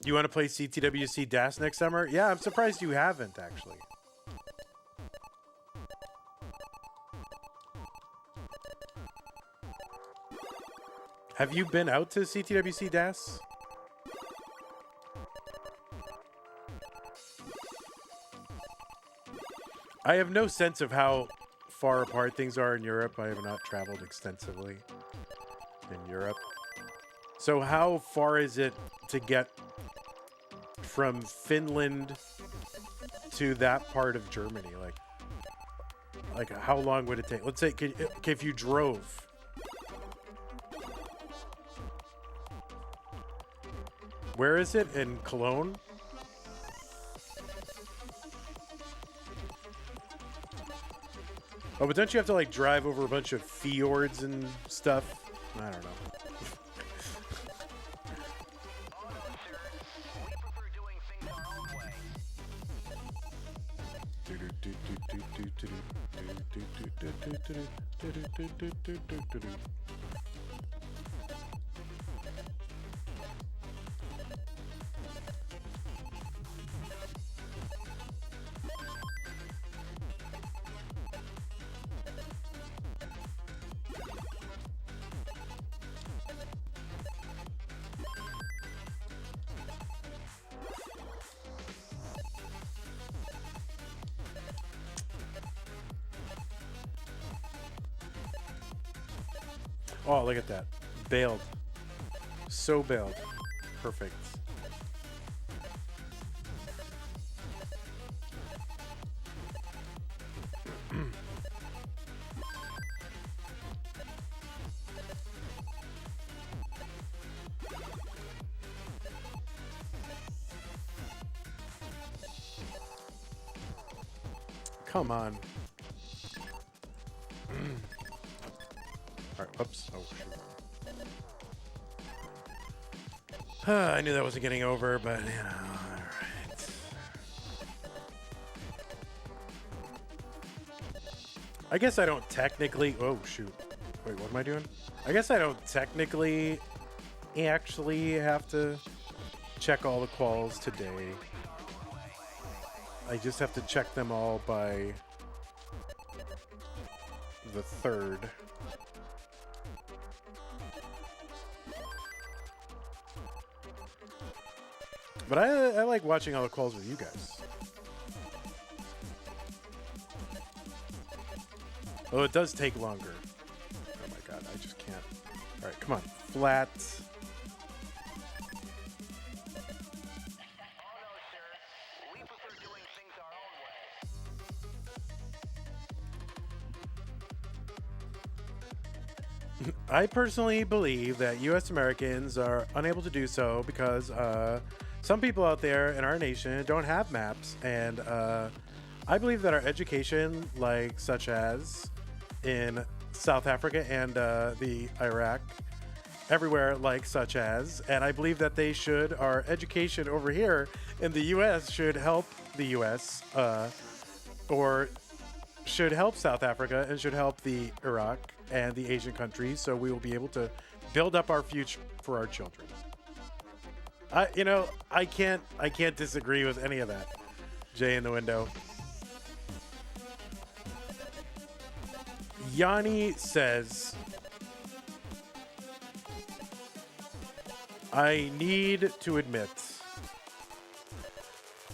Speaker 1: You want to play CTWC DAS next summer? Yeah, I'm surprised you haven't, actually. Have you been out to CTWC DAS? I have no sense of how far apart things are in Europe. I have not traveled extensively in Europe. So how far is it to get from Finland to that part of Germany? Like how long would it take? Let's say if you drove. Where is it? In Cologne? Oh, but don't you have to like drive over a bunch of fjords and stuff? I don't know. Oh, look at that. Bailed. So bailed. Perfect. Come on. All right, whoops. Oh, shoot. I knew that wasn't getting over, but, you know, all right. I guess I don't technically... Oh, shoot. Wait, what am I doing? I guess I don't technically actually have to check all the quals today. I just have to check them all by the 3rd. But I like watching all the calls with you guys. Oh, it does take longer. Oh my god, I just can't. All right, come on. Flat. I personally believe that U.S. Americans are unable to do so because some people out there in our nation don't have maps, and I believe that our education, like such as in South Africa and the Iraq, everywhere like such as, and I believe that they should, our education over here in the U.S. should help the U.S. Or should help South Africa and should help the Iraq and the Asian countries, so we will be able to build up our future for our children. I can't disagree with any of that. Jay in the window. Yanni says, I need to admit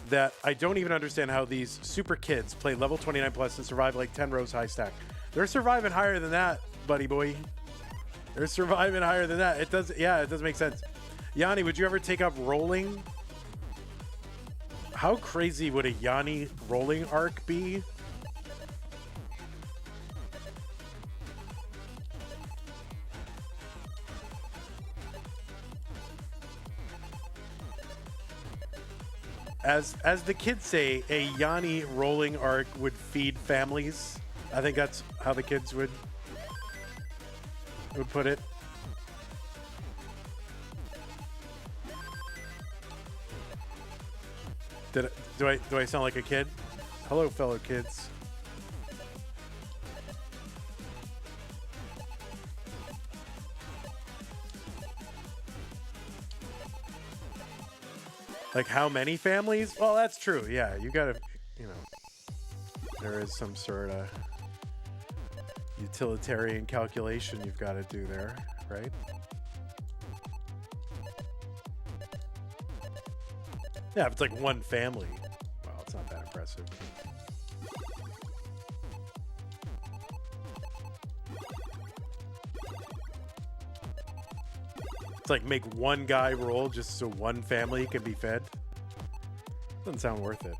Speaker 1: that I don't even understand how these super kids play level 29 plus and survive like 10 rows high stack. They're surviving higher than that, buddy boy. They're surviving higher than that. It does make sense. Yanni, would you ever take up rolling? How crazy would a Yanni rolling arc be? As the kids say, a Yanni rolling arc would feed families. I think that's how the kids would put it. Do I sound like a kid? Hello, fellow kids. Like how many families? Well, that's true. Yeah, you gotta, there is some sort of utilitarian calculation you've got to do there, right? Yeah, if it's like one family, well, it's not that impressive. It's like make one guy roll just so one family can be fed. Doesn't sound worth it.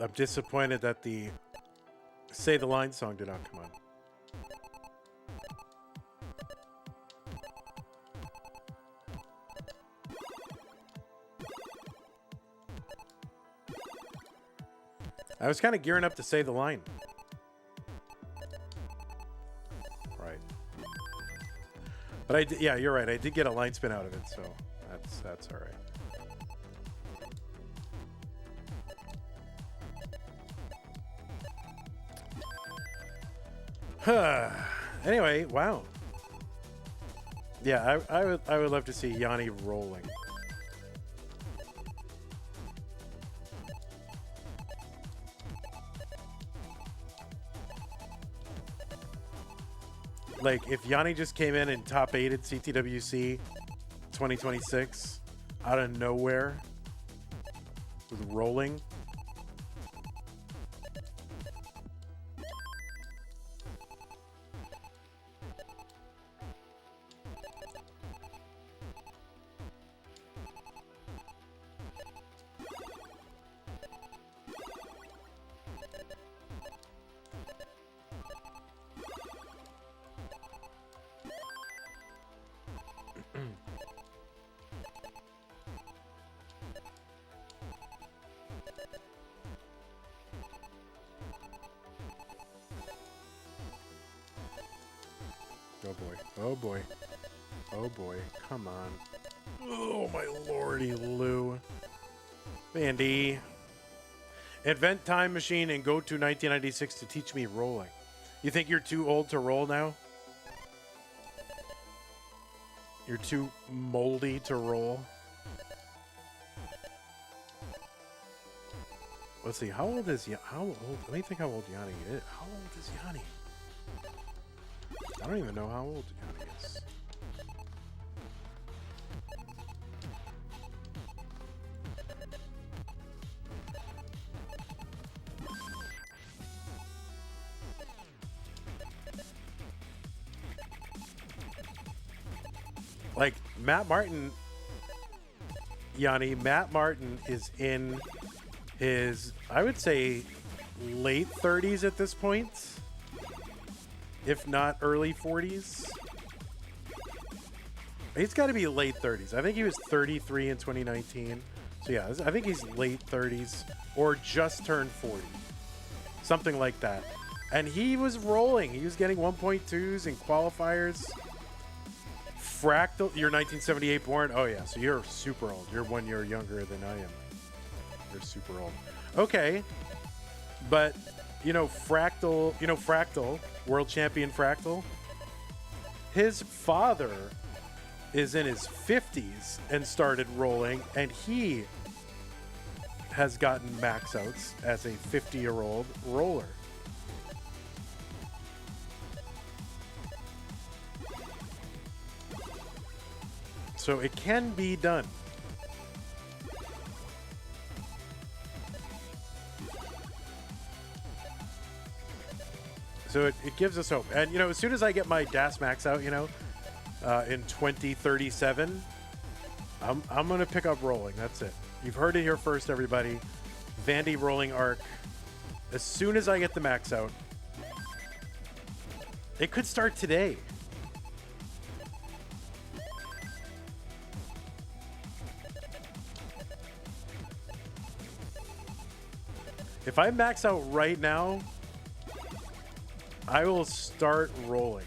Speaker 1: I'm disappointed that the Say the Line song did not come on. I was kind of gearing up to say the line. Right. But I did, yeah, you're right. I did get a line spin out of it, so that's all right. Anyway, wow. Yeah, I would love to see Yanni rolling. Like if Yanni just came in and top 8 at CTWC 2026 out of nowhere with rolling. Oh boy. Oh boy. Oh boy. Come on. Oh my lordy Lou. Mandy. Invent time machine and go to 1996 to teach me rolling. You think you're too old to roll now? You're too moldy to roll. Let's see. How old is how old? Let me think how old Yanni is. How old is Yanni? I don't even know how old Yanni is. Like Matt Martin, Yanni, Matt Martin is in his, I would say, late 30s at this point, if not early 40s. He's got to be late 30s. I think he was 33 in 2019. So yeah, I think he's late 30s or just turned 40. Something like that. And he was rolling. He was getting 1.2s in qualifiers. Fractal, you're 1978 born? Oh yeah, so you're super old. You're 1 year younger than I am. You're super old. Okay. But, Fractal, world champion Fractal, his father is in his 50s and started rolling, and he has gotten max outs as a 50-year-old roller. So it can be done. So it gives us hope. And, as soon as I get my DAS max out, in 2037, I'm going to pick up rolling. That's it. You've heard it here first, everybody. Vandy rolling arc. As soon as I get the max out, it could start today. If I max out right now, I will start rolling.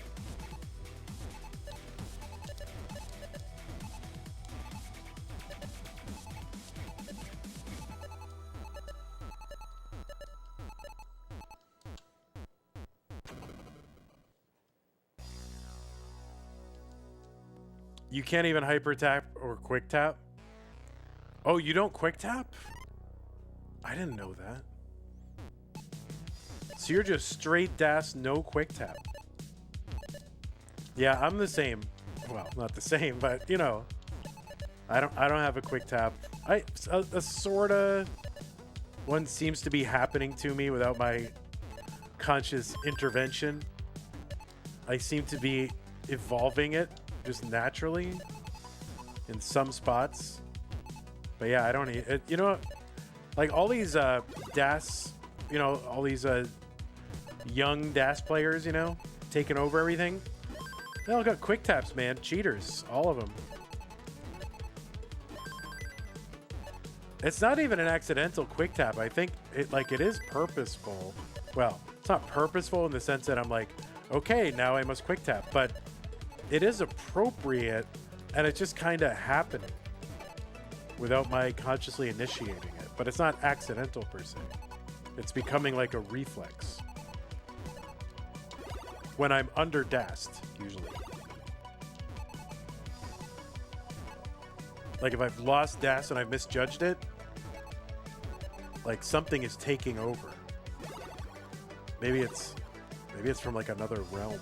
Speaker 1: You can't even hyper tap or quick tap? Oh, you don't quick tap? I didn't know that. So you're just straight DAS, no quick tap. Yeah, I'm the same. Well, not the same, but I don't have a quick tap. A sorta one seems to be happening to me without my conscious intervention. I seem to be evolving it just naturally in some spots. But yeah, I don't need it. Like all these DAS, all these young DAS players, taking over everything. They all got quick taps, man. Cheaters, all of them. It's not even an accidental quick tap. I think it is purposeful. Well, it's not purposeful in the sense that I'm like, okay, now I must quick tap, but it is appropriate, and it's just kind of happening without my consciously initiating it. But it's not accidental per se. It's becoming like a reflex when I'm under DASed, usually. Like if I've lost DAS and I've misjudged it, like something is taking over. Maybe it's from like another realm.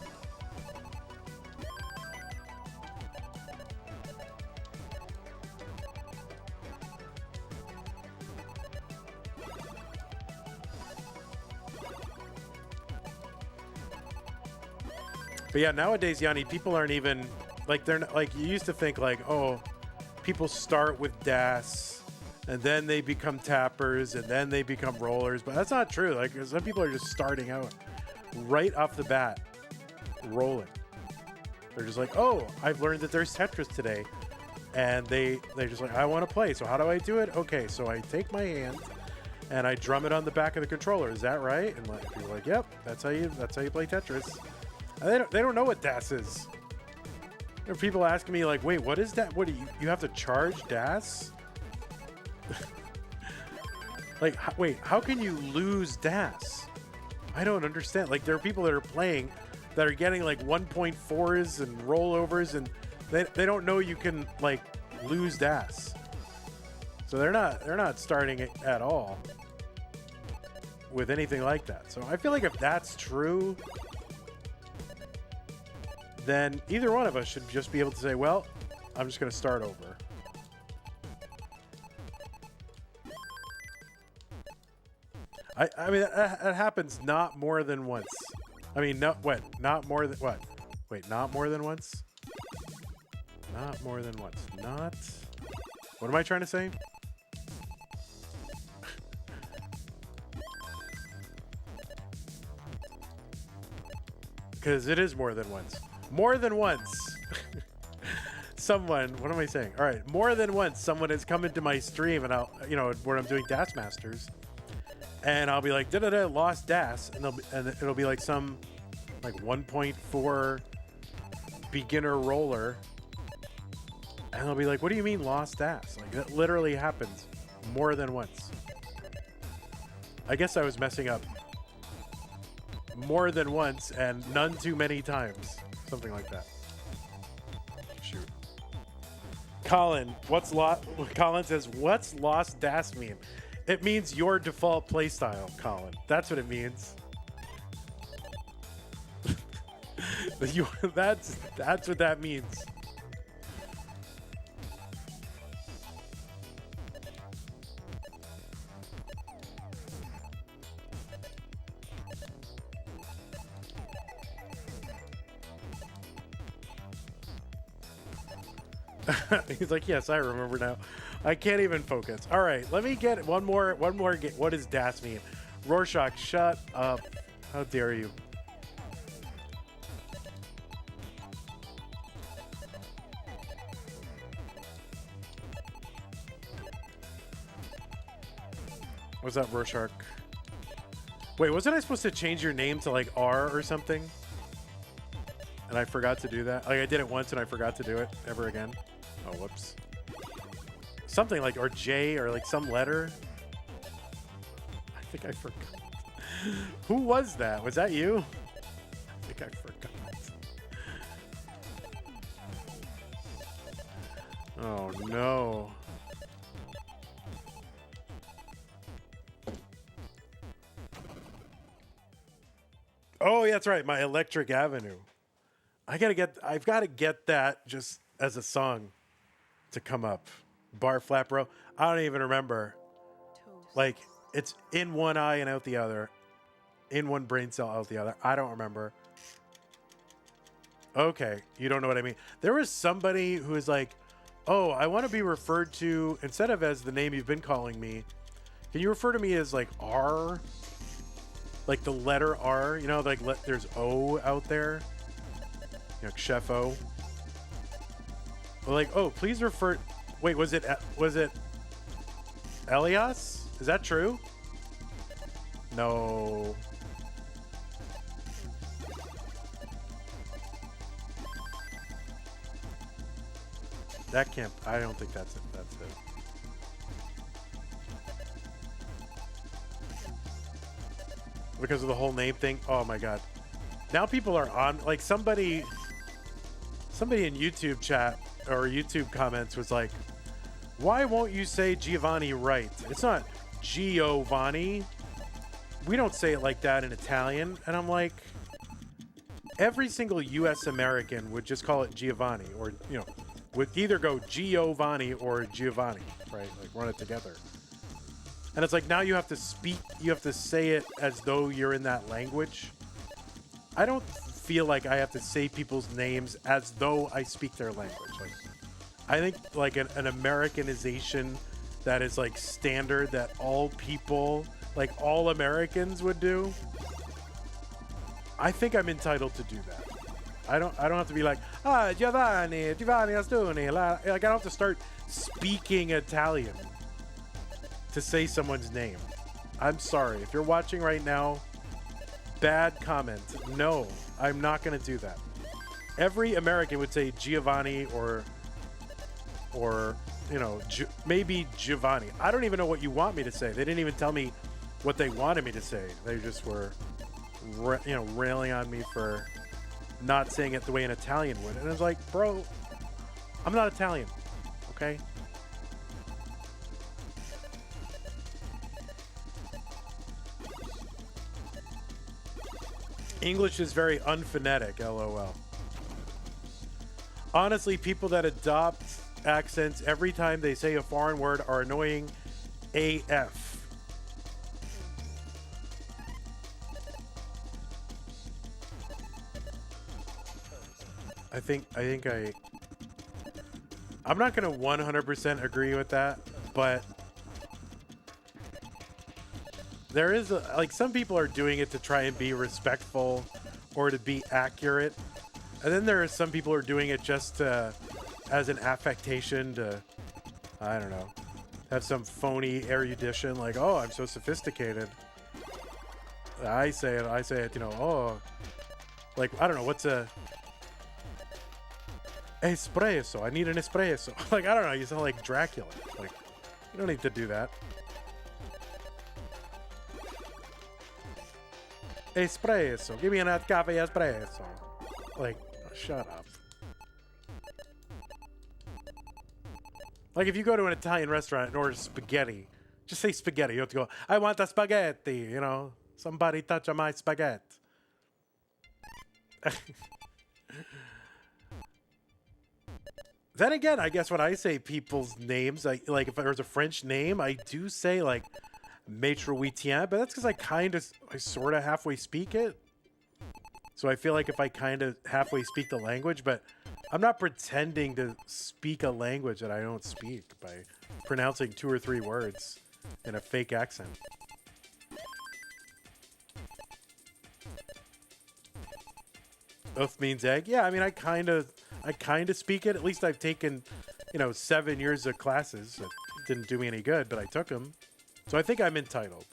Speaker 1: But yeah, nowadays, Yanni, people aren't even like, they're not like, you used to think like, oh, people start with DAS and then they become tappers and then they become rollers, but that's not true. Like some people are just starting out right off the bat rolling. They're just like, oh, I've learned that there's Tetris today, and they're just like, I want to play, so how do I do it? Okay, so I take my hand and I drum it on the back of the controller. Is that right? And like people are like, yep, that's how you play Tetris. And they don't know what DAS is. There are people asking me like, wait, what is that? What do you have to charge DAS? Like, wait, how can you lose DAS? I don't understand. Like, there are people that are playing that are getting like 1.4s and rollovers, and They don't know you can like lose DAS. So they're not starting it at all with anything like that. So I feel like if that's true, then either one of us should just be able to say, well, I'm just going to start over. I mean, that happens not more than once. I mean, not more than, what? Wait, not more than once? Not more than once. Not, what am I trying to say? Because it is more than once. More than once. Someone, what am I saying? All right, more than once, someone has come into my stream and I'll, you know, when I'm doing DAS Masters, and I'll be like, da-da-da, lost DAS, and it'll be like some, like 1.4 beginner roller, and they'll be like, what do you mean lost DAS? Like, that literally happens more than once. I guess I was messing up more than once and none too many times. Something like that. Shoot. Colin says, what's lost DAS mean? It means your default playstyle, Colin. That's what it means. That's what that means. He's like, yes, I remember now. I can't even focus. All right, let me get one more. What does DAS mean? Rorschach, shut up. How dare you? What's up, Rorschach? Wait, wasn't I supposed to change your name to like R or something? And I forgot to do that. Like I did it once and I forgot to do it ever again. Oh, whoops. Something like, or J, or like some letter. I think I forgot. Who was that? Was that you? I think I forgot. Oh no. Oh, yeah, that's right. My Electric Avenue. I've got to get that just as a song to come up. Bar flap row. I don't even remember. Like, it's in one eye and out the other. In one brain cell, out the other. I don't remember. Okay, you don't know what I mean. There was somebody who was like, oh, I want to be referred to, instead of as the name you've been calling me, can you refer to me as like R? Like the letter R, you know, like there's O out there. You know, Chef O. Well, like, oh, please refer. Wait, was it Elias? Is that true? No. That can't. I don't think that's it. That's it. Because of the whole name thing. Oh my god. Now people are on, like, somebody in YouTube chat or YouTube comments was like, why won't you say Giovanni right? It's not Giovanni. We don't say it like that in Italian. And I'm like, every single US American would just call it Giovanni, or, you know, would either go Giovanni or Giovanni, right? Like, run it together. And it's like, now you have to speak, you have to say it as though you're in that language. I don't feel like I have to say people's names as though I speak their language. Like, I think like an Americanization that is like standard that all people, like all Americans would do. I think I'm entitled to do that. I don't have to be like, Giovanni Astuni. Like, I don't have to start speaking Italian to say someone's name. I'm sorry. If you're watching right now, bad comment. No, I'm not going to do that. Every American would say Giovanni or you know, maybe Giovanni. I don't even know what you want me to say. They didn't even tell me what they wanted me to say. They just were, railing on me for not saying it the way an Italian would. And I was like, bro, I'm not Italian, okay? English is very unphonetic, lol. Honestly, people that adopt accents every time they say a foreign word are annoying AF. I'm not going to 100% agree with that, but there is like some people are doing it to try and be respectful or to be accurate. And then there are some people who are doing it just as an affectation to, I don't know, have some phony erudition like, oh, I'm so sophisticated. I say it, you know, oh, like, I don't know, what's a espresso? I need an espresso. Like, I don't know, you sound like Dracula. Like, you don't need to do that. Espresso. Give me an cafe espresso. Like, shut up. Like, if you go to an Italian restaurant and order spaghetti, just say spaghetti. You have to go, I want a spaghetti, you know? Somebody touch on my spaghetti. Then again, I guess when I say people's names, like if there's a French name, I do say like Maître Huitien, but that's because I sort of halfway speak it. So I feel like if I kind of halfway speak the language, but I'm not pretending to speak a language that I don't speak by pronouncing 2 or 3 words in a fake accent. Oath means egg. Yeah, I mean, I kind of speak it. At least I've taken, 7 years of classes. It didn't do me any good, but I took them. So I think I'm entitled.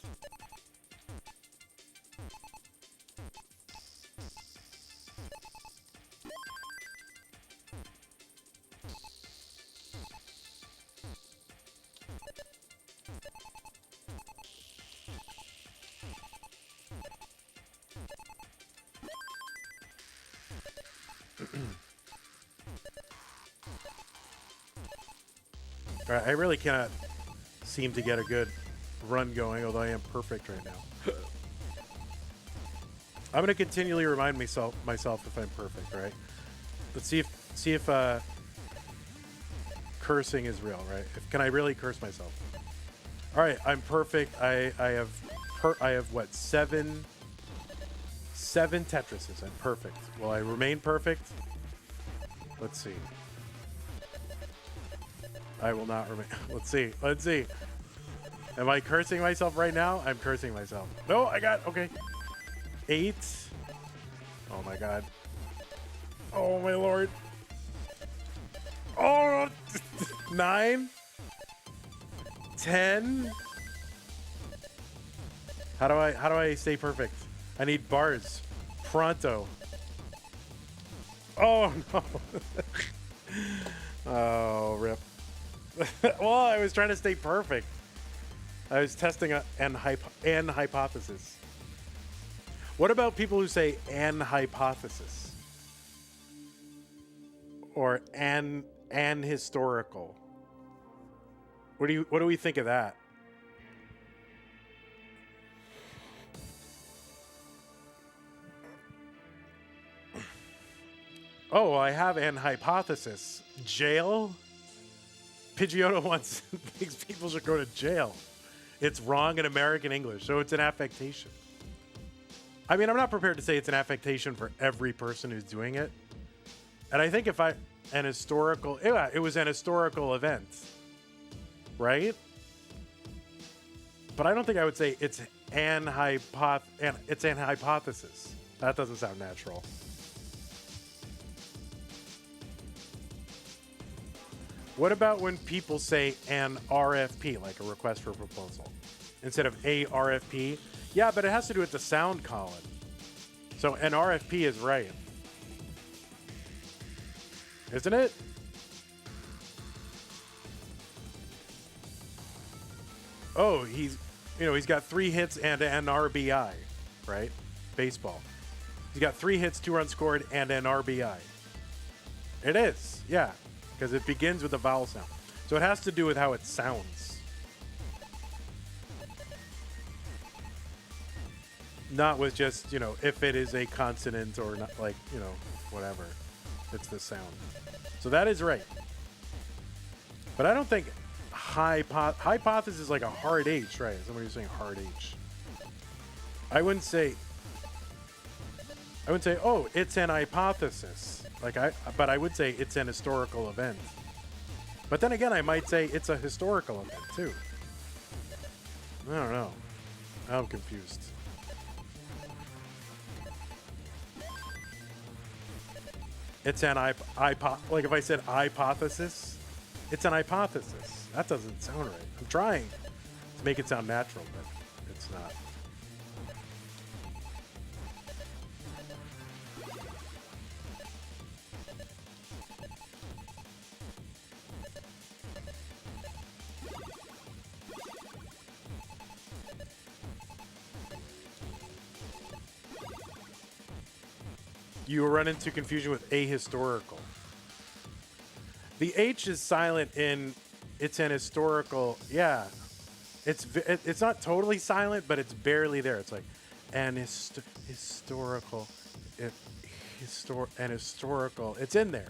Speaker 1: All right, I really cannot seem to get a good run going, although I am perfect right now. I'm gonna continually remind myself if I'm perfect, right? Let's see if cursing is real, right? Can I really curse myself? All right, I'm perfect. I have what, seven Tetrises. I'm perfect. Will I remain perfect? Let's see. I will not remain. Let's see. Let's see. Am I cursing myself right now? I'm cursing myself. No, I got, okay. 8. Oh my God. Oh my Lord. Oh, 9. 10. How do I stay perfect? I need bars. Pronto. Oh no. Oh, rip. Well, I was trying to stay perfect. I was testing an hypothesis. What about people who say an hypothesis? Or an historical? What do we think of that? Oh, I have an hypothesis. Jail? Pidgeotto thinks people should go to jail. It's wrong in American English, so it's an affectation. I mean, I'm not prepared to say it's an affectation for every person who's doing it. And I think it was an historical event, right? But I don't think I would say it's an hypothesis. That doesn't sound natural. What about when people say an RFP, like a request for proposal, instead of a RFP? Yeah, but it has to do with the sound, Colin. So an RFP is right. Isn't it? Oh, he's got 3 hits and an RBI, right? Baseball. He's got 3 hits, 2 runs scored, and an RBI. It is, yeah. because it begins with a vowel sound. So it has to do with how it sounds. Not with just, if it is a consonant or not, like, whatever. It's the sound. So that is right. But I don't think hypothesis is like a hard H, right? Somebody's saying hard H. I wouldn't say, oh, it's an hypothesis. But I would say it's an historical event. But then again, I might say it's a historical event too. I don't know. I'm confused. It's an like if I said hypothesis, it's an hypothesis. That doesn't sound right. I'm trying to make it sound natural, but it's not. You run into confusion with ahistorical. The H is silent in it's an historical. Yeah, it's not totally silent, but it's barely there. It's like an historical, an historical. It's in there,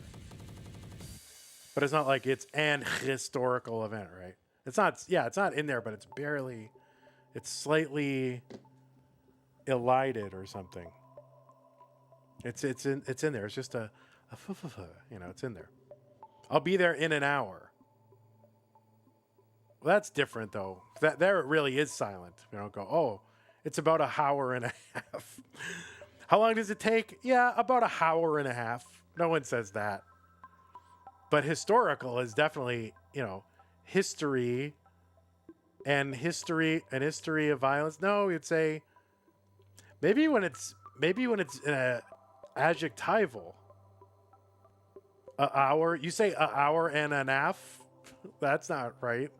Speaker 1: but it's not like it's an historical event, right? It's not. Yeah, it's not in there, but it's barely. It's slightly elided or something. It's in there. It's just a it's in there. I'll be there in an hour. Well, that's different though. There it really is silent. You don't go, oh, it's about an hour and a half. How long does it take? Yeah, about an hour and a half. No one says that. But historical is definitely, history and history of violence. No, you'd say maybe when it's adjectival. An hour. You say an hour and a half? That's not right.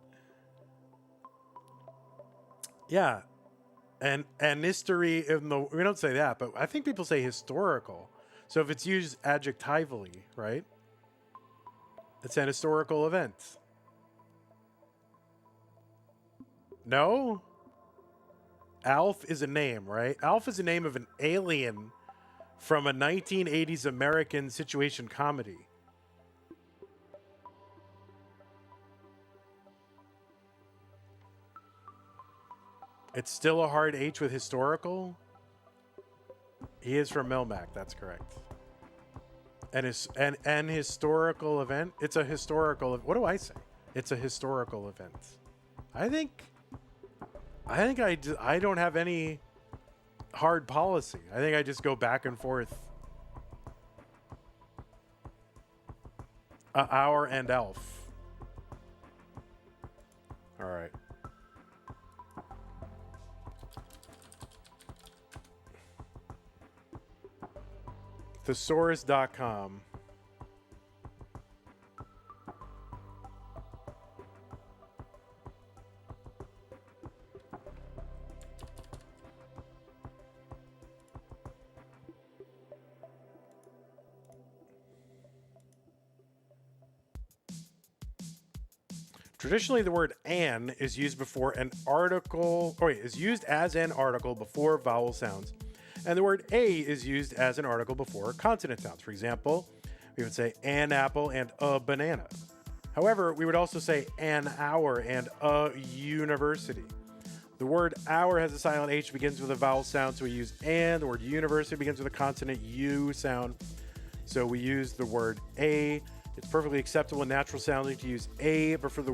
Speaker 1: Yeah. And history, we don't say that, but I think people say historical. So if it's used adjectively, right? It's an historical event. No? Alf is a name, right? Alf is a name of an alien from a 1980s American situation comedy. It's still a hard H with historical. He is from Melmac, that's correct. And an historical event. It's a historical. What do I say? It's a historical event. I think I don't have any hard policy. I think I just go back and forth. Hour and elf. All right. Thesaurus.com. Traditionally, the word "an" is used before an article, is used as an article before vowel sounds. And the word "a" is used as an article before consonant sounds. For example, we would say an apple and a banana. However, we would also say an hour and a university. The word hour has a silent H, begins with a vowel sound, so we use and. The word university begins with a consonant U sound, so we use the word a. It's perfectly acceptable and natural sounding to use a before the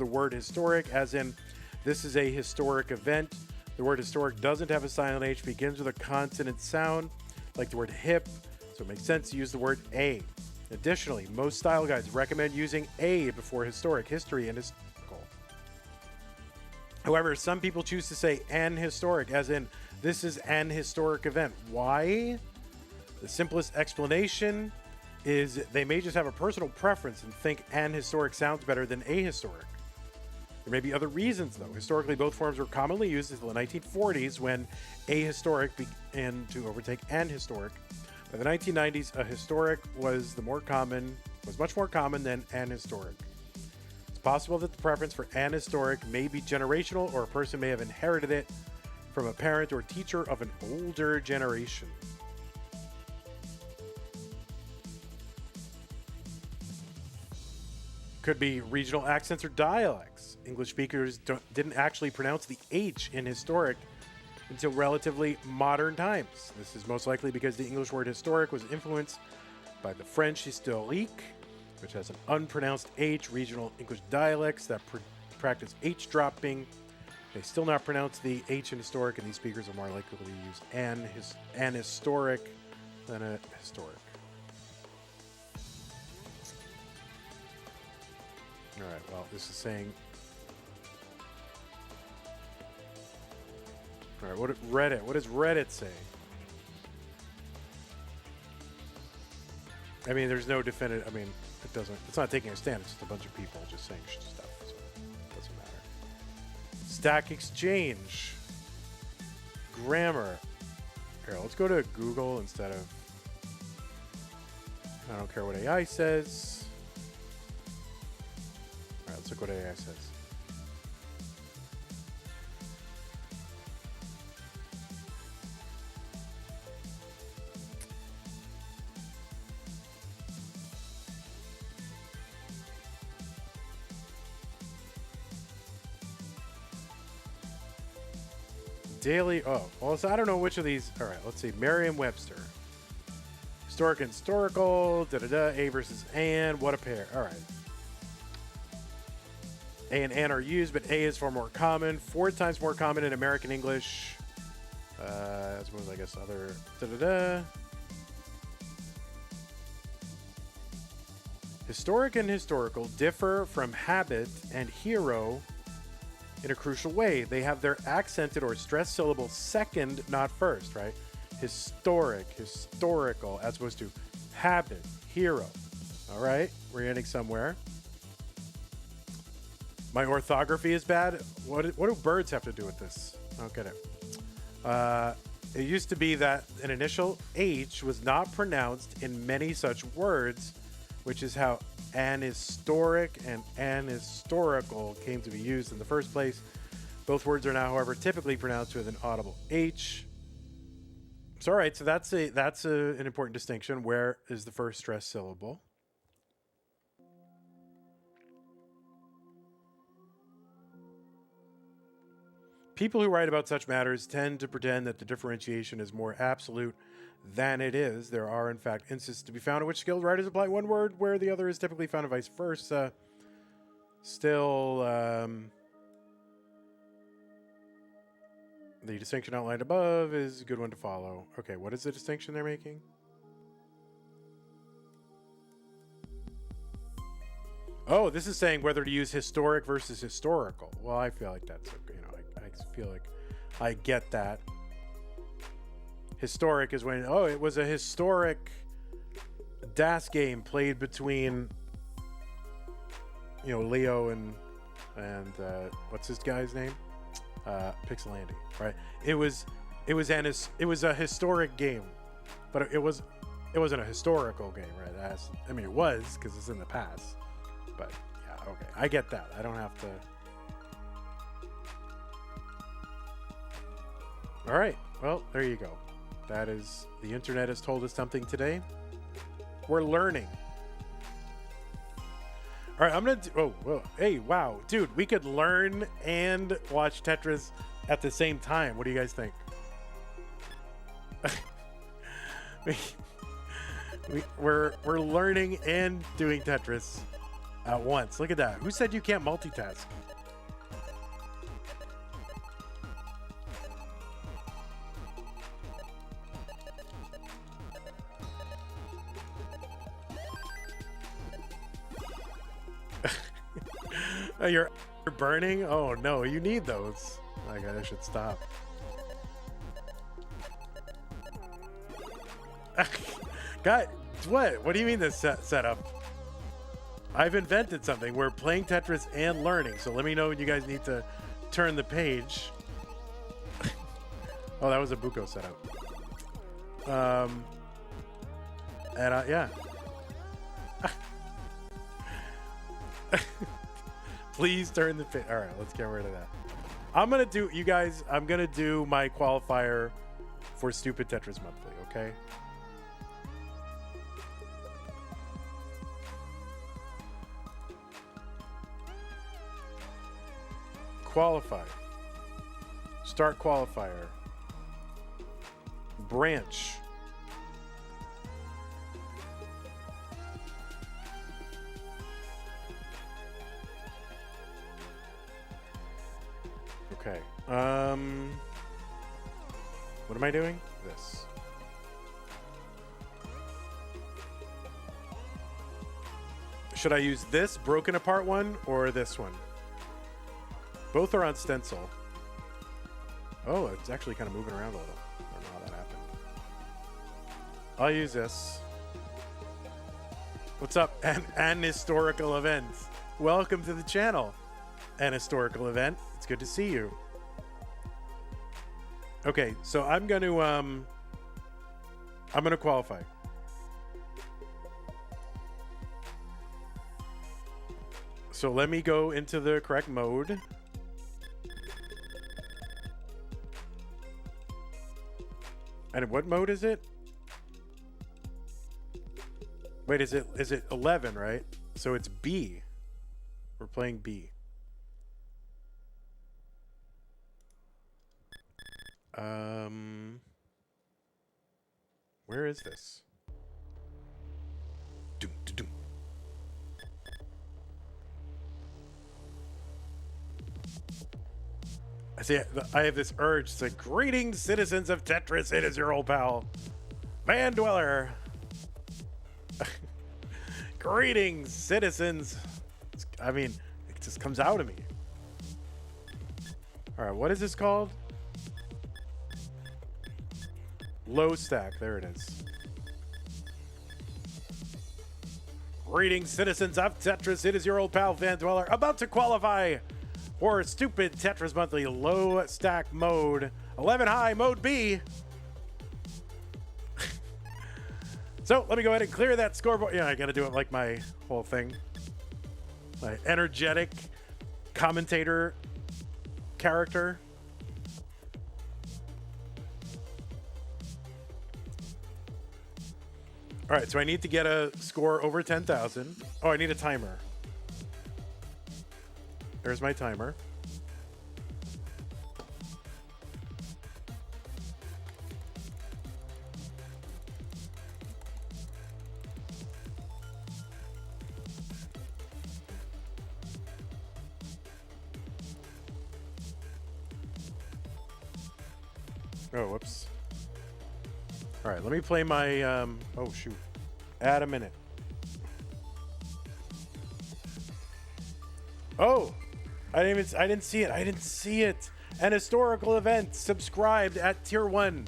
Speaker 1: word historic, as in this is a historic event. The word historic doesn't have a silent H, begins with a consonant sound, like the word hip, so it makes sense to use the word a. Additionally, most style guides recommend using a before historic, history, and historical. However, some people choose to say an historic, as in this is an historic event. Why? The simplest explanation is they may just have a personal preference and think an historic sounds better than ahistoric. There may be other reasons, though. Historically, both forms were commonly used until the 1940s when ahistoric began to overtake an historic. By the 1990s, a historic was the more common was much more common than anhistoric. It's possible that the preference for anhistoric may be generational, or a person may have inherited it from a parent or teacher of an older generation. Could be regional accents or dialects. English speakers didn't actually pronounce the H in historic until relatively modern times. This is most likely because the English word historic was influenced by the French historique, which has an unpronounced H. Regional English dialects that practice H dropping, they still not pronounce the H in historic, and these speakers are more likely to use anhistoric than a historic. All right, well, this is saying... All right, what does Reddit say? I mean, there's no definitive... I mean, it's not taking a stand. It's just a bunch of people just saying stuff, so it doesn't matter. Stack Exchange. Grammar. Here, let's go to Google instead of... I don't care what AI says. All right, let's look what AI says. Daily, well, so I don't know which of these. All right, let's see. Merriam-Webster. Historic and historical, A versus an, what a pair. All right. A and an are used, but A is far more common. 4 times more common in American English. As well as, I guess, other, Historic and historical differ from habit and hero in a crucial way. They have their accented or stressed syllable second, not first, right? Historic, historical, as opposed to habit, hero. All right, we're getting somewhere. My orthography is bad. What do birds have to do with this? I don't get it. It used to be that an initial H was not pronounced in many such words, which is how anhistoric and anhistorical came to be used in the first place. Both words are now, however, typically pronounced with an audible H. So, all right, so that's an important distinction. Where is the first stressed syllable? People who write about such matters tend to pretend that the differentiation is more absolute than it is. There are, in fact, instances to be found in which skilled writers apply one word where the other is typically found, and vice versa. Still, the distinction outlined above is a good one to follow. Okay, what is the distinction they're making? Oh, this is saying whether to use historic versus historical. Well, I feel like that's, you know, I feel like I get that. Historic is when, it was a historic DAS game played between, Leo and what's this guy's name? Pixelandy, right? It was a historic game, but it wasn't a historical game, right? It was because it's in the past, but yeah, okay, I get that. I don't have to. All right, well, there you go. That is, the internet has told us something today. We're learning. All right, I'm going to hey, wow. Dude, we could learn and watch Tetris at the same time. What do you guys think? we're learning and doing Tetris at once. Look at that. Who said you can't multitask? You're burning? Oh no, you need those. I guess I should stop. God, what do you mean this setup? I've invented something. We're playing Tetris and learning, so let me know when you guys need to turn the page. Oh, that was a Buko setup. Yeah. Please turn the pin. All right, let's get rid of that. I'm going to do, you guys, I'm going to do my qualifier for Stupid Tetris Monthly, okay? Qualify. Start qualifier. Branch. Okay. What am I doing? This. Should I use this broken apart one or this one? Both are on stencil. Oh, it's actually kind of moving around a little. I don't know how that happened. I'll use this. What's up? An historical event. Welcome to the channel. An historical event. It's good to see you. Okay, so I'm gonna qualify. So let me go into the correct mode. And what mode is it? Wait, is it 11, right? So it's B. We're playing B. Where is this? Doom, doom. I have this urge to say, greetings, citizens of Tetris. It is your old pal, Van Dweller. Greetings, citizens. I mean, it just comes out of me. All right, what is this called? Low stack. There it is. Greetings, citizens of Tetris. It is your old pal, Van Dweller, about to qualify for Stupid Tetris Monthly low stack mode. 11 high, mode B. So let me go ahead and clear that scoreboard. Yeah, I got to do it like my whole thing. My energetic commentator character. All right, so I need to get a score over 10,000. Oh, I need a timer. There's my timer. Oh, whoops. All right, let me play my, oh shoot. Add a minute. Oh, I didn't see it. An historical event subscribed at tier 1.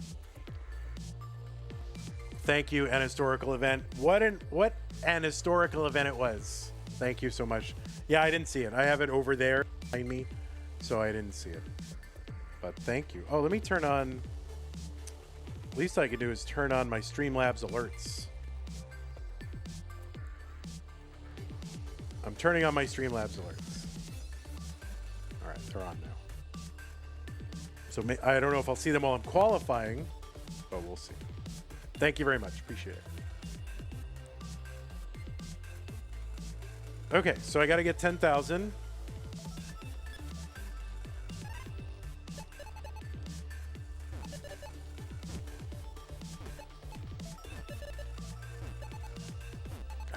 Speaker 1: Thank you, an historical event. What an historical event it was. Thank you so much. Yeah, I didn't see it. I have it over there behind me, so I didn't see it. But thank you. Oh, let me turn on, least I can do is turn on my Streamlabs alerts. I'm turning on my Streamlabs alerts. All right, they're on now. So I don't know if I'll see them while I'm qualifying, but we'll see. Thank you very much. Appreciate it. Okay, so I got to get 10,000.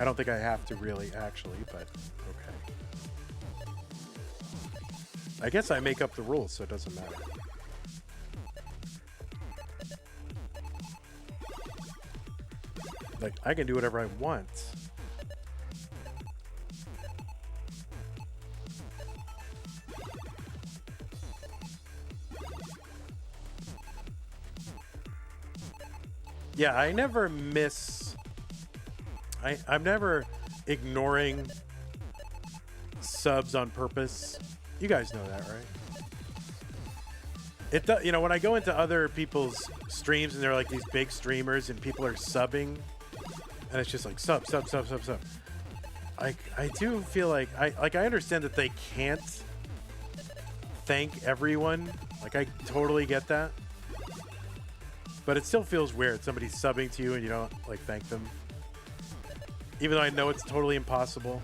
Speaker 1: I don't think I have to really, actually, but okay. I guess I make up the rules, so it doesn't matter. Like, I can do whatever I want. Yeah, I never miss... I'm never ignoring subs on purpose. You guys know that, right? It does, you know, when I go into other people's streams and they're like these big streamers and people are subbing and it's just like sub. I do feel like I understand that they can't thank everyone. Like, I totally get that. But it still feels weird. Somebody's subbing to you and you don't, like, thank them. Even though I know it's totally impossible.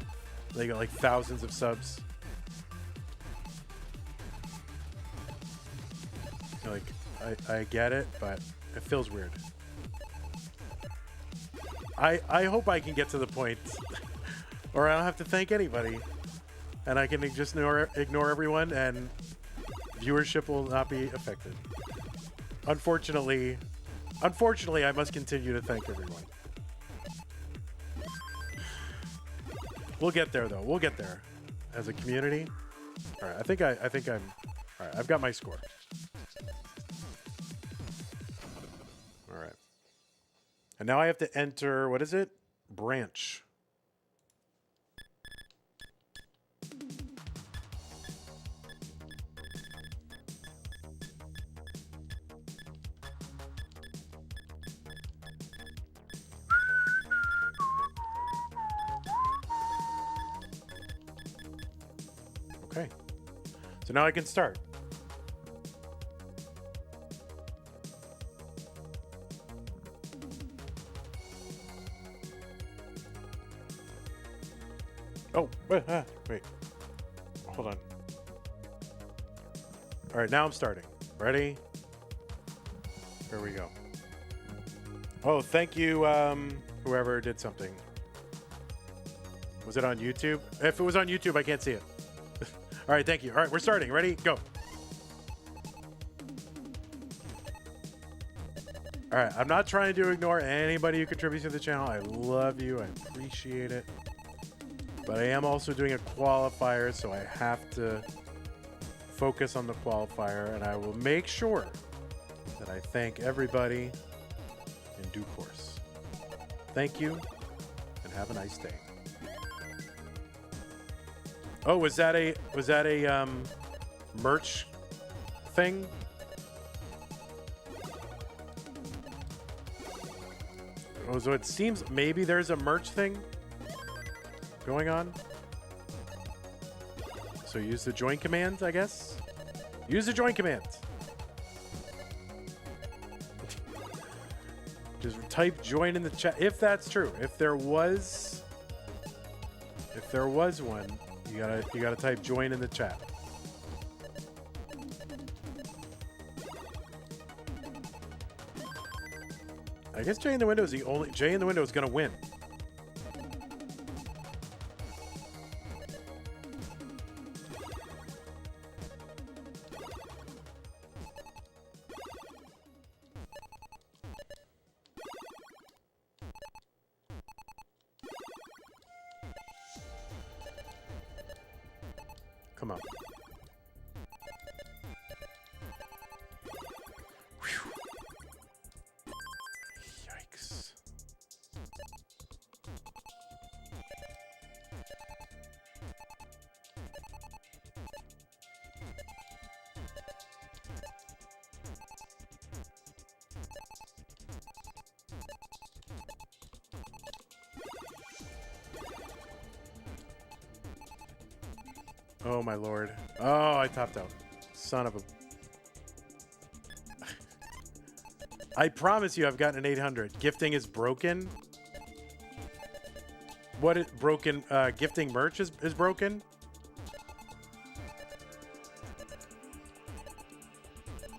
Speaker 1: They got, like, thousands of subs. Like, I get it, but it feels weird. I hope I can get to the point or I don't have to thank anybody. And I can just ignore everyone and viewership will not be affected. Unfortunately, I must continue to thank everyone. We'll get there, though. We'll get there as a community. All right, I think I'm. All right, I've got my score. All right, and now I have to enter. What is it? Branch. Okay, so now I can start. Oh, wait, hold on. All right, now I'm starting. Ready? Here we go. Oh, thank you, whoever did something. Was it on YouTube? If it was on YouTube, I can't see it. All right, thank you. All right, we're starting. Ready? Go. All right, I'm not trying to ignore anybody who contributes to the channel. I love you. I appreciate it. But I am also doing a qualifier, so I have to focus on the qualifier, and I will make sure that I thank everybody in due course. Thank you, and have a nice day. Oh, was that a merch thing? Oh, so it seems maybe there's a merch thing going on. So use the join command, I guess. Use the join command. Just type join in the chat if that's true. If there was one. You gotta type join in the chat. I guess Jay in the Window is the only Jay in the Window is gonna win. Come on. Whew. Yikes. Oh my lord. Oh, I topped out. Son of a... I promise you I've gotten an 800. Gifting is broken? What is broken? Gifting merch is broken?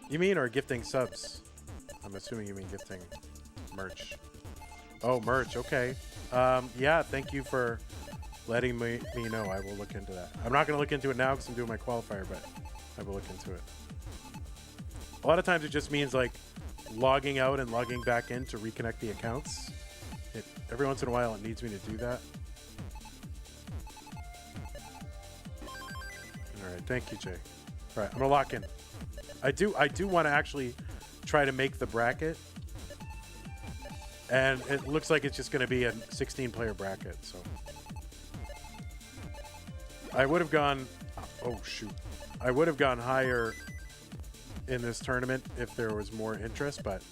Speaker 1: You mean, or gifting subs? I'm assuming you mean gifting merch. Oh, merch. Okay. Yeah, thank you for letting me know. I will look into that. I'm not going to look into it now because I'm doing my qualifier, but I will look into it. A lot of times it just means like logging out and logging back in to reconnect the accounts. Every once in a while it needs me to do that. All right, thank you, Jay. All right, I'm gonna lock in. I do want to actually try to make the bracket, and it looks like it's just going to be a 16-player bracket. So I would have gone. Oh shoot! I would have gone higher in this tournament if there was more interest, but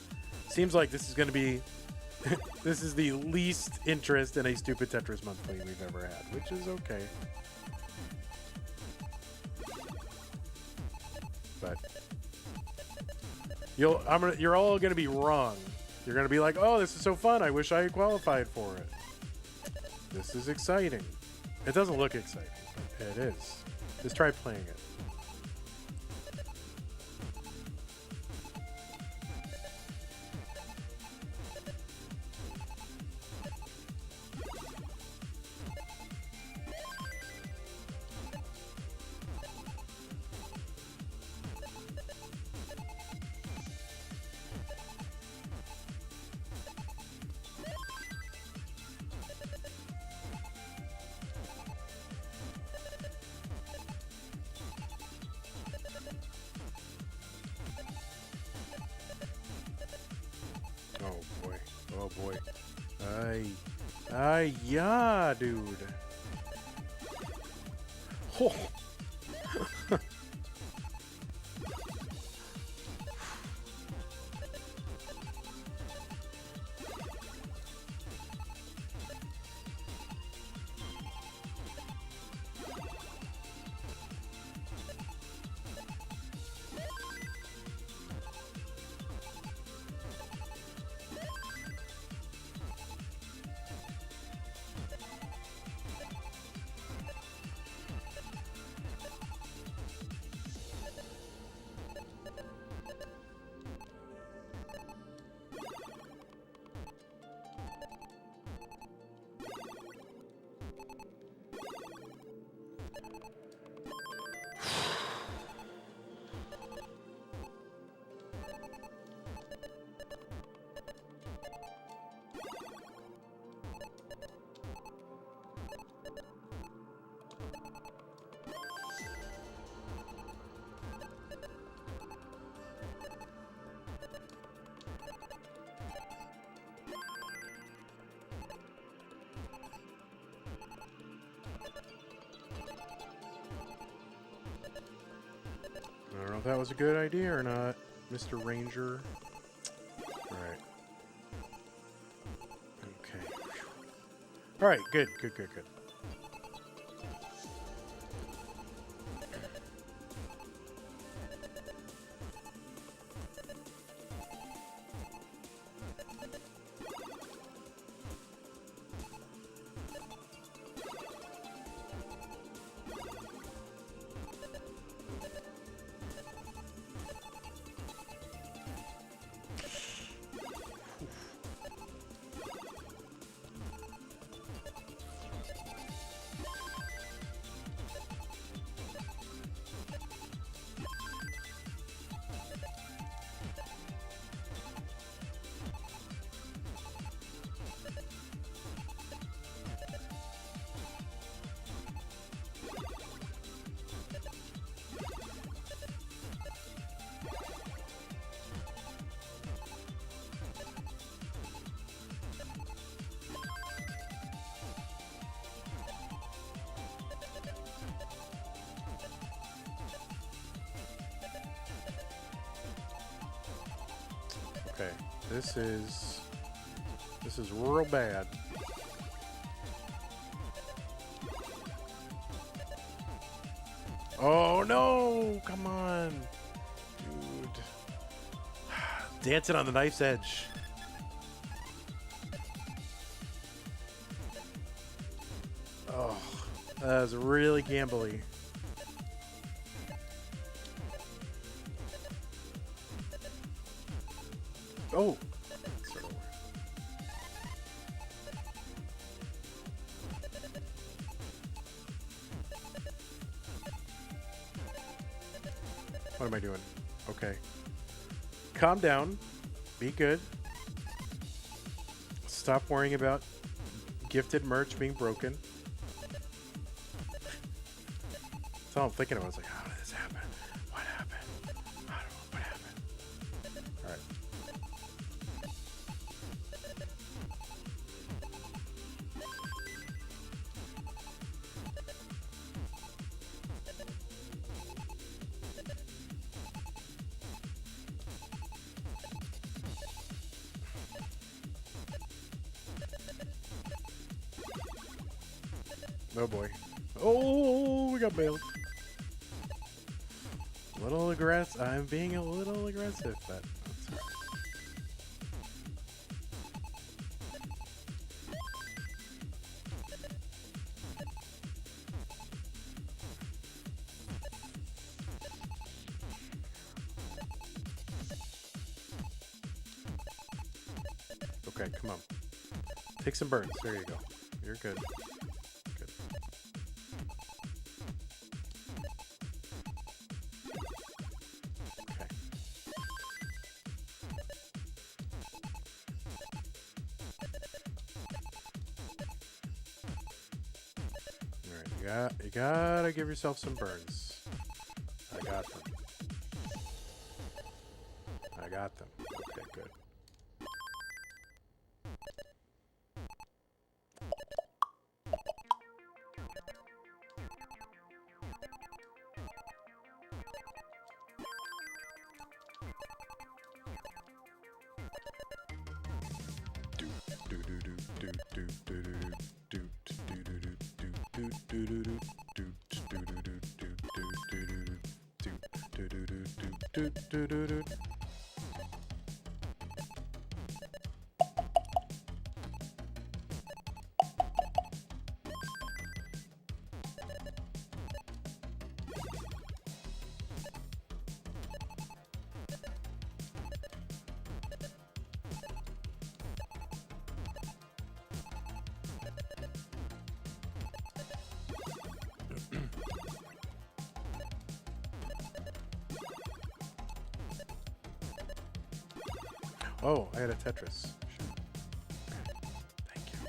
Speaker 1: seems like this is going to be This is the least interest in a stupid Tetris monthly we've ever had, which is okay. But you're all gonna be wrong. You're gonna be like, oh, this is so fun. I wish I had qualified for it. This is exciting. It doesn't look exciting, but it is. Just try playing it. Oh boy. Oh boy. Yeah, dude. Oh. I don't know if that was a good idea or not, Mr. Ranger. Alright. Okay. Alright, good. Okay, this is real bad. Oh no! Come on, dude. Dancing on the knife's edge. Oh, that was really gambly. Oh! What am I doing? Okay. Calm down. Be good. Stop worrying about gifted merch being broken. That's all I'm thinking of. I was like, how did this happen? What happened? I don't know what happened. Alright. Oh boy. Oh, we got bailed. A little aggressive. I'm being a little aggressive, but that's all right. Okay, come on. Take some burns. There you go. You're good. Good. Okay. Alright, you gotta give yourself some burns. I got them. I got them. Okay, good. Oh, I had a Tetris. Shit. Thank you.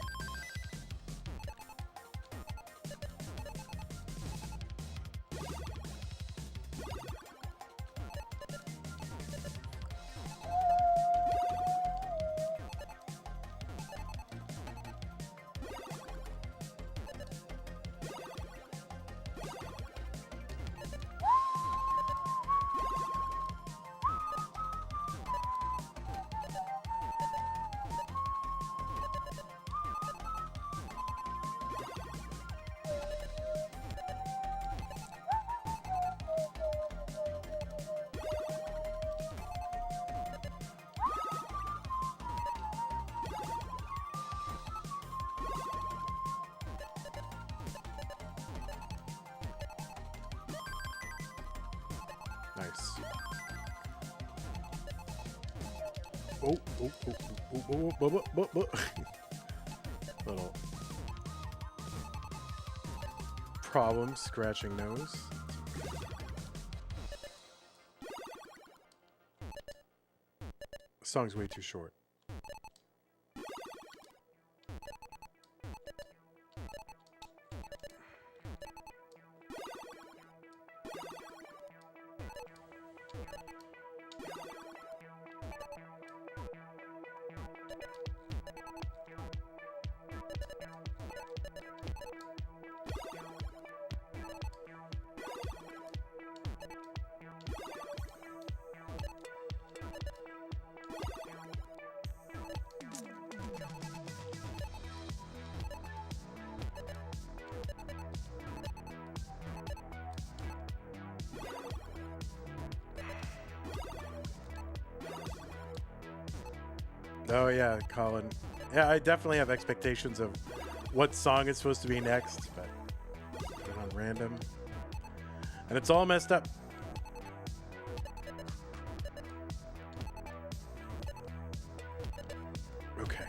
Speaker 1: Nice. Oh, oh, oh, oh, oh, oh, oh, oh, oh. Little problem scratching nose. The song's way too short. Oh yeah, Colin. Yeah, I definitely have expectations of what song is supposed to be next, but put it on random. And it's all messed up. Okay.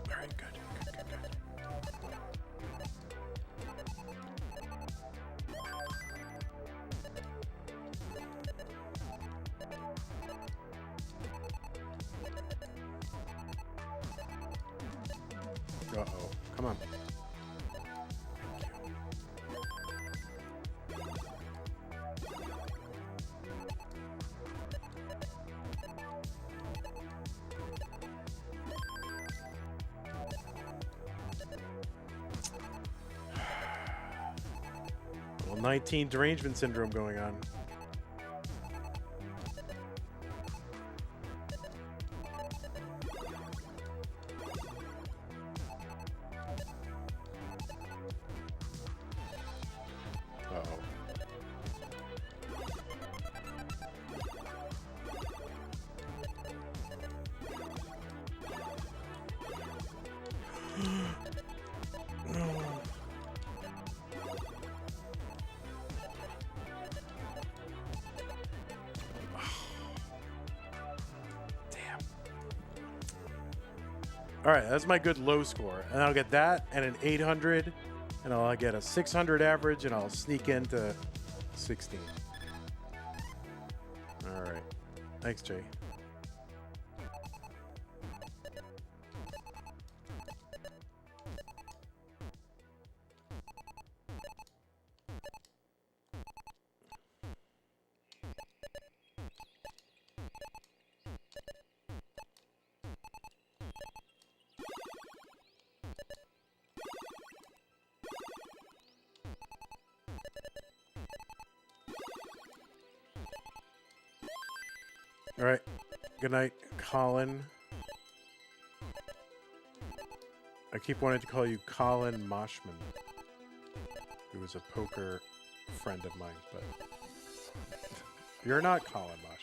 Speaker 1: All right, good, good, good, good. Uh-oh. Come on. Well, 19 derangement syndrome going on. Uh-oh. All right, that's my good low score. And I'll get that and an 800, and I'll get a 600 average, and I'll sneak into 16. All right. Thanks, Jay. All right. Good night, Colin. I keep wanting to call you Colin Moshman, who was a poker friend of mine, but you're not Colin Moshman.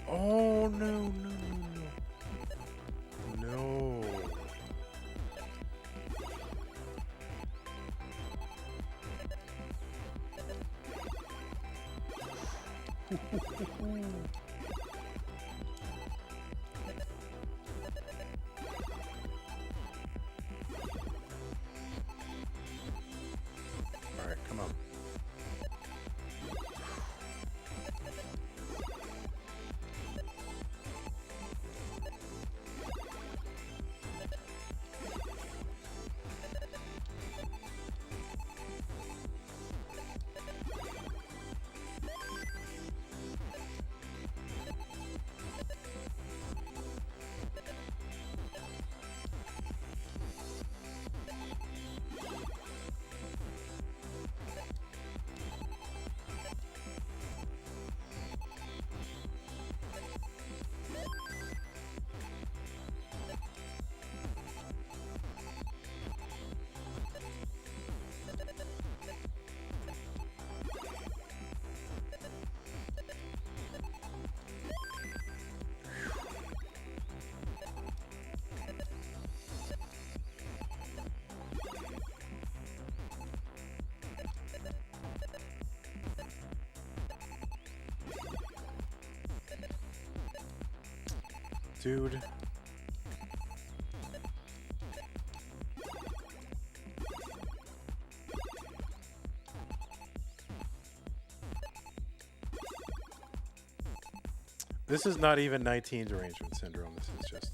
Speaker 1: Oh, no, no, no, no. No. dude. This is not even 19 derangement syndrome. This is just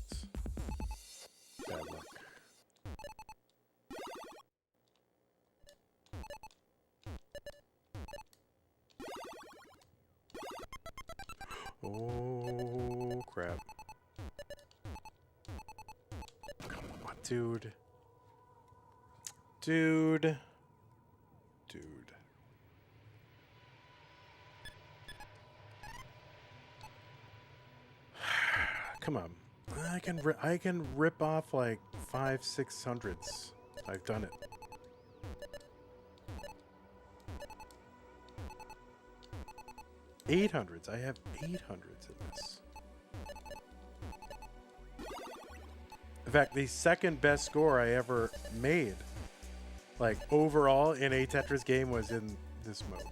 Speaker 1: bad luck. Oh, crap. Come on, dude. Dude. Dude. Come on. I can rip off like 500-600s. I've done it. $800s. I have 800s in this. In fact, the second best score I ever made, like overall in a Tetris game, was in this mode.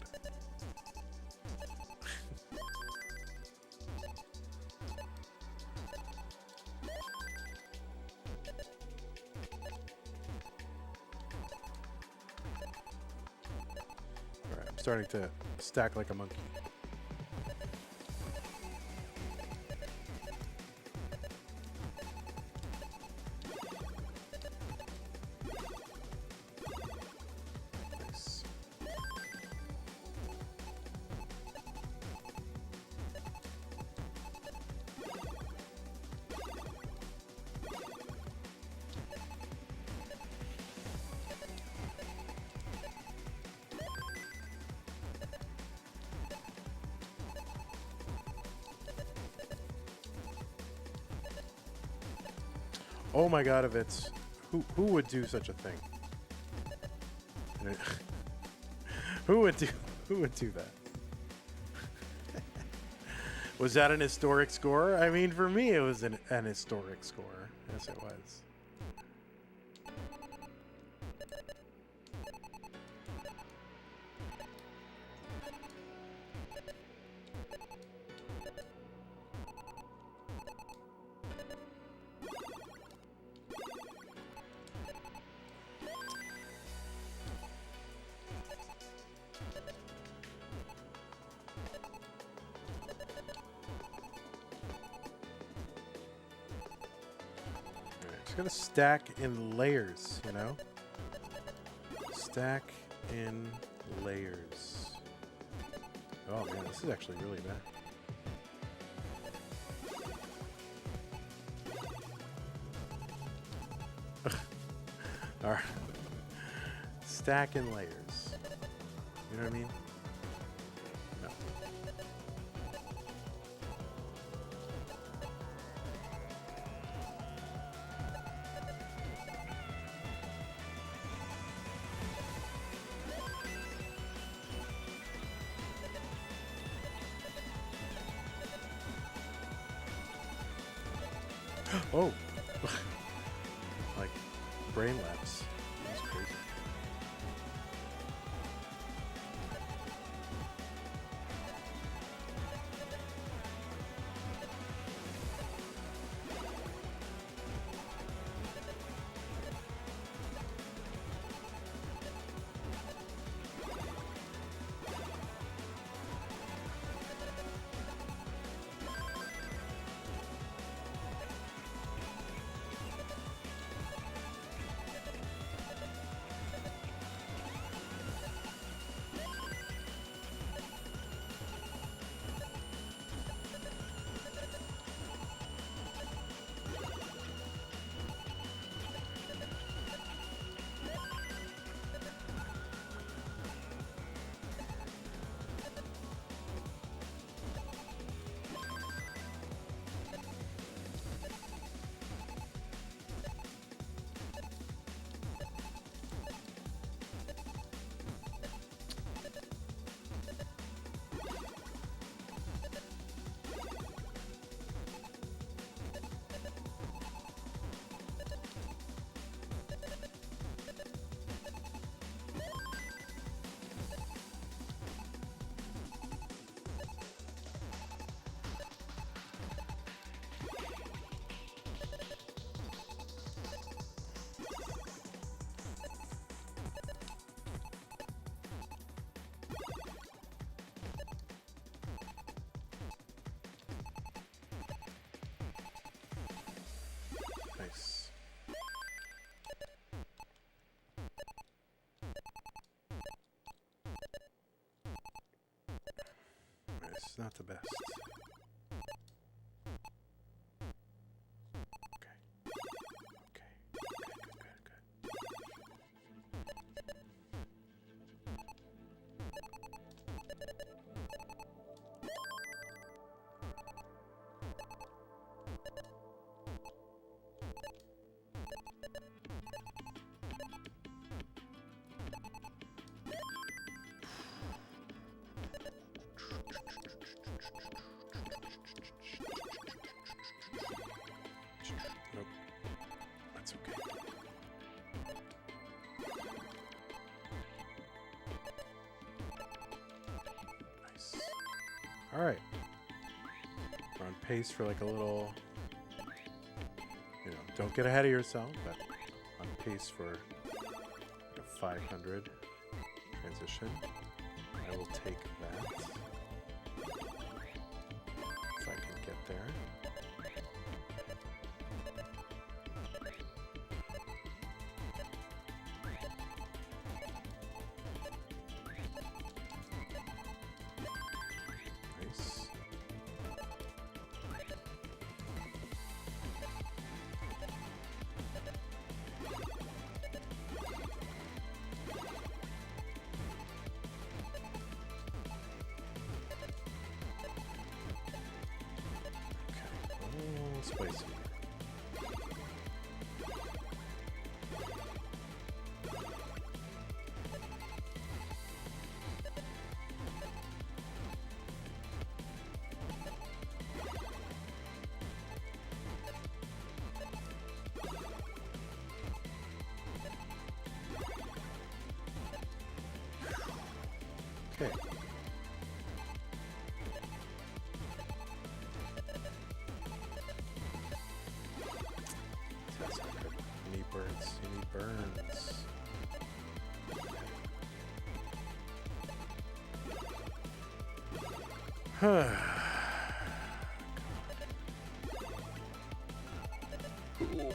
Speaker 1: Alright, I'm starting to stack like a monkey. Oh my god, if it's... Who would do such a thing? Who would do that? Was that an historic score? I mean, for me, it was an historic score. Yes, it was. Gonna stack in layers, you know? Stack in layers. Oh man, this is actually really bad. Alright. Stack in layers. You know what I mean? No. Oh, like brain lapse. That's crazy. This is not the best. Okay. Okay. Good. Nope. That's okay. Nice. All right. We're on pace for like a little, don't get ahead of yourself, but on pace for like a 500 transition. I will take that if I can get there. Nice. Spicy. Okay. That's not good. Any birds? Any burns? Huh. Oh my god.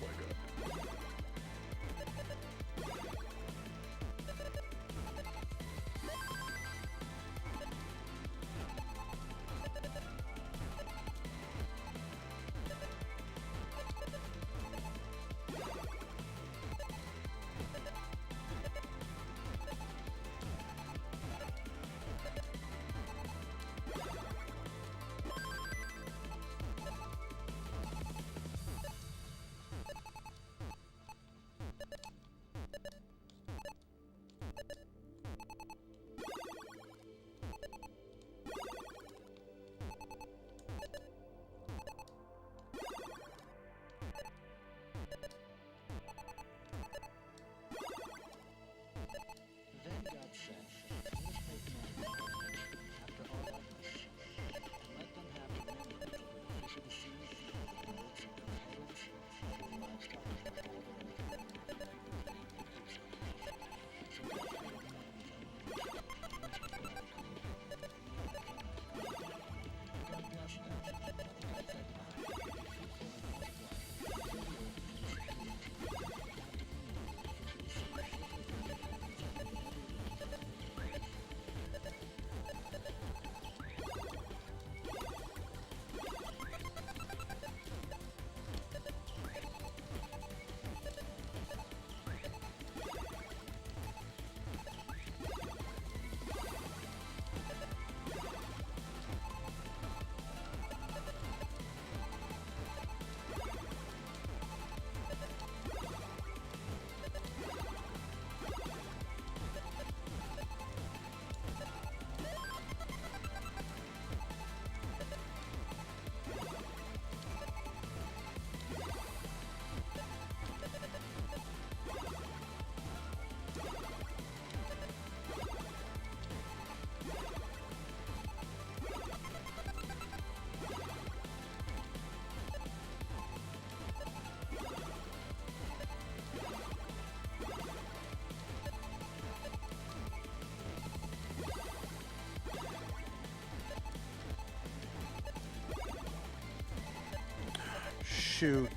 Speaker 1: Shoot.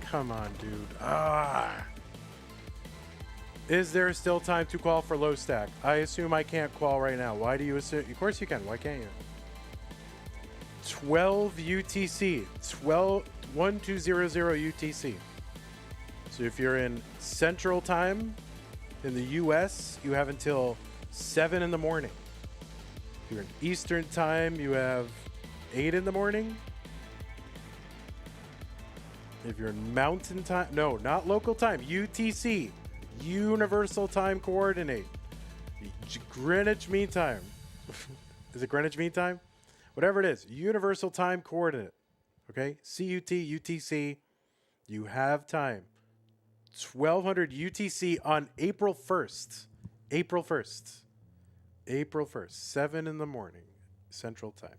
Speaker 1: Come on, dude. Ah. Is there still time to qual for low stack? I assume I can't qual right now. Why do you assume? Of course you can. Why can't you? 12 UTC. 1200 UTC. So if you're in Central Time in the US, you have until 7 in the morning. If you're in Eastern Time, you have 8 in the morning. If you're in Mountain Time, no, not local time, UTC, Universal Time Coordinate, Greenwich Mean Time. Is it Greenwich Mean Time? Whatever it is, Universal Time Coordinate. Okay, CUT, UTC, you have time. 1200 UTC on April 1st. April 1st. April 1st, 7 in the morning, Central Time.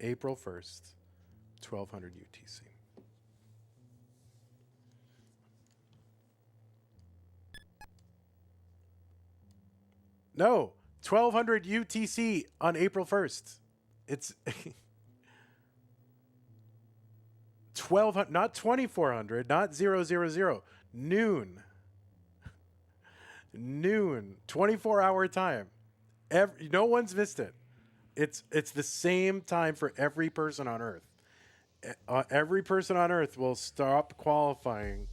Speaker 1: April 1st, 1200 UTC. No, 1200 UTC on April 1st. It's 1200, not 2400, not 000, noon. Noon, 24-hour time. No one's missed it. It's the same time for every person on Earth. Every person on Earth will stop qualifying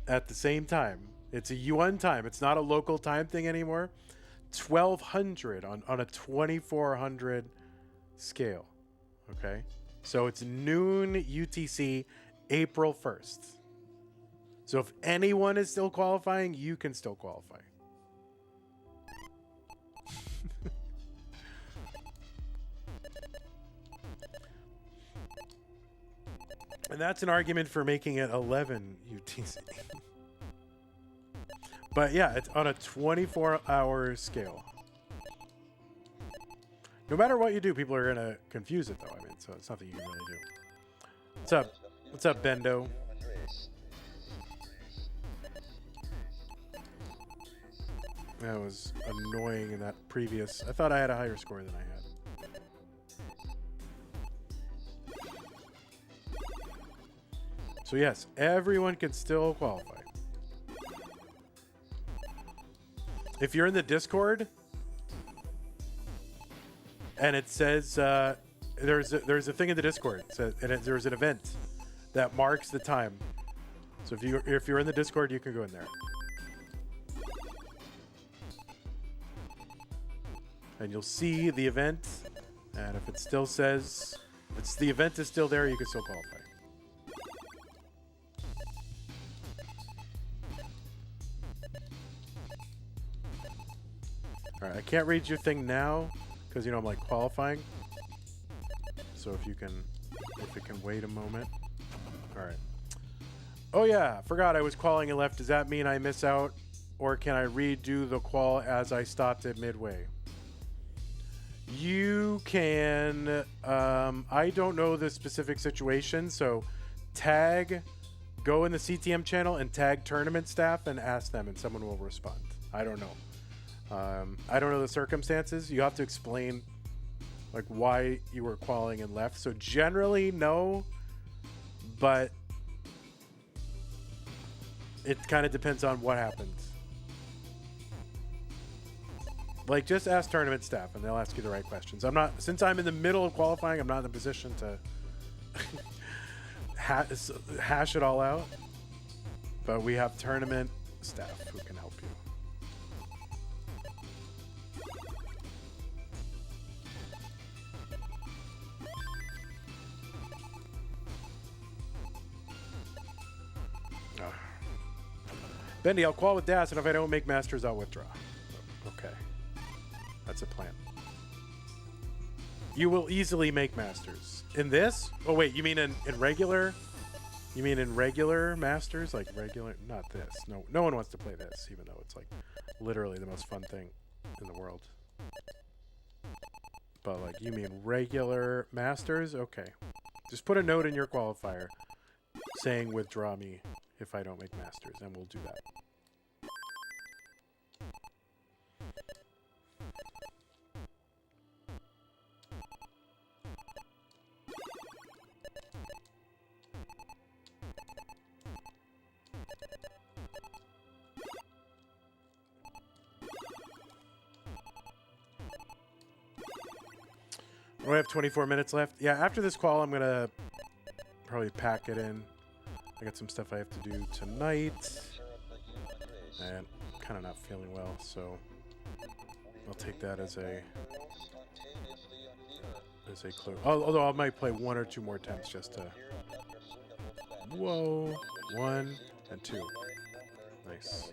Speaker 1: at the same time. It's a UN time. It's not a local time thing anymore. 1200 on a 2400 scale. Okay? So it's noon UTC, April 1st. So if anyone is still qualifying, you can still qualify. And that's an argument for making it 11 UTC. But yeah, it's on a 24-hour scale. No matter what you do, people are going to confuse it, though. I mean, so it's nothing you can really do. What's up? What's up, Bendo? That was annoying in that previous... I thought I had a higher score than I had. So yes, everyone can still qualify. If you're in the Discord and it says there's a thing in the Discord, there's an event that marks the time. So if you're in the Discord, you can go in there. And you'll see the event, and if it still says the event is still there, you can still qualify. Alright, I can't read your thing now because I'm like qualifying. So if it can wait a moment. Alright. Oh yeah, forgot I was qualing and left. Does that mean I miss out, or can I redo the qual as I stopped at midway? You can, I don't know the specific situation, so go in the CTM channel and tag tournament staff and ask them, and someone will respond. I don't know. I don't know the circumstances. You have to explain like why you were qualing and left. So generally, no, but it kind of depends on what happened. Like, just ask tournament staff and they'll ask you the right questions. Since I'm in the middle of qualifying, I'm not in a position to hash it all out. But we have tournament staff who can help you. Bendy, I'll qual with Das, and if I don't make masters, I'll withdraw. Okay. That's a plan. You will easily make masters. In this? Oh, wait, you mean in regular? You mean in regular masters? Like regular? Not this. No one wants to play this, even though it's like literally the most fun thing in the world. But like, you mean regular masters? Okay. Just put a note in your qualifier saying withdraw me if I don't make masters, and we'll do that. We have 24 minutes left. Yeah, after this qual, I'm going to probably pack it in. I got some stuff I have to do tonight. And I'm kind of not feeling well, so I'll take that as a clue. Although I might play 1 or 2 more attempts just to... Whoa. 1 and 2. Nice.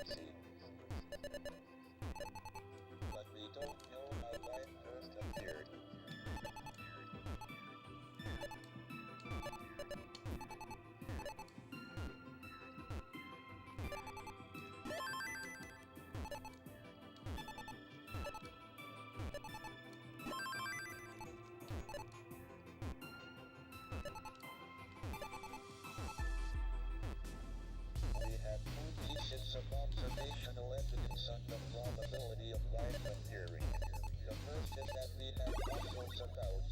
Speaker 2: Of observational evidence on the probability of life appearing. The first is that we have fossils about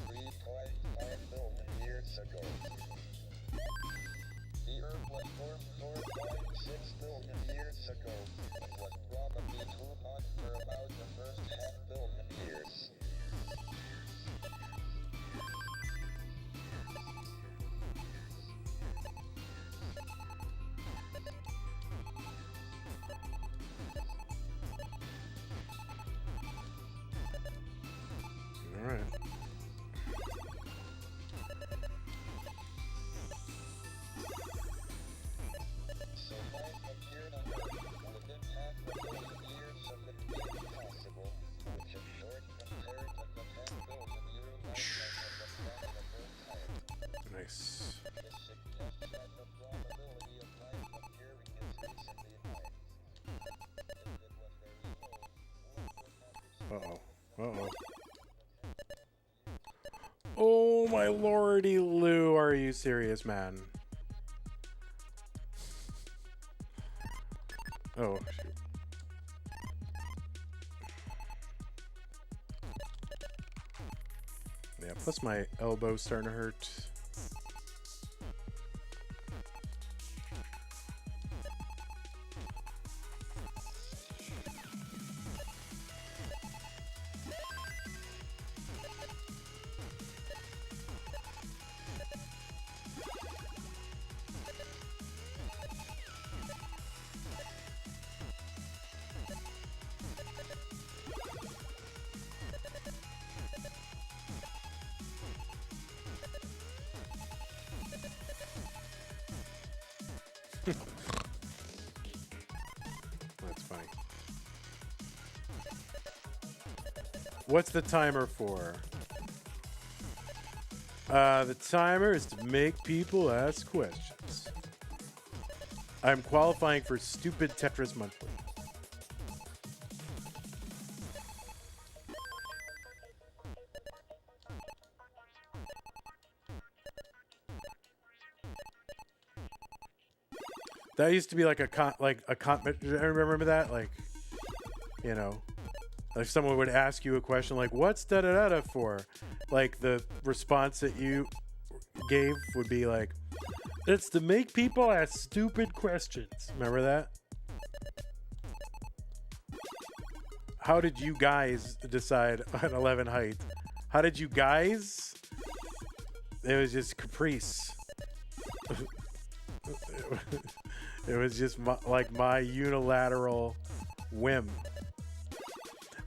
Speaker 2: 3.5 billion years ago. The Earth was formed 4.6 billion years ago and was probably too hot for about the first half-billion years.
Speaker 1: Alright.
Speaker 2: So life appeared on Earth within half a billion years of it being possible, which is short compared to the 10 billion year lifetime of the planet of Earth type.
Speaker 1: Nice.
Speaker 2: This suggests that the probability of life appearing is reasonably high. If it was very low, life would have
Speaker 1: Uh-oh. Uh-oh. Oh my lordy Lou, are you serious, man? Oh, shoot. Yeah, plus my elbow's starting to hurt. That's funny. What's the timer for? The timer is to make people ask questions. I'm qualifying for Stupid Tetris Monthly. That used to be like remember that? Like, you know, like someone would ask you a question like, what's da-da-da-da for? Like the response that you gave would be like, it's to make people ask stupid questions. Remember that? How did you guys decide on 11 height? How did you guys? It was just caprice. It was just my unilateral whim.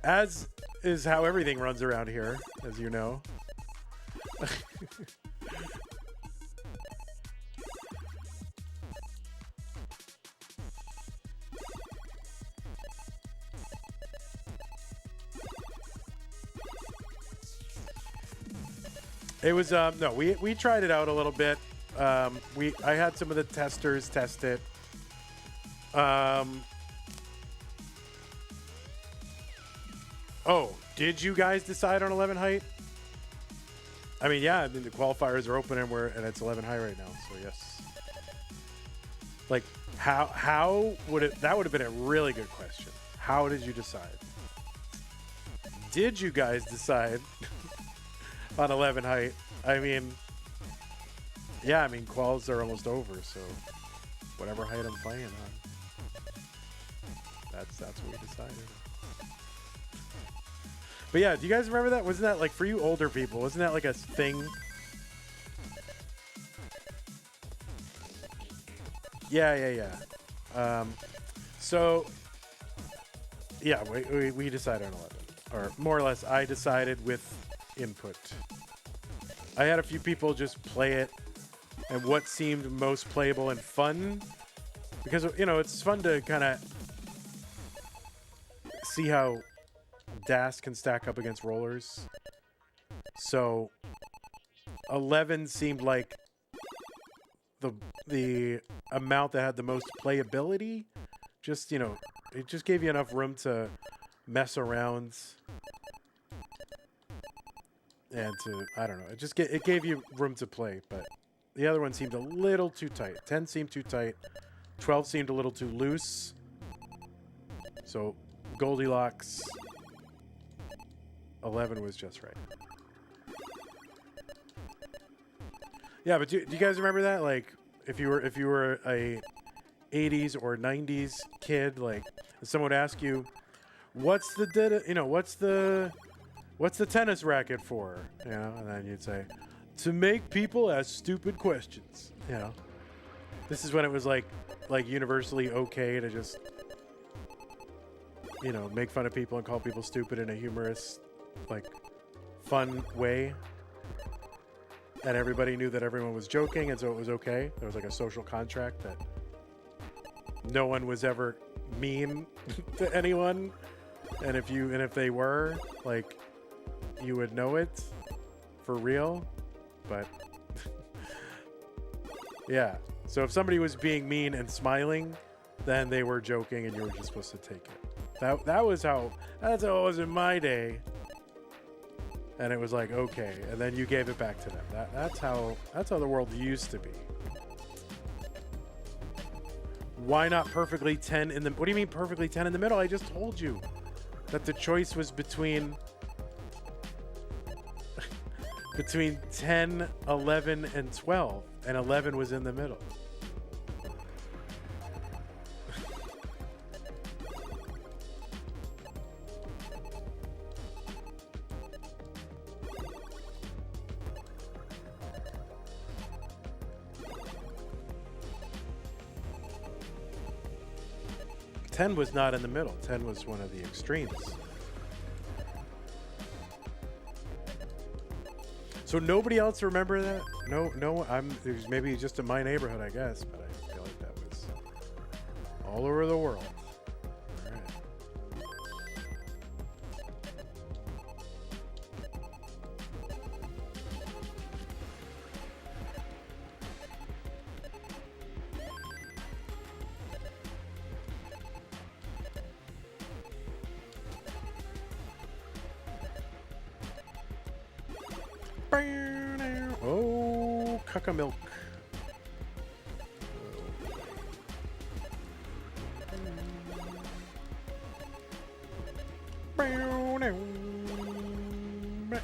Speaker 1: As is how everything runs around here, as you know. It was no, we tried it out a little bit. I had some of the testers test it. Oh, did you guys decide on 11 height? I mean, yeah, I mean, the qualifiers are open and it's 11 high right now, so yes. Like, how would it, that would have been a really good question. How did you decide? Did you guys decide on 11 height? I mean, yeah, I mean, quals are almost over, so whatever height I'm playing on, that's what we decided. But yeah, do you guys remember that? Wasn't that like for you older people? Wasn't that like a thing? Yeah. So yeah, we decided on 11, or more or less, I decided with input. I had a few people just play it, and what seemed most playable and fun, because you know it's fun to kind of see how DAS can stack up against rollers. So 11 seemed like the amount that had the most playability. Just, you know, it just gave you enough room to mess around and to, I don't know, it gave you room to play, but the other one seemed a little too tight. 10 seemed too tight. 12 seemed a little too loose. So Goldilocks. 11 was just right. Yeah, but do you guys remember that? Like, if you were a 80s or 90s kid, like, someone would ask you, what's the tennis racket for? You know, and then you'd say, to make people ask stupid questions. You know, this is when it was like universally okay to just, you know, make fun of people and call people stupid in a humorous, like, fun way. And everybody knew that everyone was joking, and so it was okay. There was like a social contract that no one was ever mean to anyone, and if they were, like, you would know it for real. But yeah, so if somebody was being mean and smiling, then they were joking, and you were just supposed to take it. That's how it was in my day. And it was like, okay, and then you gave it back to them. That's how the world used to be. Why not perfectly 10 in the... What do you mean perfectly 10 in the middle? I just told you that the choice was between 10, 11, and 12. And 11 was in the middle. Ten was not in the middle. 10 was one of the extremes. So nobody else remember that? No. It was maybe just in my neighborhood, I guess, but I feel like that was all over the world. All right. Oh, cucka milk.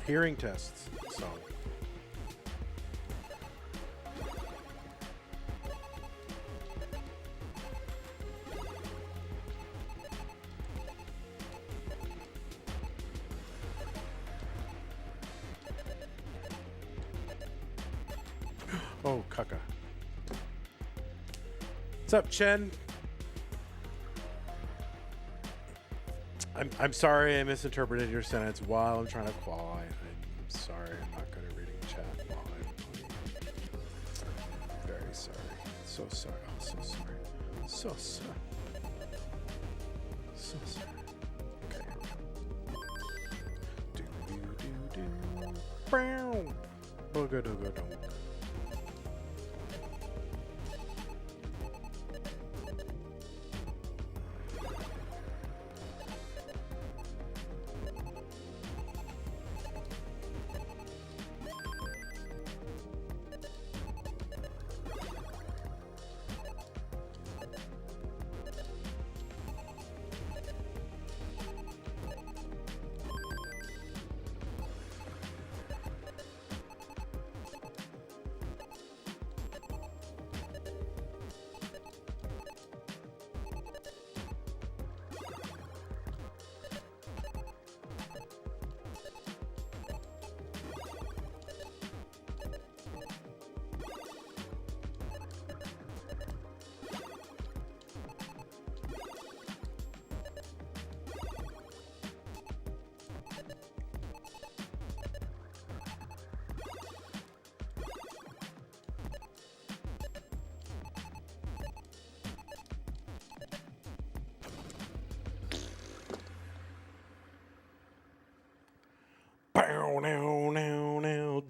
Speaker 1: Hearing tests song. Oh, cucka. What's up, Chen? I'm sorry I misinterpreted your sentence while I'm trying to qualify. I'm sorry, I'm not good at reading chat while I'm playing. Very sorry. So sorry. Oh, so sorry. So sorry. So sorry. Okay. Do. Bow. Booga-dooga-doo.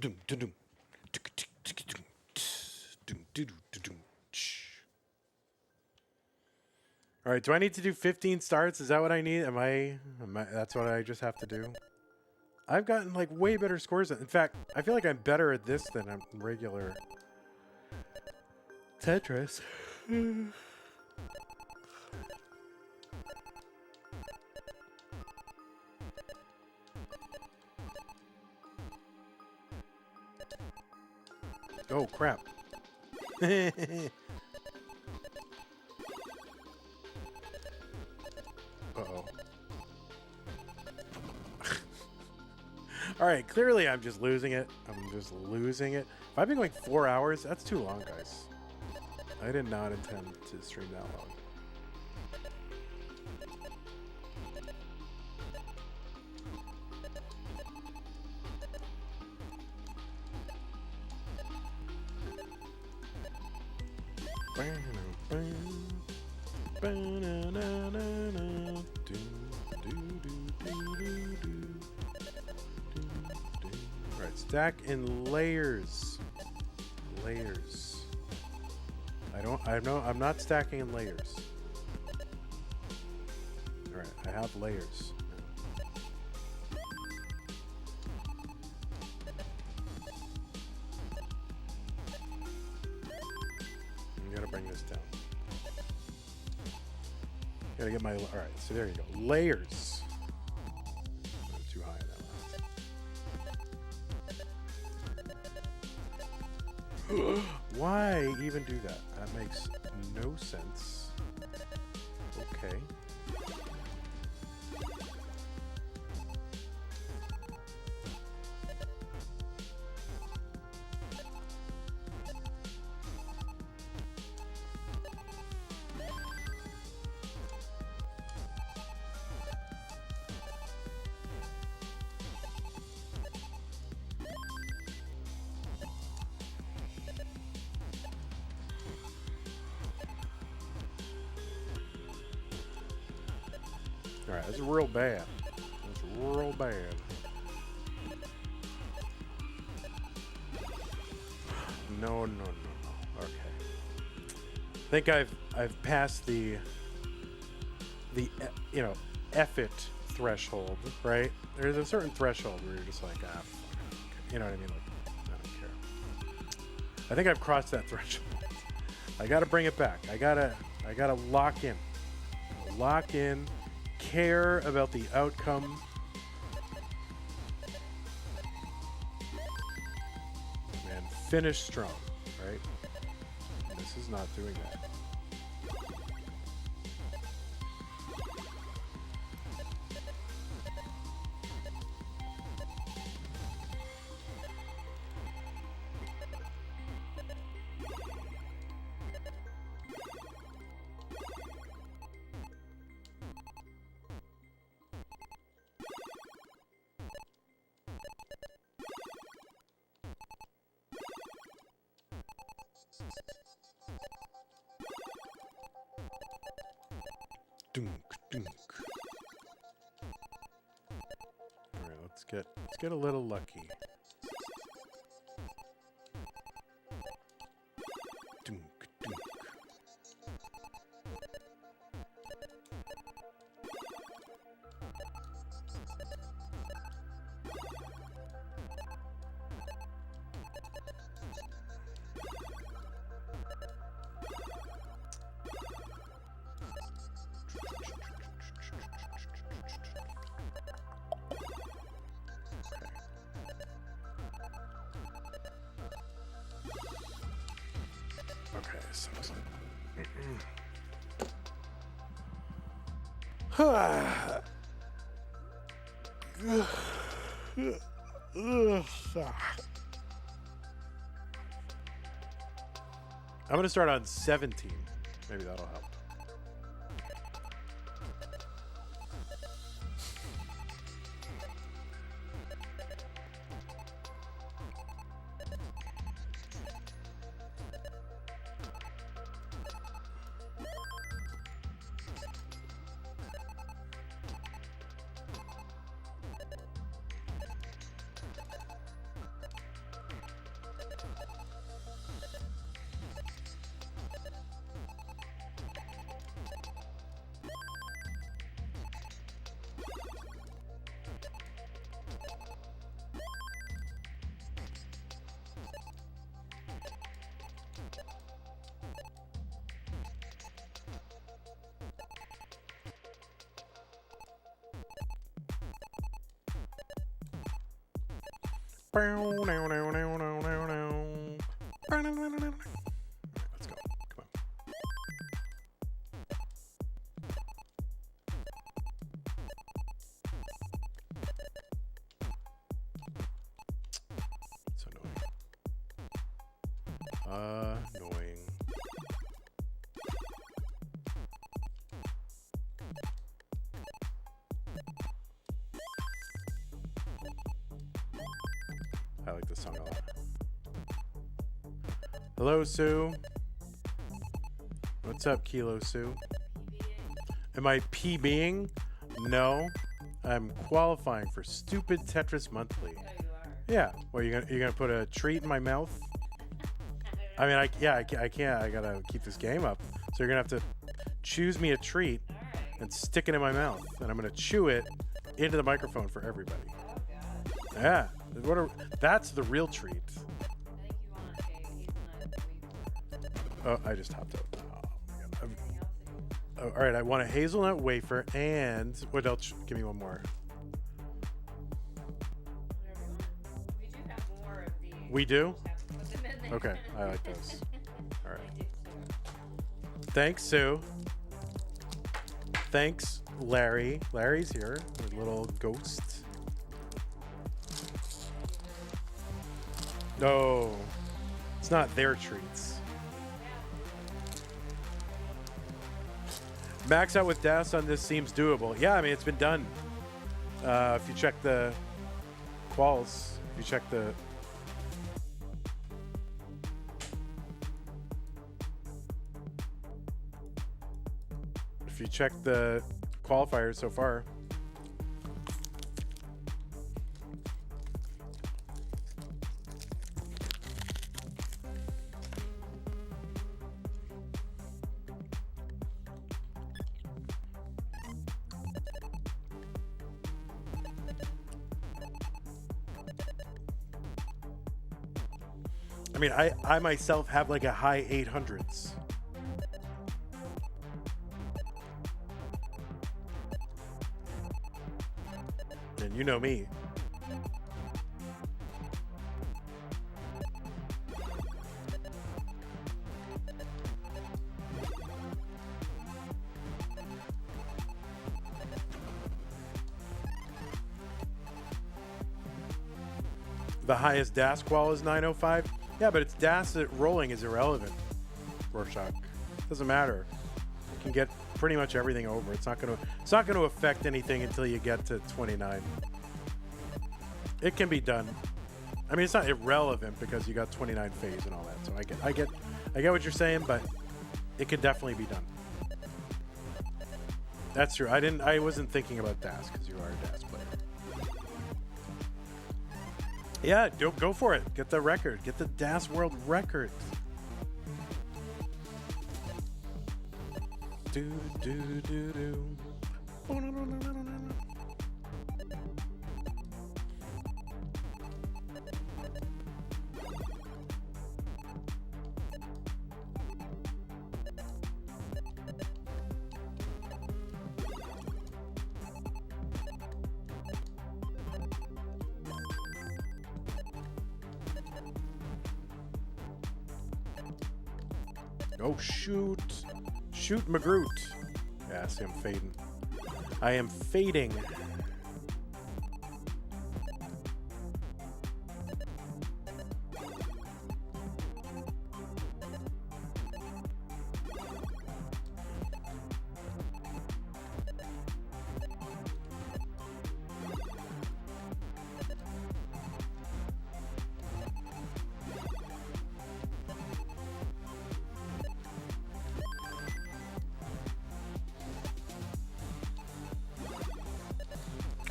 Speaker 1: Dum, dum, dum. Tuk, tuk, tuk, tuk, tss. Dum, doo, doo, doo, dum, tsh. All right, do I need to do 15 starts? Is that what I need? Am I that's what I just have to do? I've gotten like way better scores. In fact, I feel like I'm better at this than I'm regular Tetris. Oh, crap. Uh-oh. All right, clearly I'm just losing it. I'm just losing it. If I've been going 4 hours, that's too long, guys. I did not intend to stream that long. Alright, stack in layers. Layers. I'm not stacking in layers. Alright, I have layers. I'm gonna bring this down. Gotta get my, alright, so there you go. Layers. I'm too high on that one. Why even do that? That makes no sense. Okay. Alright, that's real bad. That's real bad. No, no, no, no. Okay. I think I've passed the you know, F it threshold, right? There's a certain threshold where you're just like, ah, fuck it. Okay. You know what I mean? Like, I don't care. I think I've crossed that threshold. I gotta bring it back. I gotta lock in. Lock in. Care about the outcome. And finish strong, right? And this is not doing that. Dunk, dunk. All right, let's get a little lucky. Dunk, dunk. Okay, so it's I'm gonna start on 17. Maybe that'll help. Let's go. Come on. So annoying. Annoying. I like this song a lot. Hello, Sue. What's up, Kilo Sue? Am I PBing? No. I'm qualifying for stupid Tetris Monthly.
Speaker 3: Oh, you are.
Speaker 1: Yeah. Well, you're gonna put a treat in my mouth? I mean, I can't. I gotta keep this game up. So you're gonna have to choose me a treat
Speaker 3: All right.
Speaker 1: and stick it in my mouth, and I'm gonna chew it into the microphone for everybody.
Speaker 3: Oh God.
Speaker 1: Yeah. That's the real treat.
Speaker 3: I think you want a hazelnut wafer.
Speaker 1: Oh, I just hopped out. Oh, my God.
Speaker 3: Anything else that you want?
Speaker 1: All right, I want a hazelnut wafer and what else? Give me one more.
Speaker 3: Whatever you want. We do have more of these.
Speaker 1: We do?
Speaker 3: Just have to put them in there.
Speaker 1: Okay, I like those. All right.
Speaker 3: I do too.
Speaker 1: Thanks, Sue. Thanks, Larry. Larry's here, a little ghost. No, it's not their treats. Max out with DAS on this seems doable. Yeah, I mean, it's been done. If you check the quals, if you check the... If you check the qualifiers so far. I mean, I myself have like a high 800s. And you know me. The highest DAS qual is 905. Yeah, but it's DAS that rolling is irrelevant, Rorschach. Doesn't matter. You can get pretty much everything over. It's not gonna affect anything until you get to 29. It can be done. I mean, it's not irrelevant because you got 29 phase and all that. So I get what you're saying, but it could definitely be done. That's true. I wasn't thinking about DAS because you are a DAS player. Yeah, go for it. Get the record. Get the DAS World record. Do do do do. Oh, shoot. Shoot Magroot. Yeah, see, I'm fading. I am fading.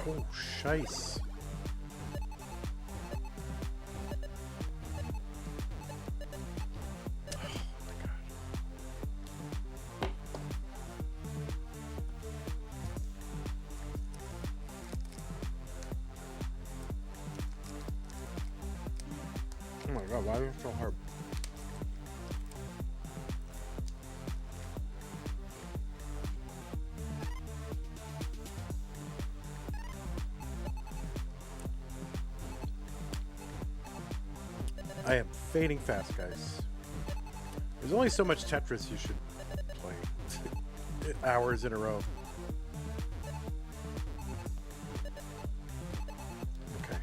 Speaker 1: Oh, shice. Oh my god, why is it so hard? I am fading fast, guys. There's only so much Tetris you should play. Hours in a row. Okay.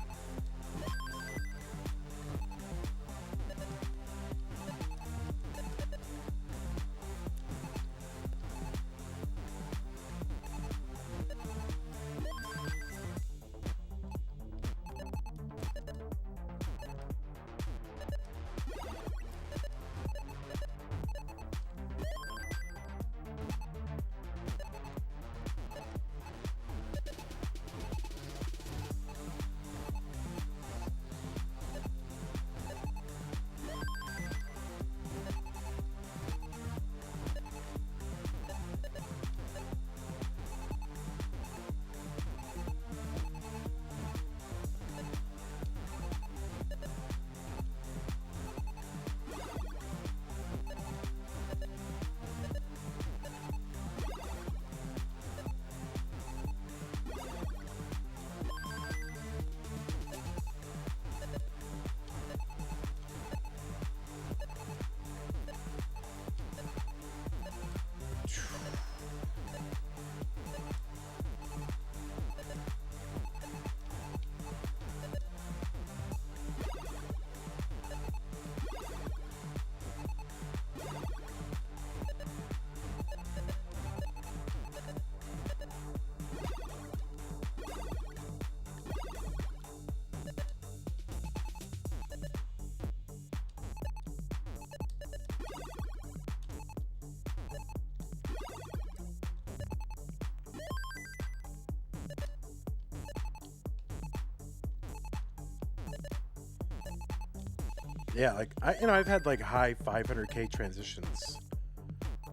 Speaker 1: Yeah, like I've had like high 500K transitions,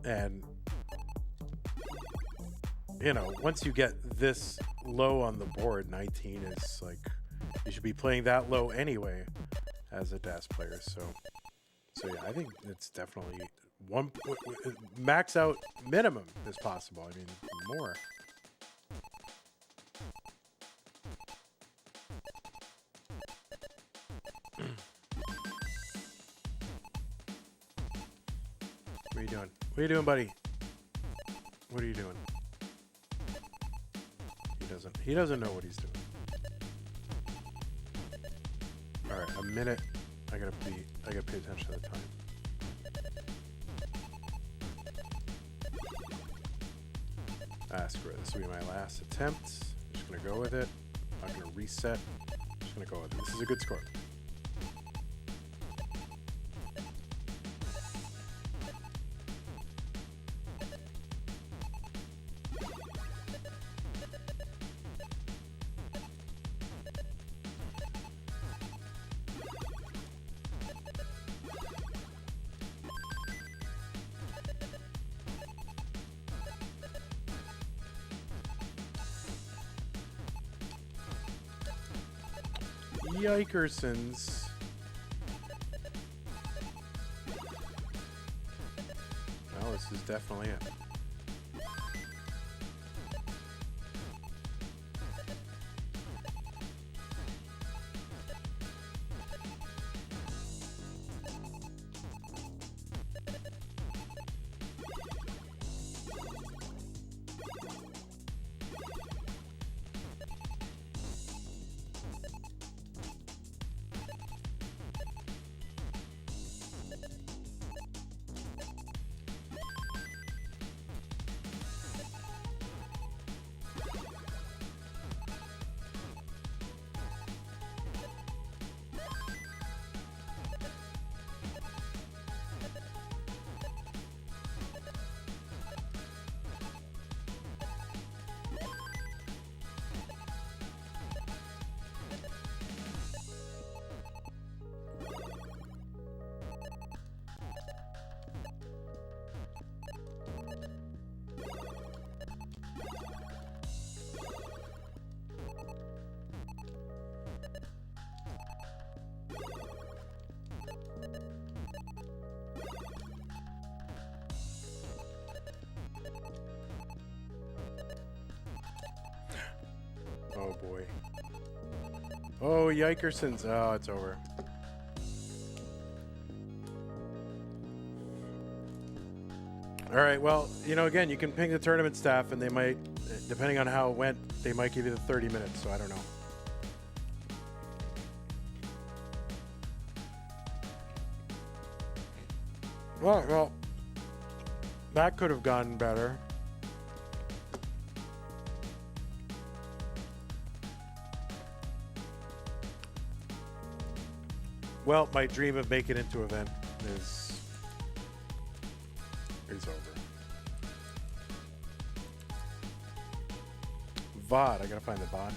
Speaker 1: and once you get this low on the board, 19 is like you should be playing that low anyway as a DAS player. So yeah, I think it's definitely max out minimum is possible. I mean, more. What are you doing? What are you doing, buddy? What are you doing? He doesn't know what he's doing. All right, a minute. I gotta pay attention to the time. Screw it. This will be my last attempt. I'm just gonna go with it. I'm not gonna reset. I'm just gonna go with it. This is a good score. Yikersons. Well, this is definitely it. Oh boy. Oh, Yikersons. Oh, it's over. All right. Well, you know, again, you can ping the tournament staff, and they might, depending on how it went, they might give you the 30 minutes. So I don't know. Well, that could have gone better. Well, my dream of making it into an event is over. VOD, I gotta find the VOD.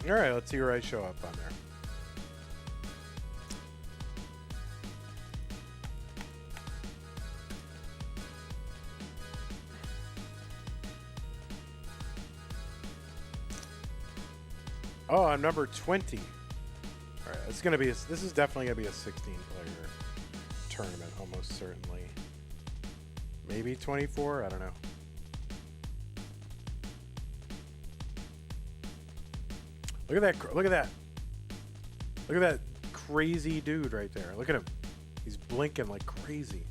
Speaker 1: All right, let's see where I show up on there. Oh, I'm number 20. All right, it's gonna be. This is definitely gonna be a 16-player tournament, almost certainly. Maybe 24. I don't know. Look at that! Look at that! Look at that crazy dude right there. Look at him. He's blinking like crazy.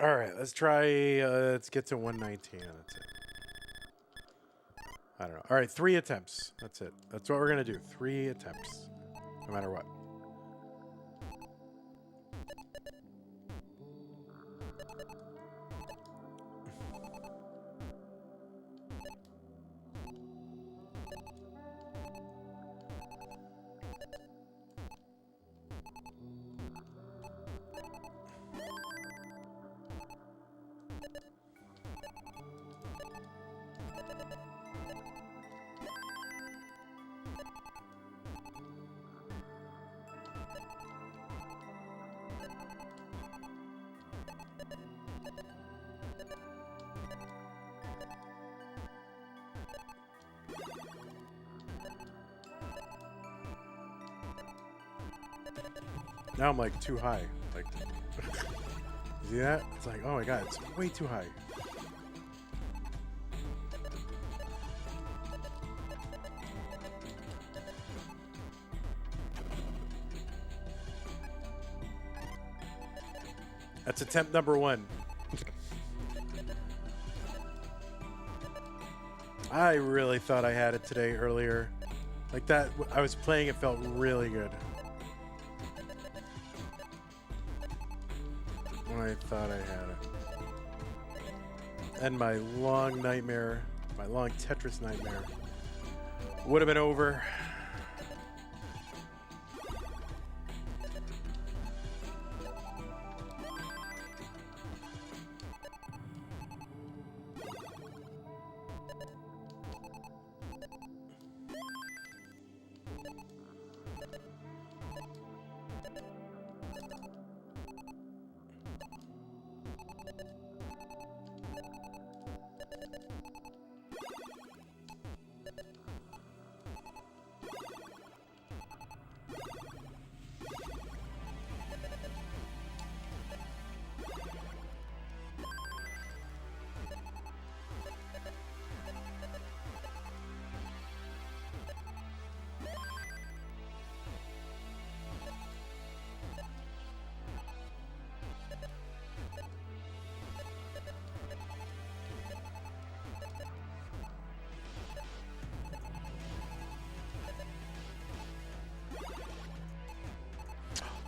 Speaker 1: All right, let's try. Let's get to 119. That's it. I don't know. All right, 3 attempts. That's it. That's what we're gonna do. 3 attempts, no matter what. Now I'm like too high. Like, see that? It's like, oh my god, it's way too high. That's attempt number 1. I really thought I had it today earlier. Like that, I was playing, it felt really good. I thought I had it. And my long nightmare, my long Tetris nightmare would have been over.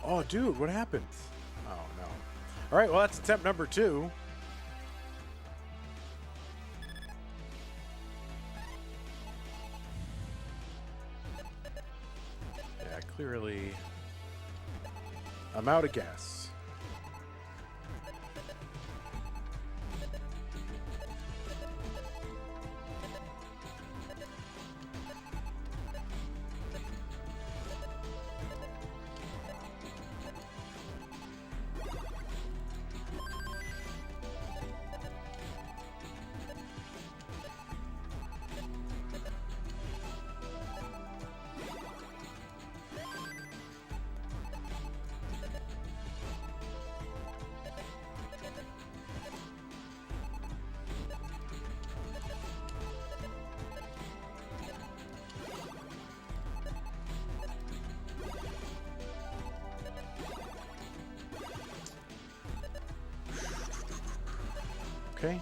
Speaker 1: Oh, dude, what happened? Oh, no. All right, well, that's attempt number 2. Yeah, clearly I'm out of gas. Okay.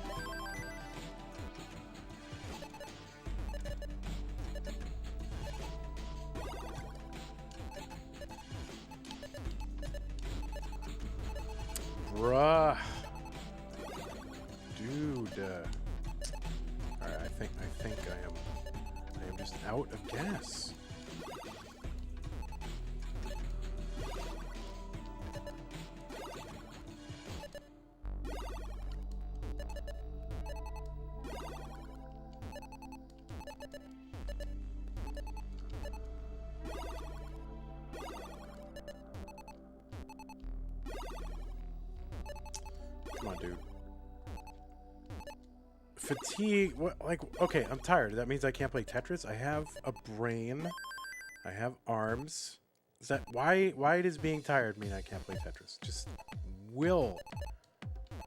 Speaker 1: Bruh. Dude. Alright, I think I am just out of gas. Come on, dude. Fatigue. What? Like, okay, I'm tired. That means I can't play Tetris. I have a brain. I have arms. Is that why? Why does being tired mean I can't play Tetris? Just will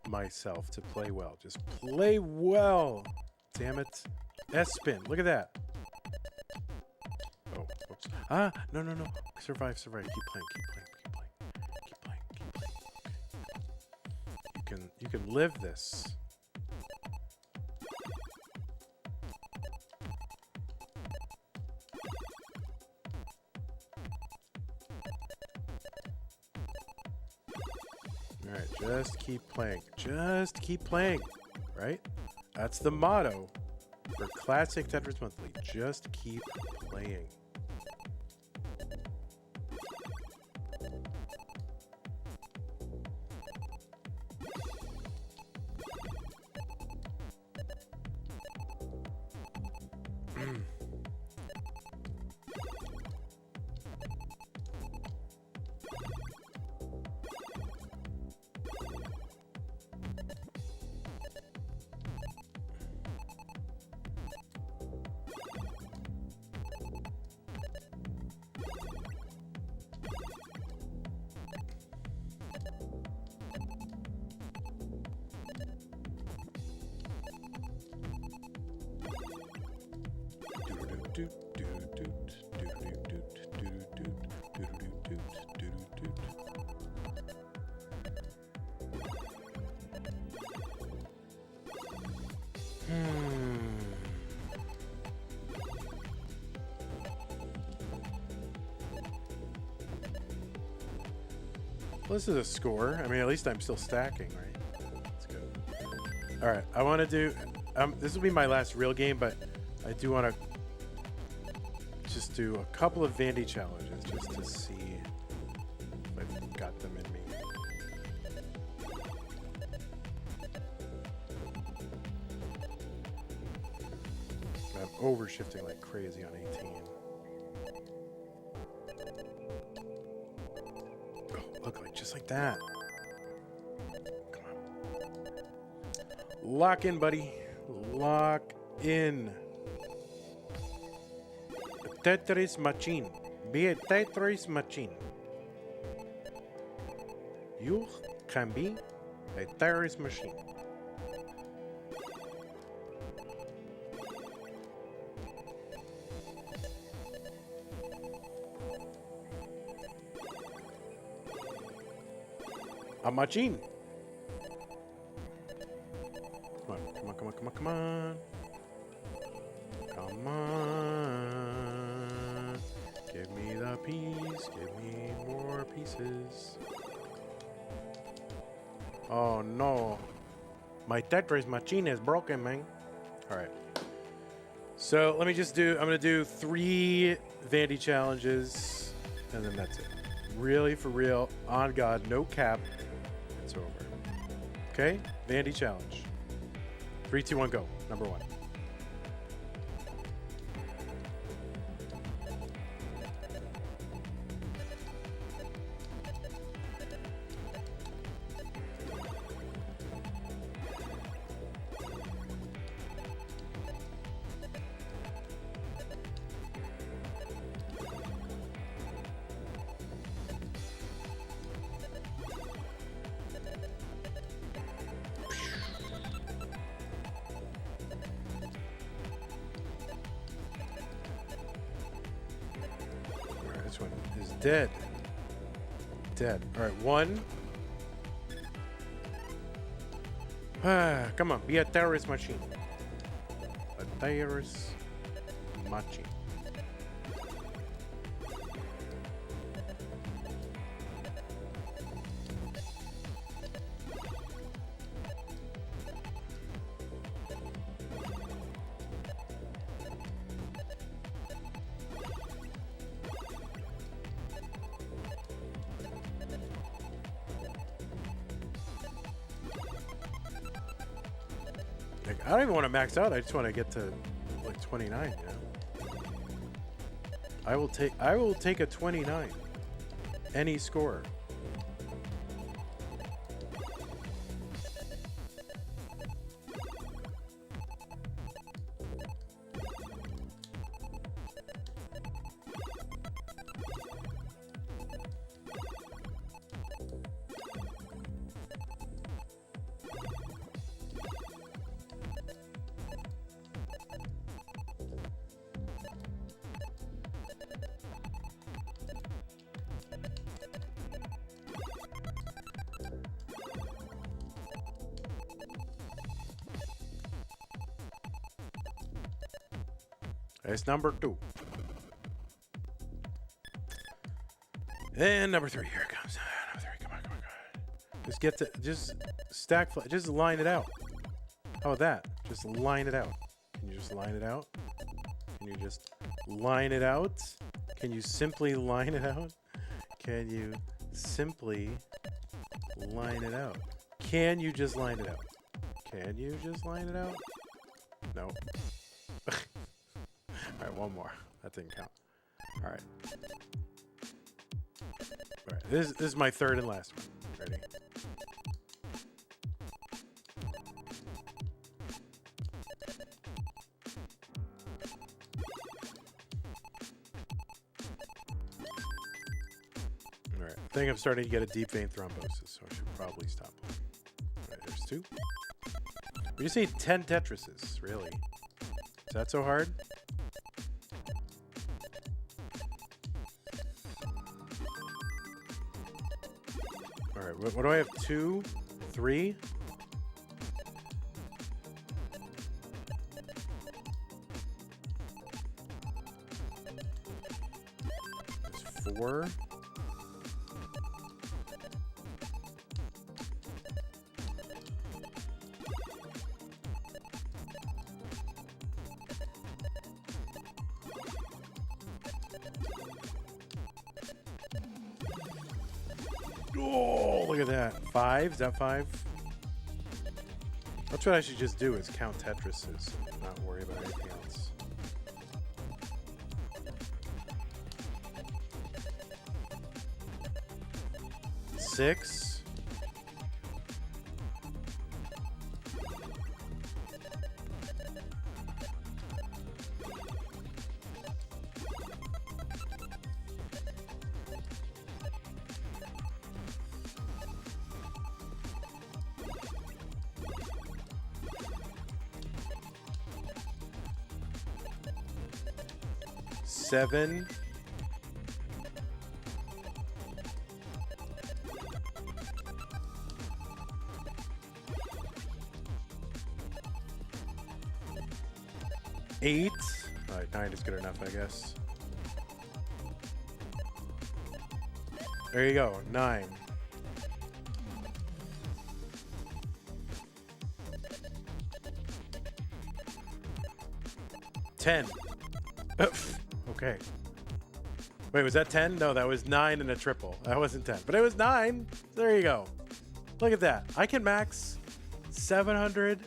Speaker 1: myself to play well. Just play well. Damn it. S spin. Look at that. Oh, oops. Ah, no, no, no. Survive, survive. Keep playing. Keep playing. Keep playing. Keep playing. Keep playing. You can live this. Alright, just keep playing. Just keep playing. Right? That's the motto for Classic Tetris Monthly. Just keep playing. Well, this is a score. I mean, at least I'm still stacking, right? That's good. All right, I want to do... this will be my last real game, but I do want to just do a couple of Vandy challenges just to see if I've got them in me. I'm overshifting like crazy on 18. Look, like just like that. Come on. Lock in, buddy. Lock in. A Tetris machine. Be a Tetris machine. You can be a Tetris machine. A machine. Come on, come on, come on, come on, come on. Come on. Give me the piece. Give me more pieces. Oh no. My Tetris machine is broken, man. All right. So let me just do, I'm going to do 3 Vandy challenges, and then that's it. Really, for real, on God, no cap. It's over. Okay? Vandy challenge. 3, 2, 1, go. Number 1. This one is dead. Dead. All right, 1. Come on, be a terrorist machine. A terrorist machine. Like, I don't even want to max out. I just want to get to like 29. You know, I will take a 29. Any score. It's number 2. And number 3. Here it comes. Number 3. Come on, come on, come on. Just get to, just stack, just line it out. How about that? Just line it out. Can you just line it out? Can you just line it out? Can you simply line it out? Can you simply line it out? Can you just line it out? Can you just line it out? No. All right, one more. That didn't count. All right. All right. This is my 3rd and last one. Ready? All right. I think I'm starting to get a deep vein thrombosis, so I should probably stop. All right, there's 2. We just need 10 Tetrises, really. Is that so hard? Alright, what do I have? 2? 3? There's 4. Oh, look at that. 5? Is that 5? That's what I should just do, is count Tetrises and not worry about anything else. Six. Seven. Eight. All right, 9 is good enough, I guess. There you go, 9. 10. Okay. Wait, was that 10? No, that was 9 and a triple. That wasn't 10, but it was 9. There you go. Look at that. I can max 700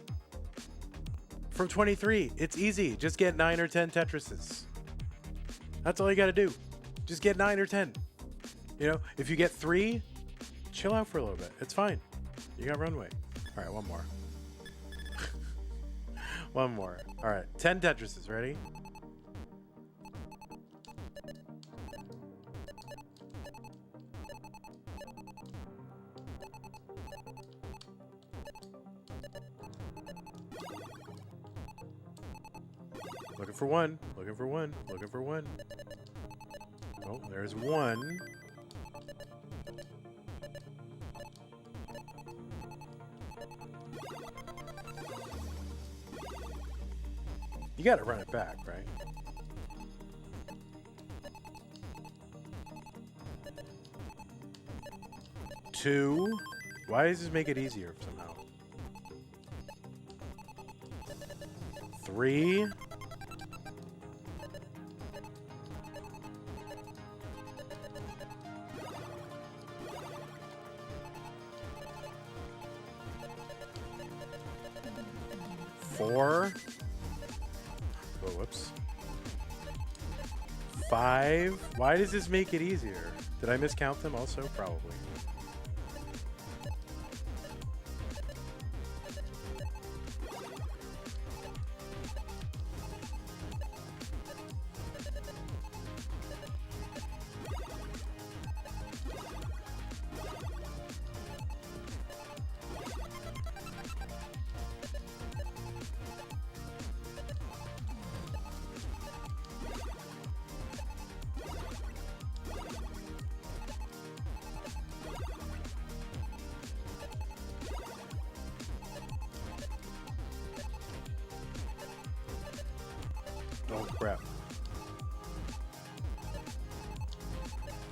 Speaker 1: from 23. It's easy. Just get 9 or 10 Tetrises. That's all you got to do. Just get 9 or 10. You know, if you get 3, chill out for a little bit. It's fine. You got runway. All right, one more. One more. All right, 10 Tetrises. Ready? Looking for one. Looking for one. Looking for one. Oh, there's one. You gotta run it back, right? Two. Why does this make it easier somehow? 3. Four. Oh, whoops. 5. Why does this make it easier? Did I miscount them also? Probably. Oh, crap.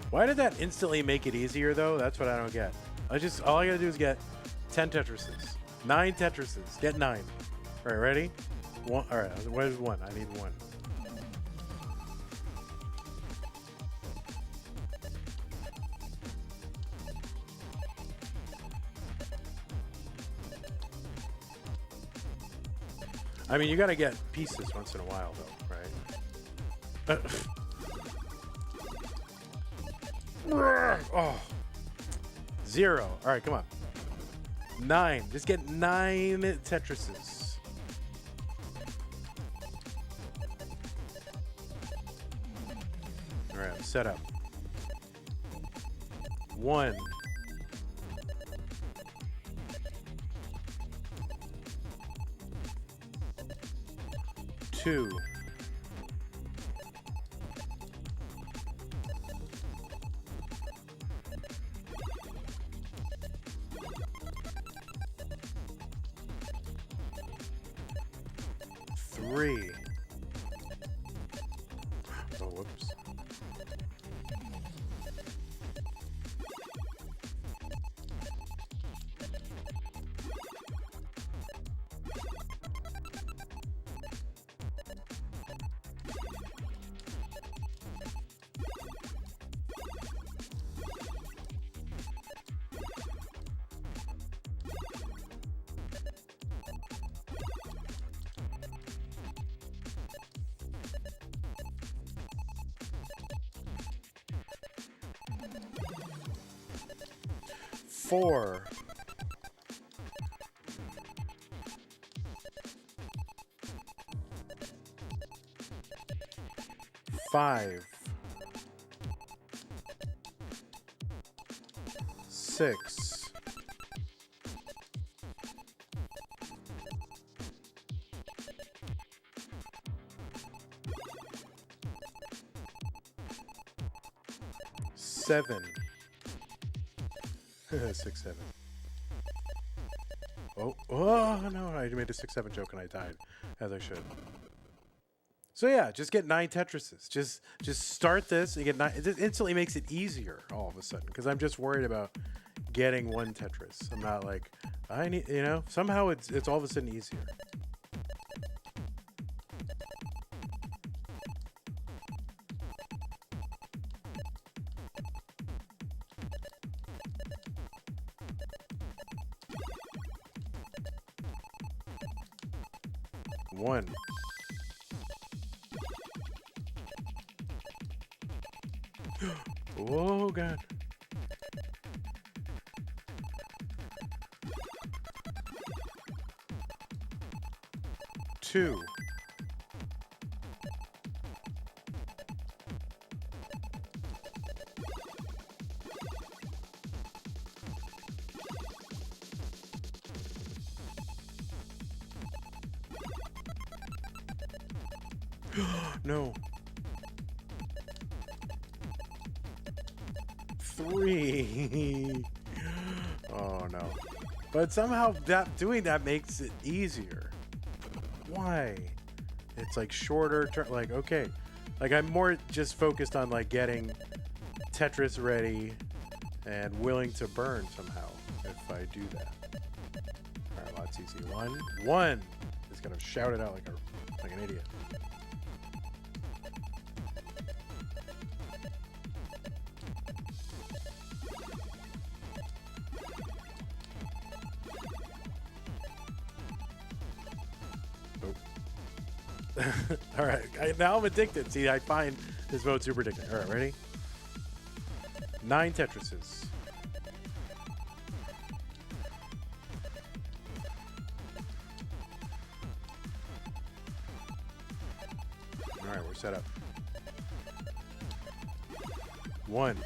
Speaker 1: Why did that instantly make it easier, though? That's what I don't get. All I gotta do is get 10 Tetrises. 9 Tetrises. Get 9. All right, ready? One. All right, where's 1? I need 1. I mean, you gotta get pieces once in a while, though, right? Oh. 0. All right, come on. 9. Just get 9 Tetrises. All right, I'm set up. 1. 2. 3. Oh, whoops. 4. 5. 6. 7. 6, 7. Oh no! I made a 6, 7 joke and I died, as I should. So yeah, just get 9 Tetrises. Just start this and get 9. It instantly makes it easier all of a sudden because I'm just worried about getting 1 Tetris. I'm not like I need, you know. Somehow it's all of a sudden easier. 1. Oh, God. 2. No. 3. Oh no. But somehow doing that makes it easier. Why? It's like shorter like okay. Like I'm more just focused on like getting Tetris ready and willing to burn somehow if I do that. Alright, lots easy. 1. 1. Just gonna shout it out like an idiot. All right, now I'm addicted. See, I find this mode super addicting. All right, ready? 9 Tetrises. All right, we're set up. 1.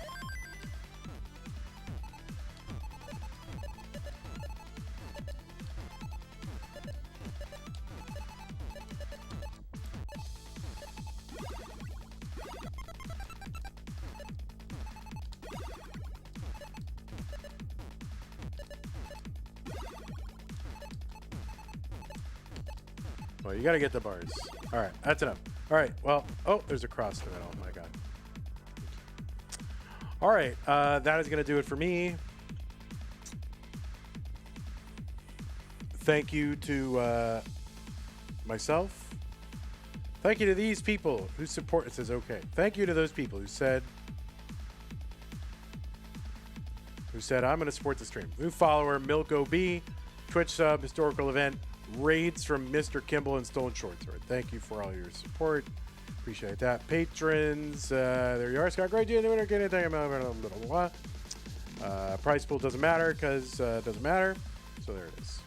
Speaker 1: Well, you got to get the bars. All right, that's enough. All right, well, oh, there's a cross in the middle. Oh, my God. All right, that is going to do it for me. Thank you to myself. Thank you to these people who support. It says, okay. Thank you to those people who said, I'm going to support the stream. New follower, Milk OB, Twitch sub, historical event, raids from Mr. Kimball and Stolen Short Sword. Thank you for all your support. Appreciate that. Patrons, there you are. Scott, great deal. The winner getting prize pool doesn't matter because it doesn't matter. So there it is.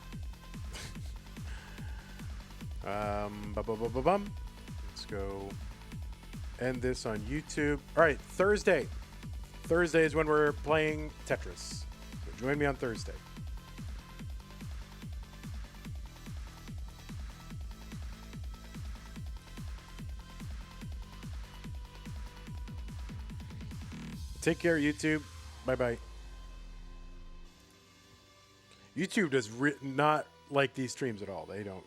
Speaker 1: Let's go end this on YouTube. All right, Thursday. Thursday is when we're playing Tetris. So join me on Thursday. Take care, YouTube. Bye-bye. YouTube does not like these streams at all. They don't